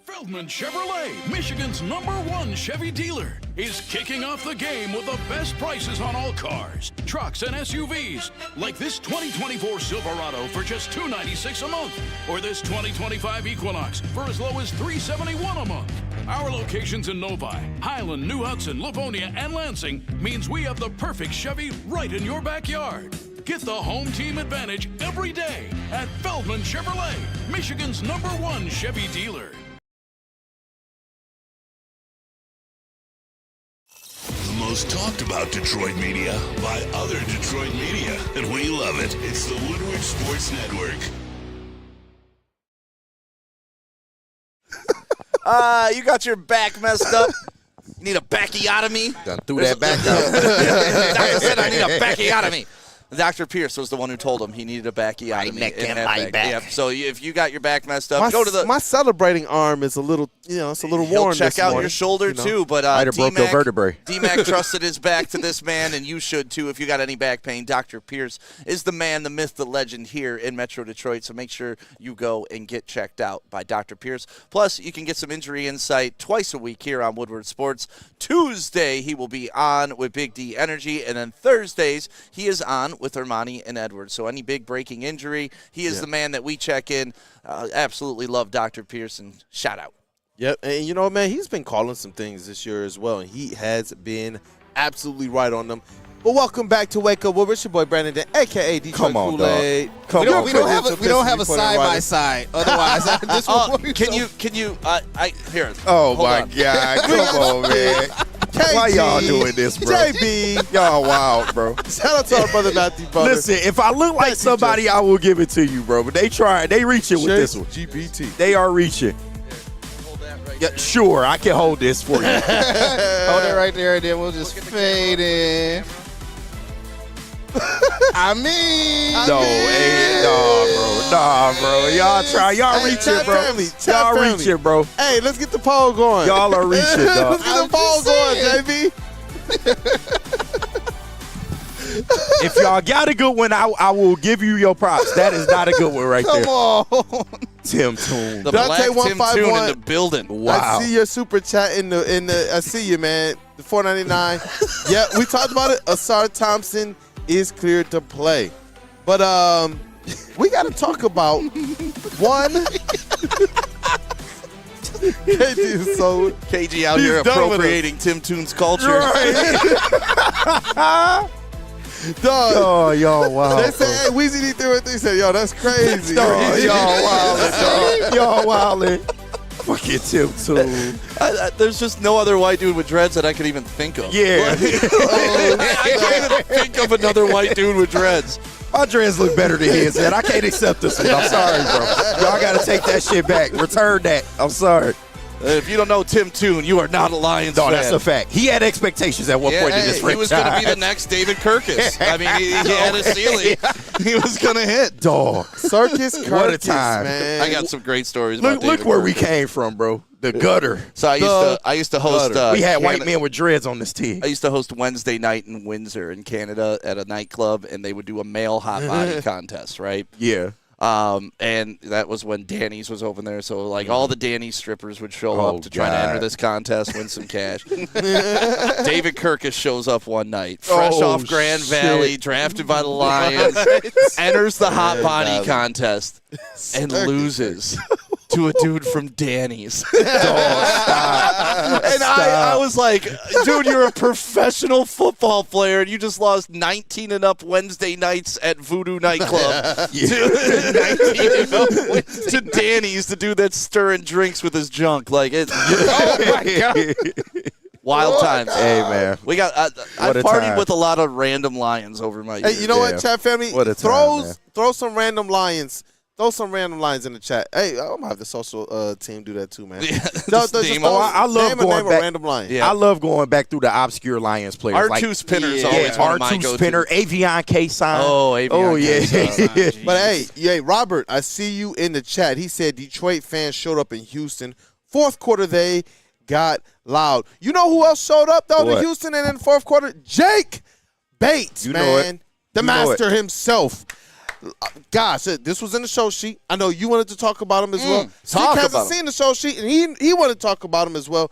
Feldman Chevrolet, Michigan's #1 Chevy dealer, is kicking off the game with the best prices on all cars, trucks, and SUVs, like this 2024 Silverado for just $296 a month, or this 2025 Equinox for as low as $371 a month. Our locations in Novi, Highland, New Hudson, Livonia, and Lansing means we have the perfect Chevy right in your backyard. Get the home team advantage every day at Feldman Chevrolet, Michigan's #1 Chevy dealer. The most talked about Detroit media by other Detroit media, and we love it. It's the Woodward Sports Network. You got your back messed up. You need a backiotomy. Done threw that back out. Doctor said I need a backiotomy. Dr. Pierce was the one who told him he needed a backiotomy. My neck in and that my back. Yep. So if you got your back messed up, go to the. My celebrating arm is a little, it's a little He'll worn. check this out morning, your shoulder too, but Might have broke your vertebrae. D-Mac trusted his back to this man, and you should too if you got any back pain. Dr. Pierce is the man, the myth, the legend here in Metro Detroit, so make sure you go and get checked out by Dr. Pierce. Plus, you can get some injury insight twice a week here on Woodward Sports. Tuesday, he will be on with Big D Energy, and then Thursdays, he is on with Ermanni and Edwards. So any big breaking injury, he is the man that we check in. Absolutely love Dr. Pierce, and shout out. Yep, and man, he's been calling some things this year as well, and he has been absolutely right on them. Well, welcome back to Wake Up Woodward. It's your boy Brandon, a.k.a. Detroit Come on, Kool-Aid. dog. We don't have a side by side. Otherwise, this would can you? Here. Oh hold my on. God! Come on, man. Why y'all doing this, bro? JB. Y'all wild, bro. Shout out to our brother Matthew Butter. Listen, if I look like somebody, I will give it to you, bro. But they reaching with this one. GPT. They are reaching. Yeah, sure, I can hold this for you. hold it right there, and then we'll just fade in. Nah, bro. Y'all reaching, bro. Y'all reaching, bro. Hey, let's get the poll going. Y'all are reaching, dog. Let's get the poll going, JB. If y'all got a good one, I will give you your props. That is not a good one right there. Come on. Tim Toon. The black Tim Toon in the building. Wow. I see your super chat in the I see you, man. The $4.99. Yeah, we talked about it. Asar Thompson is cleared to play. But we got to talk about one. KG is so KG out here appropriating Tim Toon's culture. Right. Dog. Oh, y'all wow. They say, hey, Weezy need 3 or 3. Said, yo, that's crazy. Dog, y'all wildin', dog. Y'all wildin'. Fucking Tim Toon. There's just no other white dude with dreads that I could even think of. Yeah. I can't even think of another white dude with dreads. My dreads look better than his, man. I can't accept this one. I'm sorry, bro. Y'all got to take that shit back. Return that. I'm sorry. If you don't know Tim Toon, you are not a Lions fan. That's a fact. He had expectations at one point in this franchise. He was going to be the next David Kirkus. I mean, he had a ceiling. He was going to hit. Dog. Circus Kirkus, what a time. man. I got some great stories about David Look where Kirkus. we came from, bro. The gutter. So I used to host. We had white men with dreads on this team. I used to host Wednesday night in Windsor in Canada at a nightclub, and they would do a male hot body contest, right? Yeah. And that was when Danny's was open there, so like all the Danny's strippers would show up to try to enter this contest, win some cash. David Kirkus shows up one night, fresh off Grand Valley, drafted by the Lions, enters the hot body contest, and loses to a dude from Danny's. I was like, dude, you're a professional football player, and you just lost 19 and up Wednesday nights at Voodoo Nightclub to Danny's, the dude that's stirring drinks with his junk. Like, it's oh my God. Wild times. Hey, man. We got. I partied with a lot of random Lions over my years. Hey, you know what, chat family? What a time, throw some random Lions. Throw some random lines in the chat. Hey, I'm gonna have the social team do that too, man. Yeah, I love going back. Random line. Yeah. I love going back through the obscure Lions players. R2 Spinner is always one of my R2 Spinner, Avion K-Sign. Oh, Avion yeah. But hey, Robert, I see you in the chat. He said Detroit fans showed up in Houston. Fourth quarter, they got loud. You know who else showed up though to Houston and in the fourth quarter? Jake Bates, man, the master himself. Gosh, this was in the show sheet. I know you wanted to talk about him as well. Stick hasn't seen the show sheet, and he wanted to talk about him as well.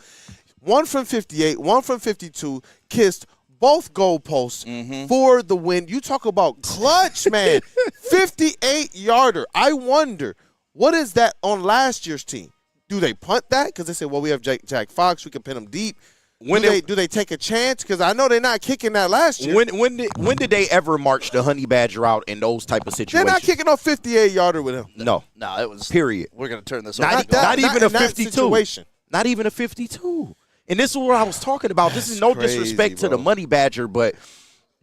1 from 58, 1 from 52, kissed both goalposts for the win. You talk about clutch, man. 58-yarder. I wonder, what is that on last year's team? Do they punt that? Because they say, well, we have Jack Fox. We can pin him deep. Do they take a chance? Because I know they're not kicking that last year. When did they ever march the Honey Badger out in those type of situations? They're not kicking no 58-yarder with him. No, it was. Period. We're gonna turn this not even a 52. Not even a 52. And this is what I was talking about. This is no disrespect to the Money Badger, but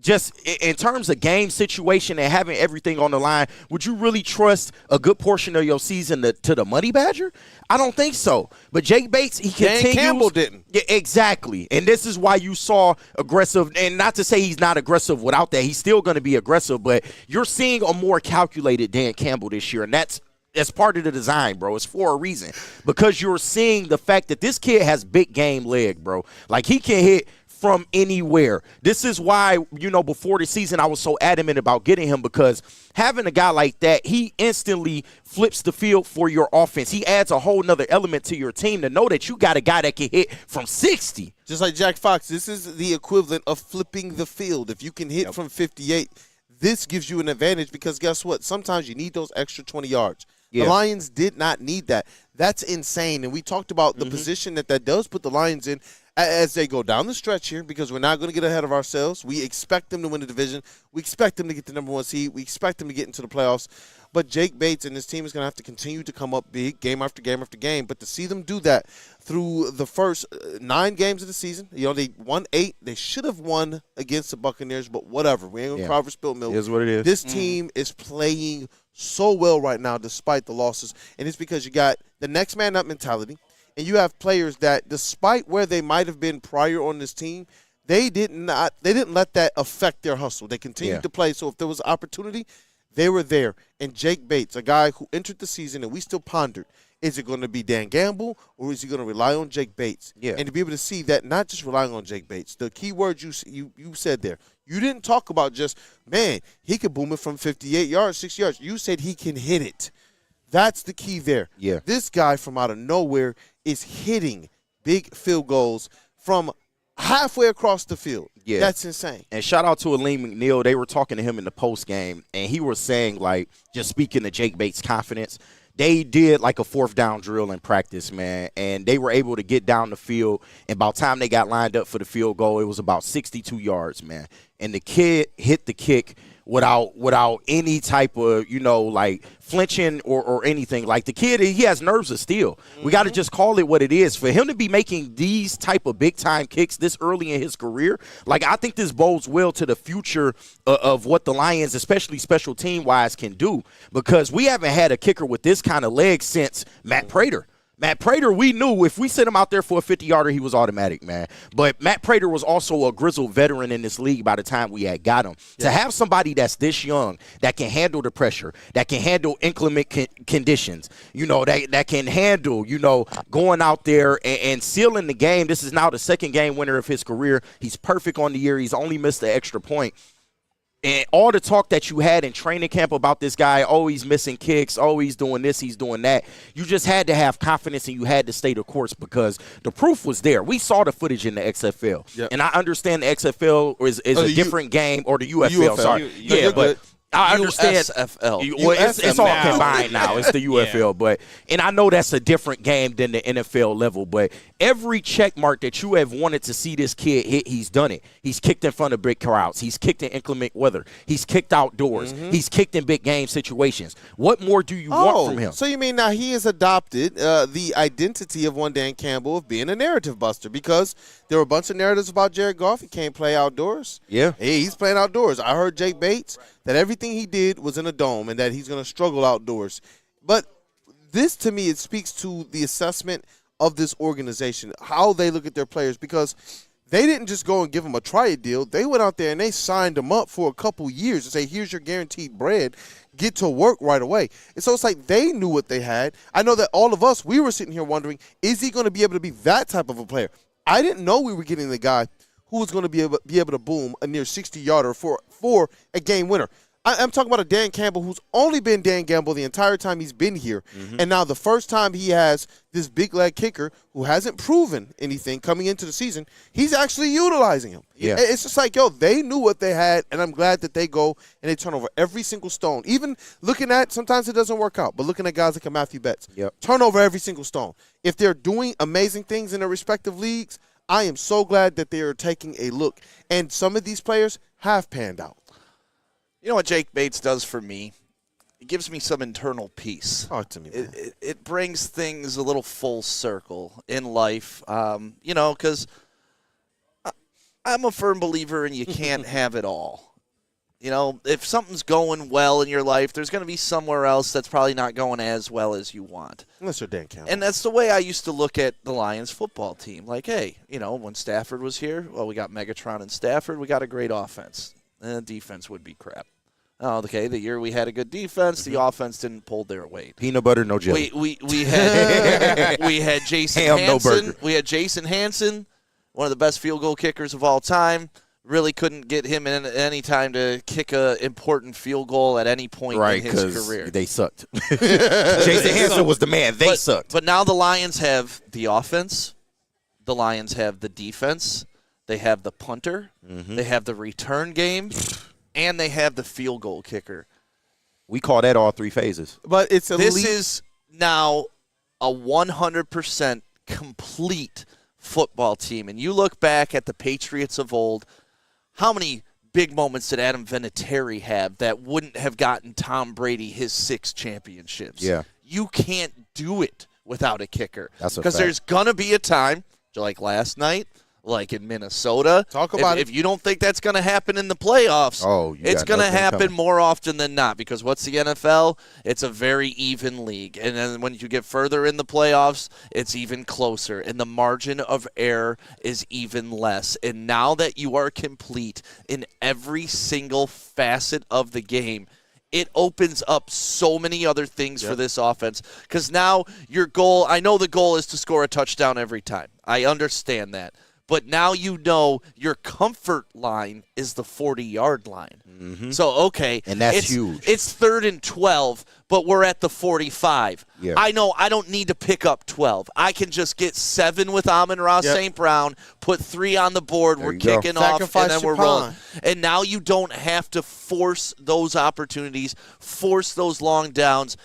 just in terms of game situation and having everything on the line, would you really trust a good portion of your season to the Money Badger? I don't think so. But Jake Bates, he continues. Dan Campbell didn't. Yeah, exactly. And this is why you saw aggressive, and not to say he's not aggressive without that. He's still going to be aggressive, but you're seeing a more calculated Dan Campbell this year, and that's part of the design, bro. It's for a reason. Because you're seeing the fact that this kid has big game leg, bro. Like, he can hit from anywhere. This is why, before the season, I was so adamant about getting him, because having a guy like that, he instantly flips the field for your offense. He adds a whole nother element to your team to know that you got a guy that can hit from 60. Just like Jack Fox, this is the equivalent of flipping the field. If you can hit from 58, this gives you an advantage, because guess what? Sometimes you need those extra 20 yards. Yeah. The Lions did not need that. That's insane. And we talked about the position that does put the Lions in as they go down the stretch here, because we're not going to get ahead of ourselves. We expect them to win the division. We expect them to get the number 1 seed. We expect them to get into the playoffs. But Jake Bates and his team is going to have to continue to come up big game after game after game. But to see them do that through the first 9 games of the season, they won 8. They should have won against the Buccaneers, but whatever. We ain't going to cry for spilled milk. It is what it is. This team is playing so well right now despite the losses. And it's because you got the next man up mentality. And you have players that, despite where they might have been prior on this team, they didn't let that affect their hustle. They continued to play. So if there was opportunity, they were there. And Jake Bates, a guy who entered the season, and we still pondered, is it going to be Dan Gamble or is he going to rely on Jake Bates? Yeah. And to be able to see that, not just relying on Jake Bates, the key word you said there, you didn't talk about just, man, he could boom it from 58 yards, 60 yards. You said he can hit it. That's the key there. Yeah. This guy from out of nowhere is hitting big field goals from halfway across the field. Yeah. That's insane. And shout out to Aleem McNeil. They were talking to him in the post game, and he was saying, like, just speaking to Jake Bates' confidence, they did like a 4th down drill in practice, man, and they were able to get down the field. And by the time they got lined up for the field goal, it was about 62 yards, man. And the kid hit the kick without any type of, like flinching or anything. Like the kid, he has nerves of steel. We got to just call it what it is. For him to be making these type of big-time kicks this early in his career, like I think this bodes well to the future of what the Lions, especially special team-wise, can do, because we haven't had a kicker with this kind of leg since Matt Prater. Matt Prater, we knew if we sent him out there for a 50-yarder, he was automatic, man. But Matt Prater was also a grizzled veteran in this league by the time we had got him. Yeah. To have somebody that's this young, that can handle the pressure, that can handle inclement conditions, that can handle, going out there and sealing the game. This is now the 2nd game winner of his career. He's perfect on the year. He's only missed the extra point. And all the talk that you had in training camp about this guy, oh, he's missing kicks, oh, he's doing this, he's doing that, you just had to have confidence and you had to stay the course because the proof was there. We saw the footage in the XFL. Yep. And I understand the XFL is a different game, or the UFL, sorry. But I understand. USFL. It's all combined now. It's the UFL. And I know that's a different game than the NFL level, but every check mark that you have wanted to see this kid hit, he's done it. He's kicked in front of big crowds. He's kicked in inclement weather. He's kicked outdoors. Mm-hmm. He's kicked in big game situations. What more do you want from him? So you mean now he has adopted the identity of one Dan Campbell of being a narrative buster, because there were a bunch of narratives about Jared Goff. He can't play outdoors. Yeah. Hey, he's playing outdoors. I heard Jake Bates that everything he did was in a dome and that he's going to struggle outdoors. But this, to me, it speaks to the assessment of this organization, how they look at their players, because they didn't just go and give them a try-it deal. They went out there and they signed them up for a couple years to say, here's your guaranteed bread. Get to work right away. And so it's like they knew what they had. I know that all of us, we were sitting here wondering, is he going to be able to be that type of a player? I didn't know we were getting the guy who was going to be able to boom a near 60-yarder for a game winner. I'm talking about a Dan Campbell who's only been Dan Campbell the entire time he's been here. Mm-hmm. And now the first time he has this big leg kicker who hasn't proven anything coming into the season, he's actually utilizing him. Yeah. It's just like, they knew what they had, and I'm glad that they go and they turn over every single stone. Even looking at, sometimes it doesn't work out, but looking at guys like a Matthew Betts, turn over every single stone. If they're doing amazing things in their respective leagues, I am so glad that they are taking a look. And some of these players have panned out. You know what Jake Bates does for me? It gives me some internal peace. Talk to me, man. It brings things a little full circle in life, because I'm a firm believer in you can't have it all. If something's going well in your life, there's going to be somewhere else that's probably not going as well as you want. Unless you're Dan Campbell. And that's the way I used to look at the Lions football team. Like, hey, when Stafford was here, well, we got Megatron and Stafford. We got a great offense. Defense would be crap. Oh, okay. The year we had a good defense, the offense didn't pull their weight. Peanut butter, no jelly. We had we had Jason Ham, Hansen. no burger. We had Jason Hansen, one of the best field goal kickers of all time. Really couldn't get him in any time to kick a important field goal at any point in his career. They sucked. Jason Hansen was the man. They sucked. But now the Lions have the offense. The Lions have the defense. They have the punter. Mm-hmm. They have the return game. And they have the field goal kicker. We call that all 3 phases. But this is now a 100% complete football team. And you look back at the Patriots of old, how many big moments did Adam Vinatieri have that wouldn't have gotten Tom Brady his 6 championships? Yeah. You can't do it without a kicker. That's a because fact. there's going to be a time, like last night, like in Minnesota. Talk about if you don't think that's going to happen in the playoffs, it's going to happen coming. more often than not, because what's the NFL? It's a very even league. And then when you get further in the playoffs, it's even closer. And the margin of error is even less. And now that you are complete in every single facet of the game, it opens up so many other things for this offense. Because now your goal, I know the goal is to score a touchdown every time. I understand that. But now you know your comfort line is the 40-yard line. Mm-hmm. So, okay. And that's it's huge. It's 3rd and 12, but we're at the 45. Yeah. I know I don't need to pick up 12. I can just get 7 with Amon-Ra St. Brown, put 3 on the board, we're kicking off, Sacrifice and then your we're rolling. prime. And now you don't have to force those opportunities, force those long downs.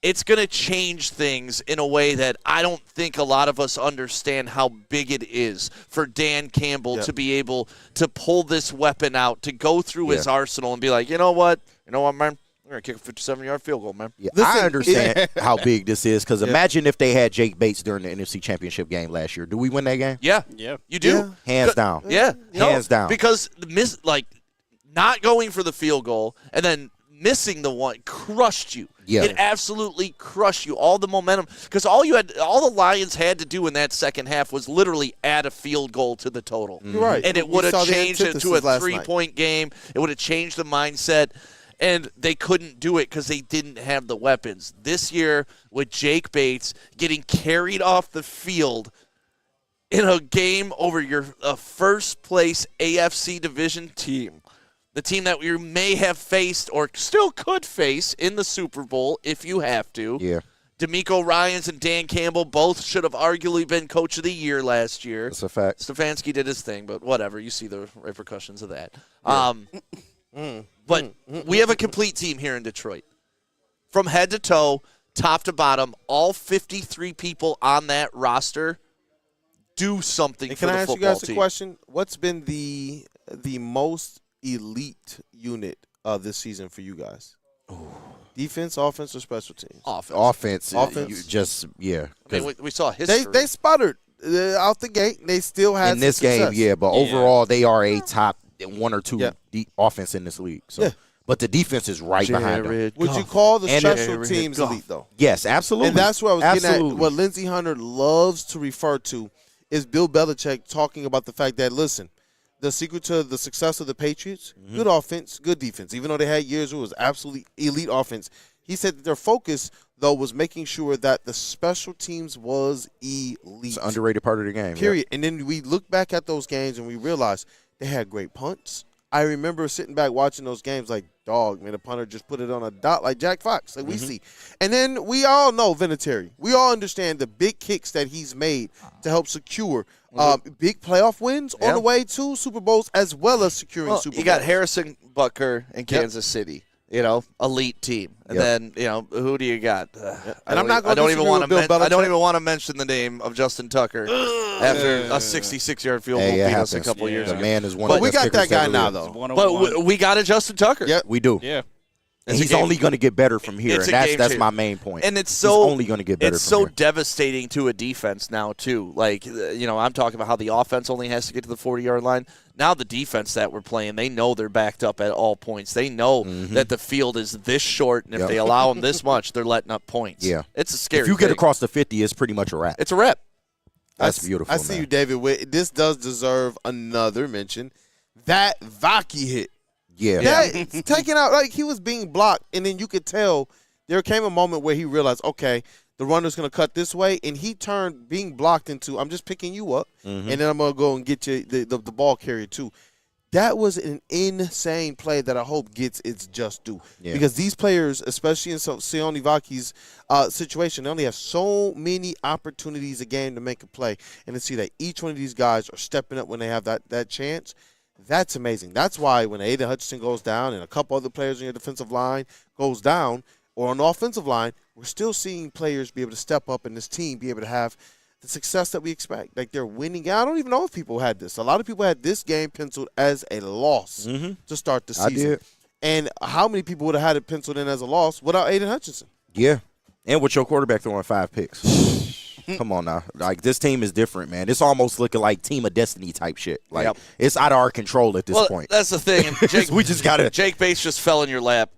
It's going to change things in a way that I don't think a lot of us understand how big it is for Dan Campbell to be able to pull this weapon out, to go through his arsenal and be like, you know what, man? We're going to kick a 57-yard field goal, man. Yeah, I understand how big this is, because imagine if they had Jake Bates during the NFC Championship game last year. Do we win that game? Yeah. You do. Hands down. Yeah. Hands down. Because not going for the field goal and then missing the one crushed you. Yeah. It absolutely crushed you. All the momentum, because all the Lions had to do in that second half was literally add a field goal to the total. You're right. And it We would have saw the changed it to a antithesis last night. 3-point game. It would have changed the mindset. And they couldn't do it because they didn't have the weapons. This year, with Jake Bates getting carried off the field in a game over your first-place AFC division team, the team that we may have faced or still could face in the Super Bowl if you have to. Yeah. D'Amico Ryans and Dan Campbell both should have arguably been Coach of the Year last year. That's a fact. Stefanski did his thing, but whatever. You see the repercussions of that. Yeah. But we have a complete team here in Detroit. From head to toe, top to bottom, all 53 people on that roster do something for the football team. Can I ask you guys a question? What's been the most elite unit this season for you guys? Defense, offense, or special teams? Offense. I mean, we saw history. They sputtered out the gate. They still had in this some game, success. but overall they are a top 1 or 2 offense in this league. So, but the defense is right behind them. Would you call the And special teams elite, though? Yes, absolutely. And that's what I was getting Absolutely. at. What Lindsey Hunter loves to refer to is Bill Belichick talking about the fact that, listen, the secret to the success of the Patriots, good offense, good defense. Even though they had years where it was absolutely elite offense, he said that their focus, though, was making sure that the special teams was elite. It's an underrated part of the game. Period. And then we look back at those games and we realized they had great punts. I remember sitting back watching those games like, dog, man, the punter just put it on a dot like Jack Fox, like we see. And then we all know Vinatieri. We all understand the big kicks that he's made to help secure big playoff wins on the way to Super Bowls, as well as securing Super Bowls. You got Harrison Butker in Kansas City. Elite team. And then, who do you got? And I'm not going to disagree with Bill Belichick. I don't Belichick. even want to mention the name of Justin Tucker after a 66-yard field goal beat us a couple years ago. The man is one But of the we best got that kickers guy ever now, lived. though. But we got a Justin Tucker. Yep. We do. Yeah. And he's only going to get better from here, It's and a game that's changer. my main point. And it's he's only going to get better It's from so here. devastating to a defense now, too. Like, I'm talking about how the offense only has to get to the 40-yard line. Now the defense that we're playing, they know they're backed up at all points. They know that the field is this short, and if they allow them this much, they're letting up points. Yeah. It's a scary If you get thing. across the 50, it's pretty much a wrap. It's a rep. That's beautiful, I see man. you, David. This does deserve another mention. That Vaki hit. Yeah. It's taken out, like he was being blocked, and then you could tell there came a moment where he realized, okay, the runner's going to cut this way, and he turned being blocked into, I'm just picking you up, and then I'm going to go and get you the ball carrier too. That was an insane play that I hope gets its just due. Yeah. Because these players, especially in Sione Vaki's situation, they only have so many opportunities a game to make a play. And to see that each one of these guys are stepping up when they have that chance, that's amazing. That's why when Aiden Hutchinson goes down and a couple other players on your defensive line goes down, or on the offensive line, we're still seeing players be able to step up and this team be able to have the success that we expect. Like, they're winning. I don't even know if people had this. A lot of people had this game penciled as a loss to start the season. I did. And how many people would have had it penciled in as a loss without Aiden Hutchinson? Yeah. And with your quarterback throwing 5 picks. Come on now. Like, this team is different, man. It's almost looking like Team of Destiny type shit. Like, it's out of our control at this point. That's the thing. Jake, we just got to. Jake Bates just fell in your lap.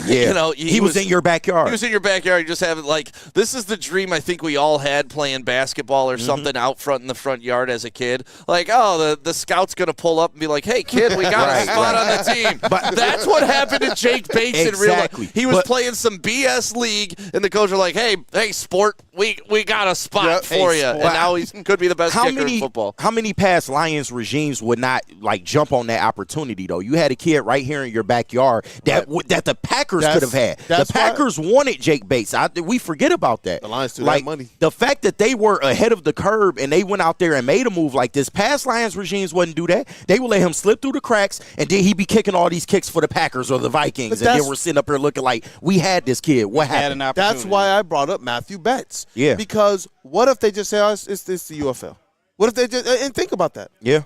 Yeah. You know, he was in your backyard. He was in your backyard. You just have it like, this is the dream I think we all had playing basketball or something out front in the front yard as a kid. Like, oh, the scout's going to pull up and be like, hey, kid, we got a spot on the team. But that's what happened to Jake Bates in real life. He was playing some BS league, and the coach was like, hey, sport, we got a spot for you. And now he could be the best kicker in football. How many past Lions regimes would not, like, jump on that opportunity, though? You had a kid right here in your backyard that the Packers could have had. The Packers wanted Jake Bates. We forget about that. The Lions threw that money. The fact that they were ahead of the curve and they went out there and made a move like this, past Lions regimes wouldn't do that. They would let him slip through the cracks, and then he'd be kicking all these kicks for the Packers or the Vikings, and then we're sitting up here looking like, we had this kid. What happened? That's why I brought up Matthew Betts. Yeah. Because what if they just say, oh, it's the UFL? What if they just – and think about that. Yeah.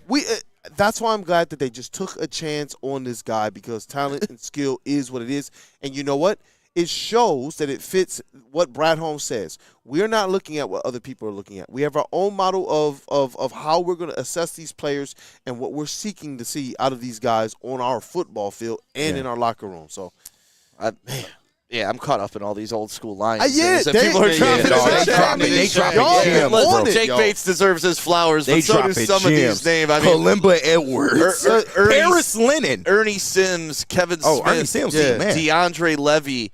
That's why I'm glad that they just took a chance on this guy, because talent and skill is what it is. And you know what? It shows that it fits what Brad Holmes says. We're not looking at what other people are looking at. We have our own model of how we're going to assess these players and what we're seeking to see out of these guys on our football field and in our locker room. So, yeah, I'm caught up in all these old school lines. Yeah, people are dropping gems. Jake Bates deserves his flowers, but so do some of these names. I mean, Kalimba Edwards, Paris Lennon, Ernie Sims, Kevin Smith, Ernie Sims, DeAndre Levy.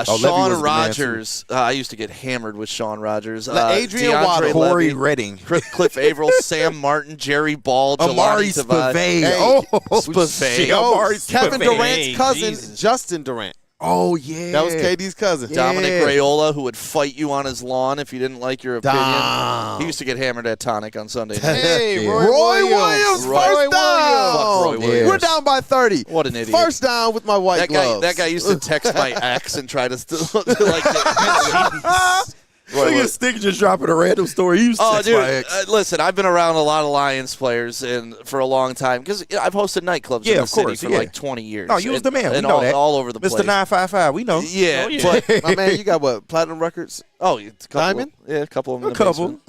Sean Rogers. I used to get hammered with Sean Rogers. Adrian DeAndre Corey Levy, Redding, Cliff Averill, Sam Martin, Jerry Ball, Amari Spivey. Spivey. Kevin Durant's cousin, Justin Durant. Oh, yeah. That was KD's cousin. Dominic Raiola, who would fight you on his lawn if you didn't like your opinion. He used to get hammered at Tonic on Sunday night. Hey, Roy Williams, first down. Fuck Roy Williams. We're down by 30. What an idiot. First down with my white gloves. That guy used to text my ex and try to like Look at Stick just dropping a random story. He used to text my ex. Listen, I've been around a lot of Lions players and for a long time because I've hosted nightclubs in the city for like 20 years. No, you was the man. We and know that. all over the place. Mr. 955, we know. Yeah, but my man, you got what? Platinum records? Oh, Diamond? Yeah, a couple of them. A couple.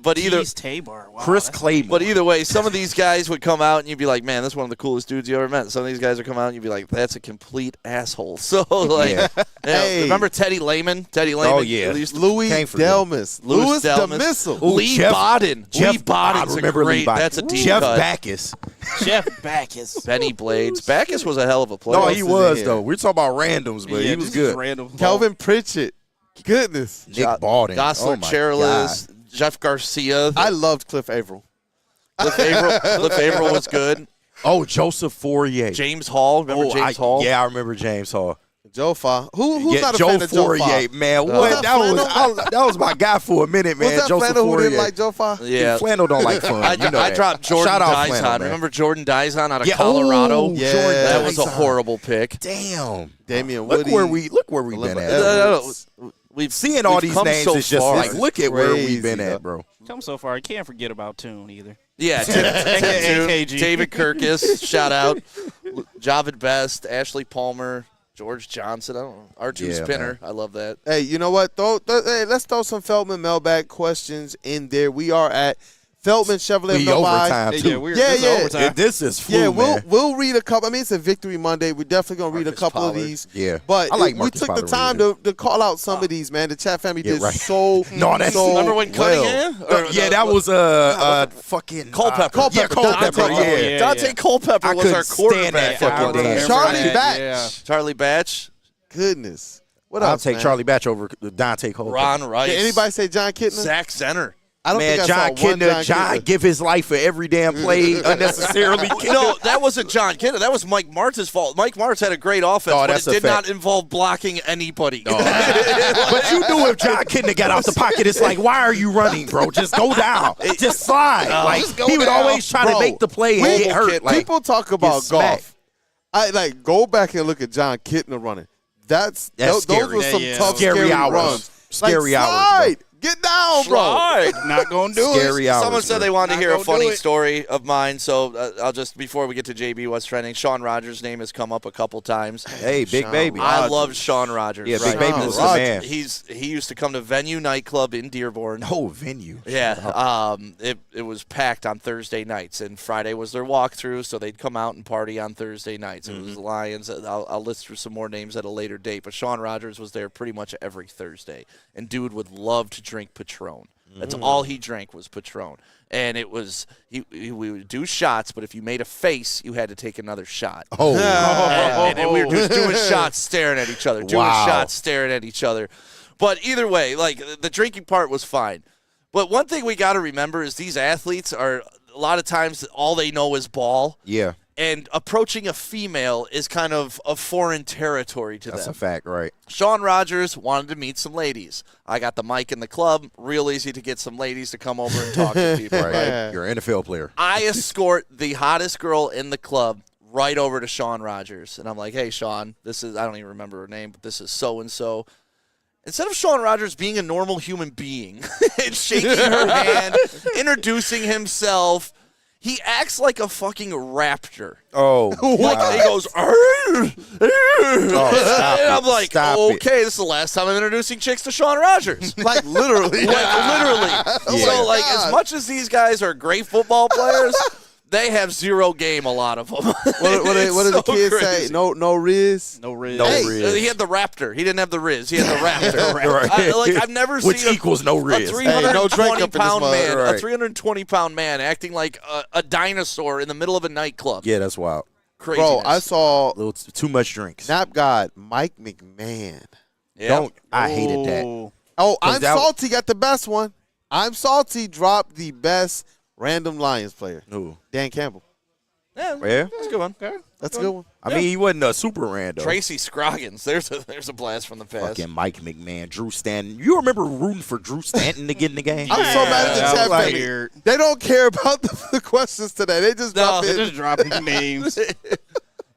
But either Tabor. Wow, Chris Claymore. But either way, some of these guys would come out and you'd be like, man, that's one of the coolest dudes you ever met. Some of these guys would come out and you'd be like, that's a complete asshole. So, like, Hey. remember Teddy Lehman? Oh, yeah. Louis Delmas. Louis the Missile. Lee Bodden. Lee Bodden's a great. That's a deep Jeff cut. Backus. Jeff Backus. Benny Blades. Backus was a hell of a player. No, he was, though. We're talking about randoms, but he was good. Calvin Pritchett. Goodness. Nick Baldwin. Gosler Charles. Jeff Garcia. I loved Cliff Averill. Cliff Averill was good. Oh, Joseph Fourier. James Hall. Remember James Hall? Yeah, I remember James Hall. Joe Fa. Who's not a Joe fan of Joe Fourier, Fa? man. What? That was my guy for a minute, man. Was that Joseph Flannel Fourier. who didn't like Joe Fa? Yeah. Flannel don't like fun. I dropped Jordan Shout out Flannel, Dizon. man. Remember Jordan Dizon out of Colorado? Yeah. That was a horrible pick. Damn. Damian Look Woody. where we've been at. We've seeing all these come names so is just far. like, look at where we've Crazy, been at, bro. Come so far. You can't forget about Toon either. Yeah, AKG. David Kirkus, shout out. Javid Best, Ashley Palmer, George Johnson. I don't know. R2 Spinner. Man. I love that. Hey, you know what? Let's throw some Feldman Mailbag questions in there. We are at Feldman Chevrolet overtime too. Overtime. This is flu, man. we'll read a couple. I mean, it's a Victory Monday. We're definitely gonna read a couple of these. Yeah, but I like we Marcus took the Pollard time to call out some of these. Man, the chat family did so remember when Cunningham? That was fucking Culpepper. Culpepper. Yeah, Dante Culpepper was our quarterback. Charlie Batch. Charlie Batch. Goodness. What I'll else? take man? Charlie Batch over Dante Culpepper. Ron Rice. Did anybody say John Kittner? Zach Zenner. I don't think I John saw one Kittner. John give his life for every damn play unnecessarily. No, that wasn't John Kittner. That was Mike Martz's fault. Mike Martz had a great offense, but it did not involve blocking anybody. But you knew if John Kittner got out the pocket, it's like, why are you running, bro? Just go down. Just slide. He would always try to make the play and get hurt. People talk about Goff. I go back and look at John Kittner running. That's scary. Those were some tough, scary hours. runs. Scary hours. Slide. Get down, bro. Right. Not gonna do Scary it. hours, Someone said bro. they wanted to Not hear a gonna do funny it. story of mine, so I'll just, before we get to JB, what's trending, Sean Rogers' name has come up a couple times. Hey, Big Sean Baby. I love Sean Rogers. Yeah, right? Big Baby was the man. He used to come to Venue nightclub in Dearborn. Oh, Venue. Yeah, it was packed on Thursday nights, and Friday was their walkthrough, so they'd come out and party on Thursday nights. It was the Lions. I'll list through some more names at a later date, but Sean Rogers was there pretty much every Thursday, and dude would love to drink Patron. That's all he drank was Patron, and it was we would do shots, but if you made a face, you had to take another shot. Oh, And we were just doing shots, staring at each other, doing shots, staring at each other. But either way, like the drinking part was fine. But one thing we got to remember is these athletes are a lot of times all they know is ball. Yeah. And approaching a female is kind of a foreign territory to them. That's a fact, right? Sean Rogers wanted to meet some ladies. I got the mic in the club. Real easy to get some ladies to come over and talk to people. Right. You're an NFL player. I escort the hottest girl in the club right over to Sean Rogers. And I'm like, hey, Sean, this is, I don't even remember her name, but this is so-and-so. Instead of Sean Rogers being a normal human being and shaking her hand, introducing himself, he acts like a fucking raptor. Oh, like he goes, and I'm like, okay, this is the last time I'm introducing chicks to Sean Rogers. Like literally. Literally. So, like, as much as these guys are great football players, they have zero game, a lot of them. What did the kids say? No Riz? No Riz. He had the Raptor. He didn't have the Riz. He had the Raptor. I've never Which seen equals no Riz. a 320-pound man, Right. a 320-pound man acting like a dinosaur in the middle of a nightclub. Yeah, that's wild. Craziness. Bro, I saw A little too much drinks. Snap God Mike McMahon. Yeah. I hated that. Oh, I'm that- Salty got the best one. I'm Salty dropped the best random Lions player. Who? Dan Campbell. Yeah, That's a good one. That's a good one. I mean, he wasn't a super rando. Tracy Scroggins. There's a blast from the past. Fucking Mike McMahon, Drew Stanton. You remember rooting for Drew Stanton to get in the game? I'm so mad at the chat family. They don't care about the questions today. They just drop They're it. just dropping names.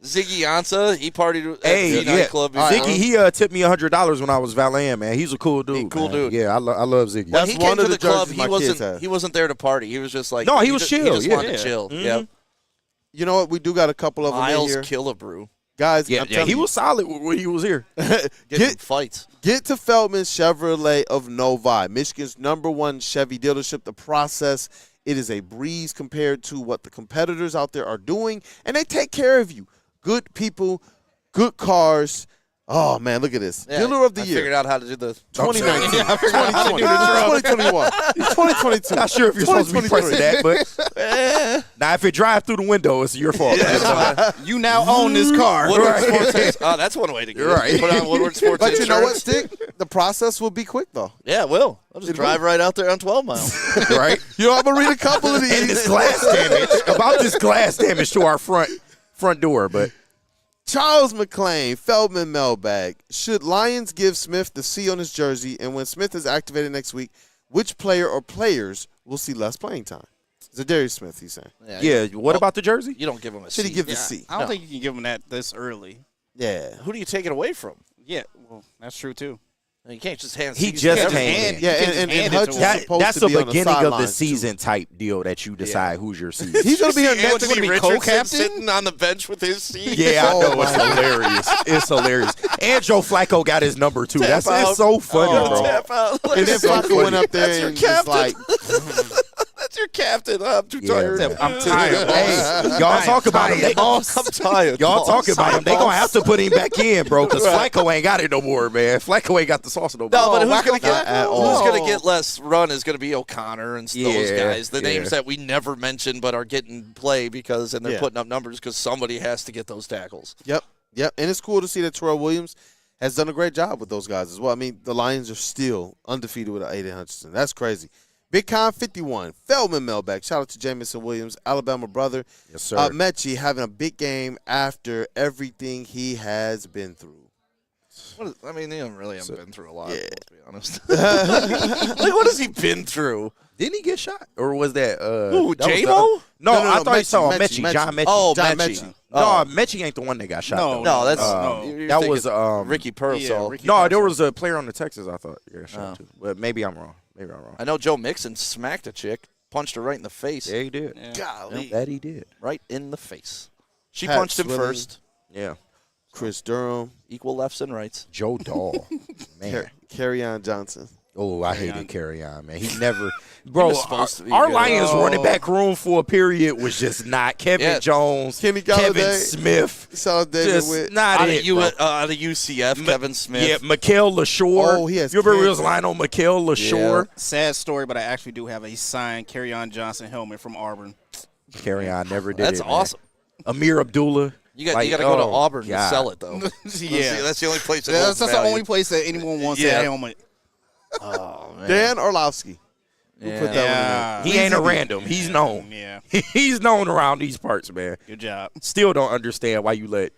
Ziggy Ansah, he partied at Hey, the yeah. nightclub. Ziggy, he tipped me $100 when I was valeting, man. He's a cool dude. Cool man. dude. Yeah, I love Ziggy. When he That's came one to of the the club, jerseys my kids have. he wasn't there to party. He was just like No, he was just chill, just yeah. wanted to chill. Mhm. Yeah. You know what? We do got a couple of them in Miles here. Killebrew. Guys, Yeah, I'm yeah, telling he you, was solid when he was here. Getting fights. Get to Feldman Chevrolet of Novi, Michigan's #1 Chevy dealership. The process, it is a breeze compared to what the competitors out there are doing, and they take care of you. Good people, good cars. Oh, man, look at this. Yeah, Dealer of the I year. figured out how to do the 2019, I figured out how to do 2021, 2022. Not sure if you're supposed to be pressing that, but now if it drives through the window, it's your fault. You now own this car. Woodward Sports has, that's one way to get it. Put on Woodward Sports But you know what, Insurance. Stick? The process will be quick, though. Yeah, it will. I'll just drive right out there on 12 Mile. Right? You know, I'm going to read a couple of And these. this glass damage, about this glass damage to our front door, but Charles McClain, Feldman Mailbag. Should Lions give Smith the C on his jersey? And when Smith is activated next week, which player or players will see less playing time? Zadarius Smith, he's saying. yeah, what about the jersey? You don't give him a Should C. he give the C? I don't think you can give him that this early. Yeah. Who do you take it away from? Yeah, well, that's true too. You can't just hand He C's just to came everyone. in. Yeah, You can and hand it Hutch to is him. supposed That's to the be on beginning of the sidelines, too. season type deal that you decide who's your season. He's going to be here next Anthony week. Richardson co-captain? sitting on the bench with his C. Yeah, I know. It's hilarious. It's hilarious. And Joe Flacco got his number, too. That's out. it's so funny, bro. Tap out. And then Flacco went up there and just like, That's your captain. I'm too tired. I'm tired. Hey, y'all talk about him. I'm tired. Y'all talking about him. They going to have to put him back in, bro, because Flacco ain't got it no more, man. Flacco ain't got the sauce no more. No, but who's all. going to get less run is going to be O'Connor and those Yeah, guys. The yeah. names that we never mention but are getting play because and they're Yeah. putting up numbers because somebody has to get those tackles. Yep. And it's cool to see that Terrell Williams has done a great job with those guys as well. I mean, the Lions are still undefeated with Aiden Hutchinson. That's crazy. Big Con 51, Feldman Mailbag. Shout out to Jamison Williams, Alabama brother. Yes, sir. Mechie having a big game after everything he has been through. I mean, they really haven't been through a lot, Yeah. let's be honest. Like, what has he been through? Didn't he get shot? Or was that Who, that was J-Mo? No, No, I thought you saw Mechie. Mechie. John Mechie. Oh, John Mechie. Mechie. No, Mechie ain't the one that got shot. No, though. No, that's no. you're That thinking was Ricky Pearsall. Ricky No, there Pearsall. was a player on the Texas I thought got shot too. But maybe I'm wrong. Maybe I'm wrong. I know Joe Mixon smacked a chick, punched her right in the face. Yeah, he did. Yeah. Golly. That he did. Right in the face. She Pat punched him Swilling. first. Yeah. Chris Durham, Equal lefts and rights. Joe Dahl. Man. Carryon Johnson. Oh, I hated Carry On, man. He never, bro. was supposed to be Our good. Lions running back room for a period was just not Kevin Jones, Kenny Kevin Galladay. Smith. Shout out David Just Witt. not Out it. of UCF, Kevin Smith. Yeah, Mikael LaShore. Oh, he has You ever read cancer. his line on Mikael LaShore? Sad story, but I actually do have a signed Carryon Johnson helmet from Auburn. Carry On never did That's it. man. awesome. Amir Abdullah. You got to go to Auburn God. to sell it, though. Yeah. That's the only place that That's holds the value. only place that anyone wants Yeah. that helmet. Oh, man. Dan Orlovsky. Who Yeah. put that one in there? He ain't a random. He's known. Yeah. He's known around these parts, man. Good job. Still don't understand why you let,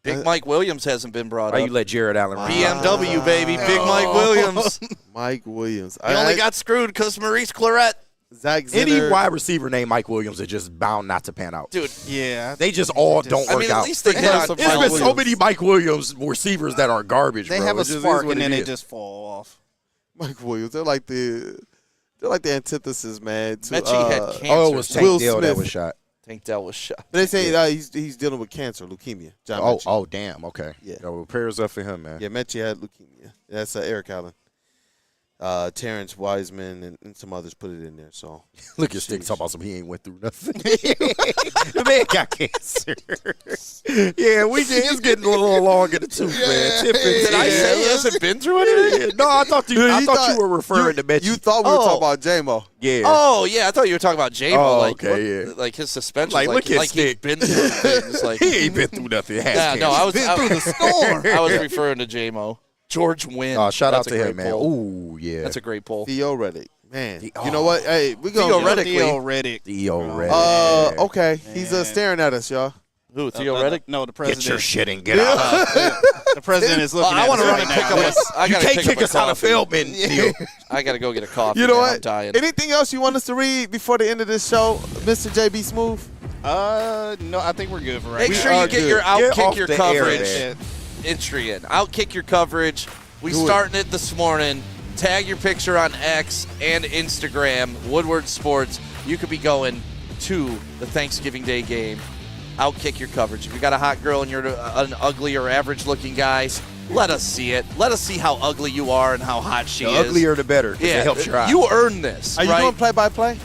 Big Mike Williams hasn't been brought why up. you let Jared Allen run. BMW, baby. Big Mike Williams. Mike Williams. He only got screwed because Maurice Claret. Zach Any Zinner. wide receiver named Mike Williams is just bound not to pan out. Dude, Yeah. They just all don't I work mean, out. at least they hit on There's been Mike so Williams. many Mike Williams receivers that are garbage, They bro. have It a just is spark what and then it they is. just fall off. Mike Williams. They're like the antithesis, man. To, Mechie had cancer. Oh, it was Tank Will Dell that Smith. was shot. Tank Dell was shot. They say he's dealing with cancer, leukemia. John Mechie. Oh, damn. Okay. Yeah. Yo, prayers up for him, man. Yeah, Mechie had leukemia. That's Eric Allen. Terrence Wiseman and some others put it in there. So Look at Stick talking about some he ain't went through nothing. The man got cancer. Yeah, it's getting a little long in the tooth, man. Did I say he hasn't been through anything? No, I thought you were referring to Mechie. You thought we were talking about J-Mo. Yeah. Oh, yeah. I thought you were talking about J-Mo. Oh, like, okay, yeah. Like his suspension. Like, look at he's Stick. been through things. Like, He ain't been through nothing. yeah, no, I was Been through the storm. I was referring to J-Mo. George Wynn. Oh, shout out That's to a him, great man. pull. Ooh, yeah. That's a great pull. Theo Reddick. Man, you know what? Hey, we go. Theoretically. Theo Reddick. Theo Reddick. Okay. He's staring at us, y'all. Who, Theo Reddick? No, the president. Get your shit and get out. The president is looking at I want to us run right and pick now. up a, I You gotta can't pick kick up a us out of coffee. Feldman, Theo. I got to go get a coffee. You know man. what? I'm dying. Anything else you want us to read before the end of this show, Mr. JB Smooth? No, I think we're good for right Make now. sure you get your Get off outkick your the air, coverage man. entry in. Outkick your coverage. We Do it. starting it this morning. Tag your picture on X and Instagram, Woodward Sports. You could be going to the Thanksgiving Day game. Outkick your coverage. If you got a hot girl and you're an ugly or average-looking guy, let us see it. Let us see how ugly you are and how hot she The is. uglier the better. 'Cause Yeah, it helps your eye. you earn this. Are you right? doing play-by-play?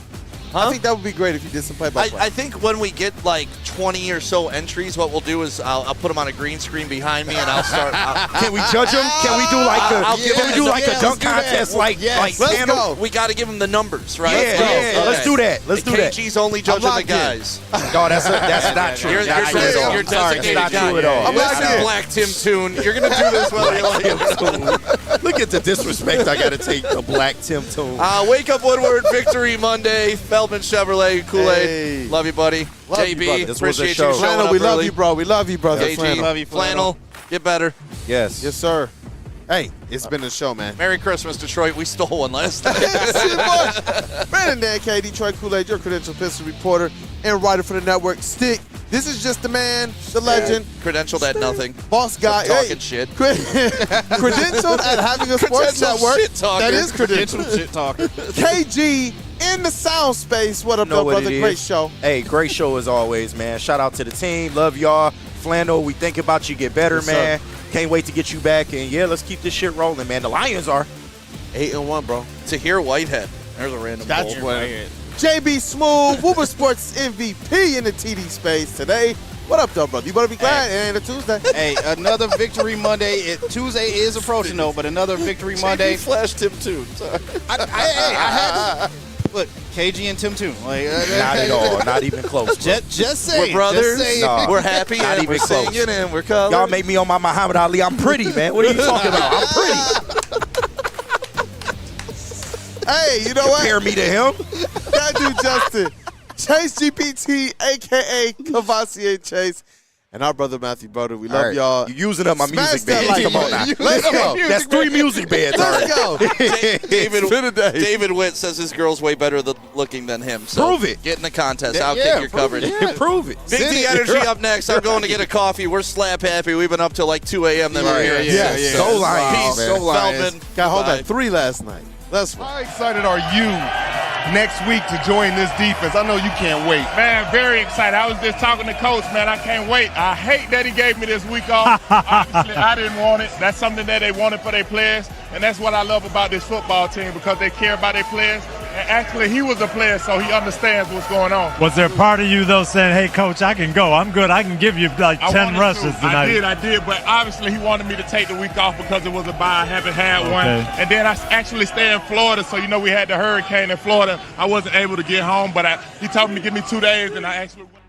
Huh? I think that would be great if you did some play-by-play. I think when we get like 20 or so entries, what we'll do is I'll put them on a green screen behind me, and I'll start. Can we judge them? Can we do like I'll give can we them do like a let's dunk do that. contest like Let's panel? go. We got to give them the numbers, right? Yeah, let's do that. Let's do that. KG's only judging the locked in. guys. No, that's not true. You're That's not true. you're Sorry, designated that's not guy. true at all. I'm locked Listen, in. Black Tim Toon, you're gonna do this whether you like it. Look at the disrespect I got to take the Black Tim Toon. Wake up, Woodward. Victory Monday. Feldman Chevrolet Hey. Kool-Aid. Love you, buddy. Love you, JB, brother. This was a appreciate show. you showing Flannel, up we love early. you, bro. We love you, brother. KG, Flannel. Love you, Flannel. Get better. Yes. Yes, sir. Hey, it's been a show, man. Merry Christmas, Detroit. We stole one last night. Brandon Dan K, Detroit Kool-Aid, your credential pistol reporter and writer for the network. Stick. This is just the man, the legend, Credentialed at nothing. boss guy. Talking shit. Credentialed at having a sports Credentialed network. shit talker. That is credentialed. Shit talker. KG in the sound space. What up, Know what brother? it Great is. show. Hey, great show as always, man. Shout out to the team. Love y'all. Flannel, we think about you. Get better, Yes, man. sir. Can't wait to get you back. And yeah, let's keep this shit rolling, man. The Lions are. 8-1, bro. Tahir Whitehead. There's a random Got bold you. player. JB Smooth, WUW Sports MVP in the TD space today. What up, though, brother? You better be glad it ain't a Tuesday. Hey, another Victory Monday. Tuesday is approaching, though, but another Victory Monday. Flashed him, too. Sorry. I had to. Look, KG and Tim Toon. Like, Not at all. Not even close. Bro. Just saying. We're brothers. Just saying. No. We're happy Not and even we're close. singing and we're colored. Y'all make me on my Muhammad Ali. I'm pretty, man. What are you talking about? I'm pretty. Hey, you know what? Compare me to him. That dude, Justin. Chase GPT, a.k.a. Cavassier Chase. And our brother, Matthew Butter. We love All right. y'all. You're using up my Smash music that bed. like Come on button. now. Let's go. That's 3 music beds. All Let's right. go. David Witt says his girl's way better looking than him. So Prove it. Get in the contest. Yeah, Outkick your coverage. Prove it. Big D Energy up next. I'm going to get a coffee. We're slap happy. We've been up till like 2 a.m. Then we're here. Yeah. Go Lions, Peace. man. Feldman. Got home Bye. at 3 last night. How excited are you next week to join this defense? I know you can't wait. Man, very excited. I was just talking to Coach, man. I can't wait. I hate that he gave me this week off. Obviously, I didn't want it. That's something that they wanted for their players, and that's what I love about this football team because they care about their players. And actually, he was a player, so he understands what's going on. Was there part of you, though, saying, hey, Coach, I can go. I'm good. I can give you like 10 rushes tonight. I did, but obviously he wanted me to take the week off because it was a bye. I haven't had one. And then I actually stay in Florida, so, we had the hurricane in Florida. I wasn't able to get home, but he told me to give me 2 days, and I actually went.